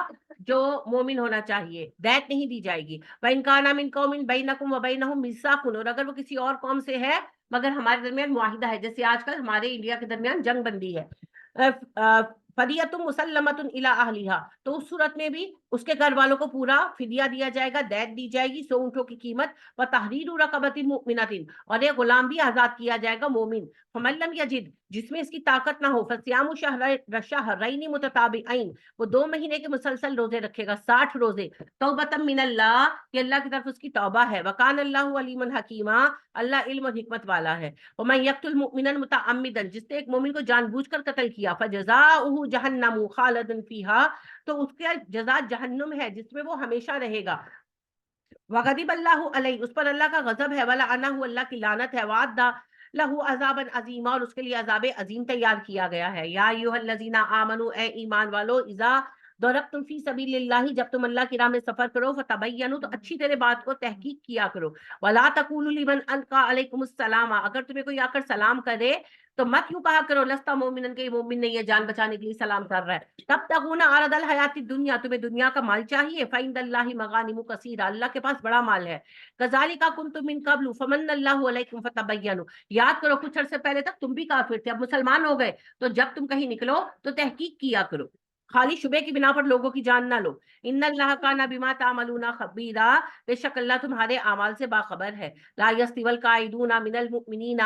جو مومن ہونا چاہیے، دیت نہیں دی جائے گی. وإن كان من قوم بينكم وبينهم ميثاق، اور اگر وہ کسی اور قوم سے ہے مگر ہمارے درمیان معاہدہ ہے، جیسے آج کل ہمارے انڈیا کے درمیان جنگ بندی ہے، فدیۃ مسلمۃ الی اہلھا، تو اس صورت میں بھی اس کے گھر والوں کو پورا فدیہ دیا جائے گا، دیت دی جائے گی 100 اونٹوں کی قیمت. وتحریر رقبۃ مؤمنۃ، اور ایک غلام بھی آزاد کیا جائے گا مومن. فمن لم یجد، جس میں اس کی طاقت نہ ہو، فصیام شہرین متتابعین، وہ 2 مہینے کے مسلسل روزے رکھے گا، 60 روزے. توبۃ من اللہ، کہ اللہ کی طرف اس کی توبہ ہے. وکان اللہ علیما حکیما، اللہ علم اور حکمت والا ہے. ومن یقتل مؤمنا متعمدا، جس نے ایک مومن کو جان بوجھ کر قتل کیا، فجزاؤہ جہنم خالدا فیہا، تو اس کا جزا جہنم ہے جس میں وہ ہمیشہ رہے گا. وغضب اللہ علیہ، اس پر اللہ کا غضب ہے، ولعنہ، اللہ کی لعنت ہے. وعد لہو عذابا عظیما، اور اس کے لیے عذاب عظیم تیار کیا گیا ہے. یا ایھا الذین آمنوا، اے ایمان والو، اذا ضربتم فی سبیل اللہ، جب تم اللہ کی راہ میں سفر کرو، فتبینوا، تو اچھی طرح بات کو تحقیق کیا کرو. ولا تقولوا لمن القى علیکم السلام، اگر تمہیں کوئی آ کر سلام کرے تو مت یوں کہا کرو لستا مومنن، کہ یہ مومن نہیں ہے، جان بچانے کے لیے سلام کر رہا ہے. تب تغون عرض الحیات الدنیا، تمہیں دنیا کا مال چاہیے. فعند اللہ مغانم کثیرہ، اللہ کے پاس بڑا مال ہے. کذالک کنتم من قبل فمن اللہ علیکم فتبینوا، یاد کرو کچھ عرصے پہلے تک تم بھی کافر تھے، اب مسلمان ہو گئے، تو جب تم کہیں نکلو تو تحقیق کیا کرو، خالی شبے کی بنا پر لوگوں کی جان نہ لو. ان اللہ کان بما تعملون خبیرا، بے شک اللہ تمہارے اعمال سے باخبر ہے. لا یستوی القاعدون من المؤمنین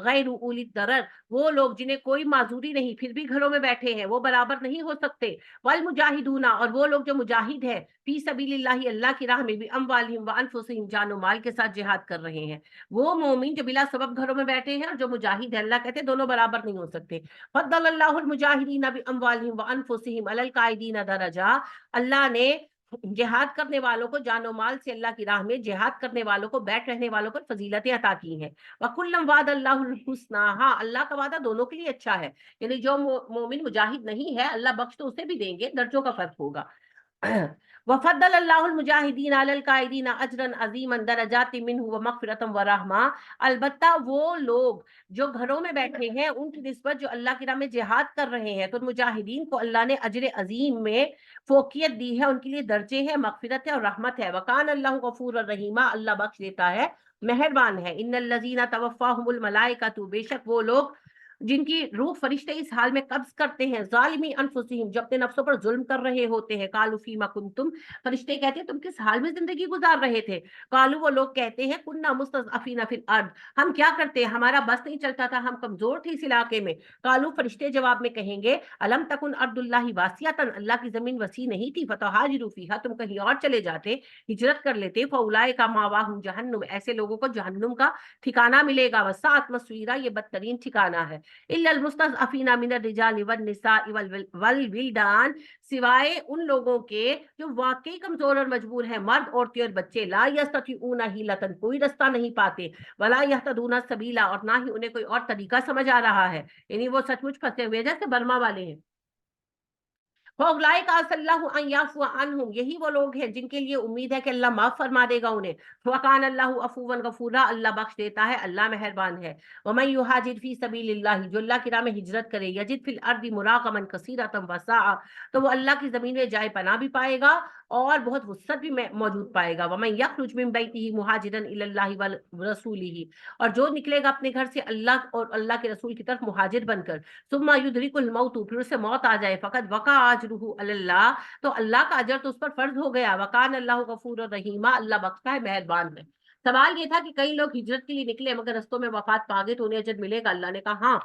غیر اولی الضرر، وہ لوگ جنہیں کوئی معذوری نہیں پھر بھی گھروں میں بیٹھے ہیں، وہ برابر نہیں ہو سکتے. والمجاہدون، اور وہ لوگ جو مجاہد ہیں، فی سبیل اللہ، اللہ کی راہ میں، بھی اموالہم وانفسہم، جان و مال کے ساتھ جہاد کر رہے ہیں. وہ مومن جو بلا سبب گھروں میں بیٹھے ہیں اور جو مجاہد ہیں، اللہ کہتے ہیں دونوں برابر نہیں ہو سکتے. فضل اللہ المجاہدین باموالہم وانفسہم علی القاعدین درجہ، اللہ نے جہاد کرنے والوں کو جان و مال سے اللہ کی راہ میں جہاد کرنے والوں کو، بیٹھ رہنے والوں پر فضیلتیں عطا کی ہیں. وَكُلًّا وَعَدَ اللَّهُ الْحُسْنَىٰ، ہاں اللہ کا وعدہ دونوں کے لیے اچھا ہے، یعنی جو مومن مجاہد نہیں ہے اللہ بخش تو اسے بھی دیں گے، درجوں کا فرق ہوگا. وفضل اللہ المجاہدین علی القاعدین اجرا عظیما درجات منہ ومغفرۃ ورحمہ، البتہ وہ لوگ جو گھروں میں بیٹھے ہیں ان کی نسبت جو اللہ کی راہ میں جہاد کر رہے ہیں، تو مجاہدین کو اللہ نے اجر عظیم میں فوقیت دی ہے، ان کے لیے درجے ہیں، مغفرت ہے اور رحمت ہے. وکان اللہ غفور الرحیم، اللہ بخش دیتا ہے، مہربان ہے. ان الذین توفاہم الملائکۃ، بے شک وہ لوگ جن کی روح فرشتے اس حال میں قبض کرتے ہیں، ظالمی انفسہم، جو اپنے نفسوں پر ظلم کر رہے ہوتے ہیں. قالوا فیما کنتم، فرشتے کہتے ہیں تم کس حال میں زندگی گزار رہے تھے. قالوا، وہ لوگ کہتے ہیں کنا مستضعفین فی الارض، ہم کیا کرتے، ہمارا بس نہیں چلتا تھا، ہم کمزور تھے اس علاقے میں. قالوا، فرشتے جواب میں کہیں گے الم تکن ارض اللہ واسعۃ، اللہ کی زمین وسیع نہیں تھی، فتہاجروا فیہا، تم کہیں اور چلے جاتے، ہجرت کر لیتے. فاولئک مأواہم جہنم، ایسے لوگوں کو جہنم کا ٹھکانہ ملے گا. وساءت مصیرا، یہ بدترین ٹھکانہ ہے. الا المستضعفین من الرجال والنساء والولدان، سوائے ان لوگوں کے جو واقعی کمزور اور مجبور ہیں، مرد، عورتیں اور بچے. لا یستطیعون حیلۃ، کوئی رستہ نہیں پاتے. ولا یہتدون سبیلا، اور نہ ہی انہیں کوئی اور طریقہ سمجھ آ رہا ہے، یعنی وہ سچ مچ پھنسے ہوئے جیسے برما والے ہیں. فَأُولَٰئِكَ عَسَى اللَّهُ أَن يَعْفُوَ عَنْهُم، یہی وہ لوگ ہیں جن کے لیے امید ہے کہ اللہ معاف فرما دے گا انہیں. وَكَانَ اللَّهُ عَفُوًّا غَفُورًا، اللہ بخش دیتا ہے، اللہ مہربان ہے. وَمَن يُهَاجِرْ فِي سَبِيلِ اللَّهِ، جو اللہ کی راہ میں ہجرت کرے، يَجِدْ فِي الْأَرْضِ مُرَاغَمًا كَثِيرًا وَسَعًا، تو وہ اللہ کی زمین میں جائے پناہ بھی پائے گا اور بہت وسعت بھی موجود پائے گا. وَمَن يَخْرُجْ مِن بَيْتِهِ مُهَاجِرًا إِلَى اللَّهِ وَرَسُولِهِ، اور جو نکلے گا اپنے گھر سے اللہ اور اللہ کے رسول کی طرف مہاجر بن کر، ثم يدرك الموت، پھر اسے موت آ جائے، فقد وقع اجرہ علی اللہ، تو اللہ کا اجر تو اس پر فرض ہو گیا. وکان اللہ غفور الرحیم، اللہ بخشتا ہے، مہربان ہے. سوال یہ تھا کہ کئی لوگ ہجرت کے لیے نکلے مگر رستوں میں وفات پا گئے تو انہیں اجر ملے گا؟ اللہ نے کہا ہاں،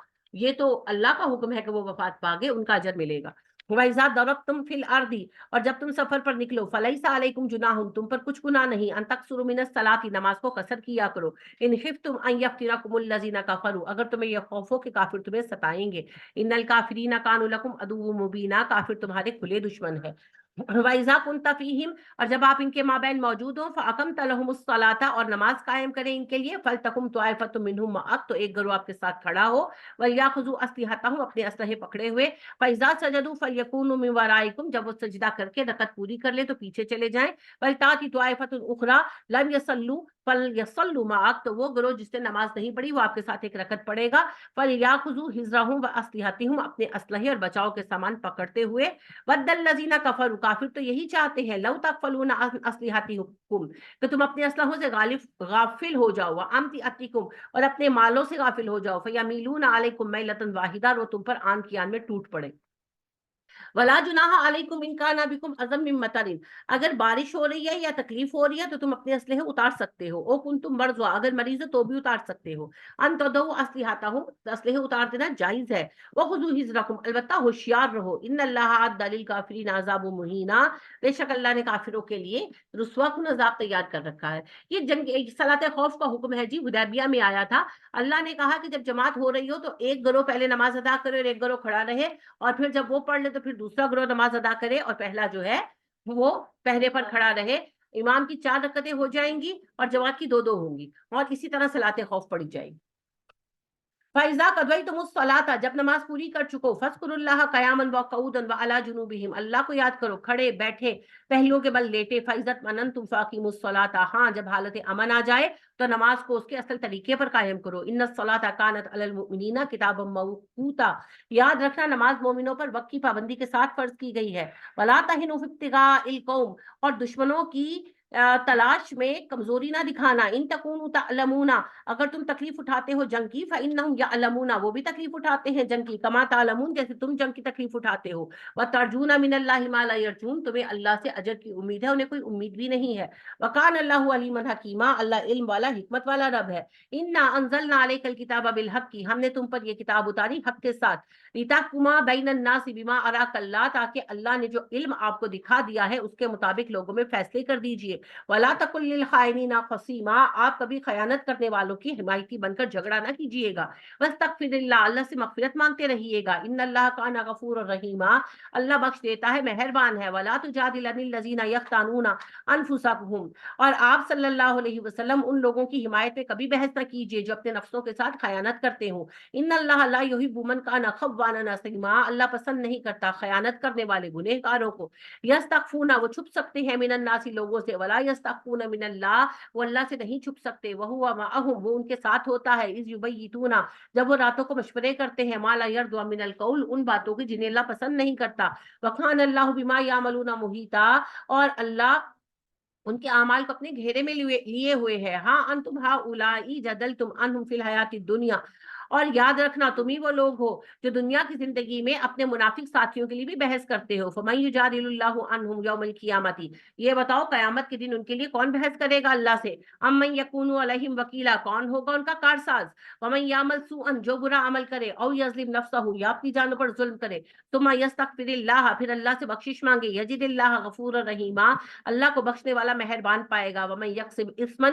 یہ تو اللہ کا حکم ہے کہ وہ وفات پا گئے، ان کا اجر ملے گا. وَإِذَا ضَرَبْتُمْ فِي الْأَرْضِ، اور جب تم سفر پر نکلو، فَلَيْسَ عَلَيْكُمْ جُنَاحٌ، تم پر کچھ گناہ نہیں، أَن تَقْصُرُوا مِنَ الصَّلَاةِ، نماز کو قصر کیا کرو. إِنْ خِفْتُمْ أَن يَفْتِنَكُمُ الَّذِينَ كَفَرُوا، اگر تمہیں یہ خوف ہو کہ کافر تمہیں ستائیں گے. إِنَّ الْكَافِرِينَ كَانُوا لَكُمْ عَدُوًّا مُبِينًا، کافر تمہارے کھلے دشمن ہے. وَإِذَا كُنْتَ فِيهِمْ، اور جب آپ ان کے مابین موجود ہوں، فَأَقَمْتَ لَهُمُ الصَّلَاةَ، اور نماز قائم کریں ان کے لیے، فَلْتَقُمْ طَائِفَةٌ مِّنْهُمْ مَعَكَ، تو ایک گروہ آپ کے ساتھ کھڑا ہو، وَلْيَأْخُذُوا أَسْلِحَتَهُمْ، اپنے اسلحے پکڑے ہوئے، فَإِذَا سَجَدُوا فَلْيَكُونُوا مِن وَرَائِكُمْ، جب وہ سجدہ کر کے رکعت پوری کر لیں تو پیچھے چلے جائیں. وَلْتَأْتِ طَائِفَةٌ أُخْرَىٰ لَمْ يَصَلُّوا فَلْيَصَلُّوا مَعَكَ، تو وہ گروہ جس نے نماز نہیں پڑھی وہ آپ کے ساتھ ایک رکعت پڑھے گا. فَلْيَأْخُذُوا حِذْرَهُمْ وَأَسْلِحَتَهُمْ، اپنے اسلحے اور بچاؤ کے سامان پکڑتے ہوئے. وَدَّ الَّذِينَ كَفَرُوا، کافر تو یہی چاہتے ہیں، لَوْ تَغْفَلُونَ عَنْ أَسْلِحَتِكُمْ، کہ تم اپنے اسلحوں سے غافل ہو جاؤ، وَأَمْتِعَتِكُمْ، اور اپنے مالوں سے غافل ہو جاؤ، فَيَمِيلُونَ عَلَيْكُمْ مَيْلَةً وَاحِدَةً، وہ تم پر آن کی آن میں ٹوٹ پڑے. ولا جناح علیکم ان کان بکم اذى من مطر، اگر بارش ہو رہی ہے یا تکلیف ہو رہی ہے تو تم اپنے اسلحے اتار سکتے ہو. او کنتم مرضى، اگر مریض ہو تو بھی اتار سکتے ہو. ان تدعوا اسلحتهم، اسلحے اتار دینا جائز ہے. وخذوا حذرکم، البتہ ہوشیار رہو. ان اللہ اعد للکافرین عذاب مہینا، بے شک اللہ نے کافروں کے لیے رسوا کن عذاب تیار کر رکھا ہے. یہ جنگ صلاۃ خوف کا حکم ہے جی، حدیبیہ میں آیا تھا. اللہ نے کہا کہ جب جماعت ہو رہی ہو تو ایک گروہ پہلے نماز ادا کرے اور ایک گروہ کھڑا رہے، اور پھر جب وہ پڑھ لے تو پھر دوسرا گروہ نماز ادا کرے اور پہلا جو ہے وہ پہلے پر کھڑا رہے. امام کی 4 رکعتیں ہو جائیں گی اور جماعت کی 2 ہوں گی، اور اسی طرح صلاۃ خوف پڑھی جائے گی. فَإِذَا قَضَيْتُمُ الصَّلَاةَ، جب نماز پوری کر چکو، فَاذْكُرُوا اللَّهَ قِيَامًا وَقُعُودًا وَعَلَىٰ جُنُوبِهِمْ، اللہ کو یاد کرو کھڑے بیٹھے پہلوؤں کے بل لیٹے. فَإِذَا اطْمَأْنَنْتُمْ فَأَقِيمُوا الصَّلَاةَ، ہاں جب حالت امن آ جائے تو نماز کو اس کے اصل طریقے پر قائم کرو. إِنَّ الصَّلَاةَ كَانَتْ عَلَى الْمُؤْمِنِينَ كِتَابًا مَّوْقُوتًا، یاد رکھنا نماز مومنوں پر وقت کی پابندی کے ساتھ فرض کی گئی ہے. وَلَا تَهِنُوا فِي ابْتِغَاءِ الْقَوْمِ، اور دشمنوں کی تلاش میں کمزوری نہ دکھانا. ان تکونوا تعلمون، اگر تم تکلیف اٹھاتے ہو جنگ کی، فإنهم يعلمون، وہ بھی تکلیف اٹھاتے ہیں جنگ کی، كما تعلمون، جیسے تم جنگ کی تکلیف اٹھاتے ہو. وترجون من الله ما لا يرجون، تمہیں اللہ سے اجر کی امید ہے انہیں کوئی امید بھی نہیں ہے. وكان الله عليما حكيما، اللہ علم والا حکمت والا رب ہے. انا انزلنا عليك الكتاب بالحق، ہم نے تم پر یہ کتاب اتاری حق کے ساتھ. لتحكم بين الناس بما اراك الله، تاکہ اللہ نے جو علم آپ کو دکھا دیا ہے اس کے مطابق لوگوں میں فیصلے کر دیجئے. وَلَا تَكُن لِّلْخَائِنِينَ خَصِيمًا، آپ کبھی خیانت کرنے والوں کی حمایتی بن کر جھگڑا نہ کیجیے گا. وَاسْتَغْفِرِ اللَّهَ، اللہ سے مغفرت مانگتے رہیے گا. إِنَّ اللَّهَ كَانَ غَفُورًا رَحِيمًا، اللہ بخش دیتا ہے، مہربان ہے. وَلَا تُجَادِلْ عَنِ الَّذِينَ يَخْتَانُونَ أَنفُسَهُمْ، اور آپ صلی اللہ علیہ وسلم ان لوگوں کی حمایت میں کبھی بحث نہ کیجیے جو اپنے نفسوں کے ساتھ خیانت کرتے ہوں. إِنَّ اللَّهَ لَا يُحِبُّ مَنْ كَانَ خَوَّانًا أَثِيمًا، اللہ پسند نہیں کرتا خیانت کرنے والے گنہگاروں کو. يَسْتَخْفُونَ، وہ چھپ سکتے ہیں، مِنَ النَّاسِ، لوگوں سے. وَلَا يَسْتَخْفُونَ مِنَ اللَّهِ، وہ اللہ سے نہیں چھپ سکتے. وَهُوَ مَعَهُمْ، وہ ان کے ساتھ ہوتا ہے. إِذْ يُبَيِّتُونَ، جب وہ راتوں کو مشورے کرتے ہیں. مَا لَا يَرْضَىٰ مِنَ الْقَوْلِ، ان باتوں کی جنہیں اللہ پسند نہیں کرتا. وَكَانَ اللَّهُ بِمَا يَعْمَلُونَ مُحِيطًا، اور اللہ ان کے اعمال کو اپنے گھیرے میں لیے ہوئے ہے. ہاں انتم ہؤلاء جدلتم عنہم فی الحیات الدنیا، اور یاد رکھنا تم ہی وہ لوگ ہو جو دنیا کی زندگی میں اپنے منافق ساتھیوں کے لیے بھی بحث کرتے ہو. فَمَن يُجَادِلُ اللَّهُ عَنْهُمْ يَوْمَ الْقِيَامَةِ، یہ بتاؤ قیامت کے دن ان کے لیے کون بحث کرے گا اللہ سے. أَمَّن يَكُونُ عَلَيْهِمْ وَكِيلًا، کون ہوگا ان کا کارساز. وَمَن يَعْمَلْ سُوءًا، جو برا عمل کرے، أَوْ يَظْلِمْ نَفْسَهُ، یا اپنی جانوں پر ظلم کرے، ثُمَّ يَسْتَغْفِرِ اللَّهَ، پھر اللہ سے بخشش مانگے، يَجِدِ اللَّهَ غَفُورًا رَحِيمًا، اللہ کو بخشنے والا مہربان پائے گا. وَمَن يَكْسِبْ إِثْمًا،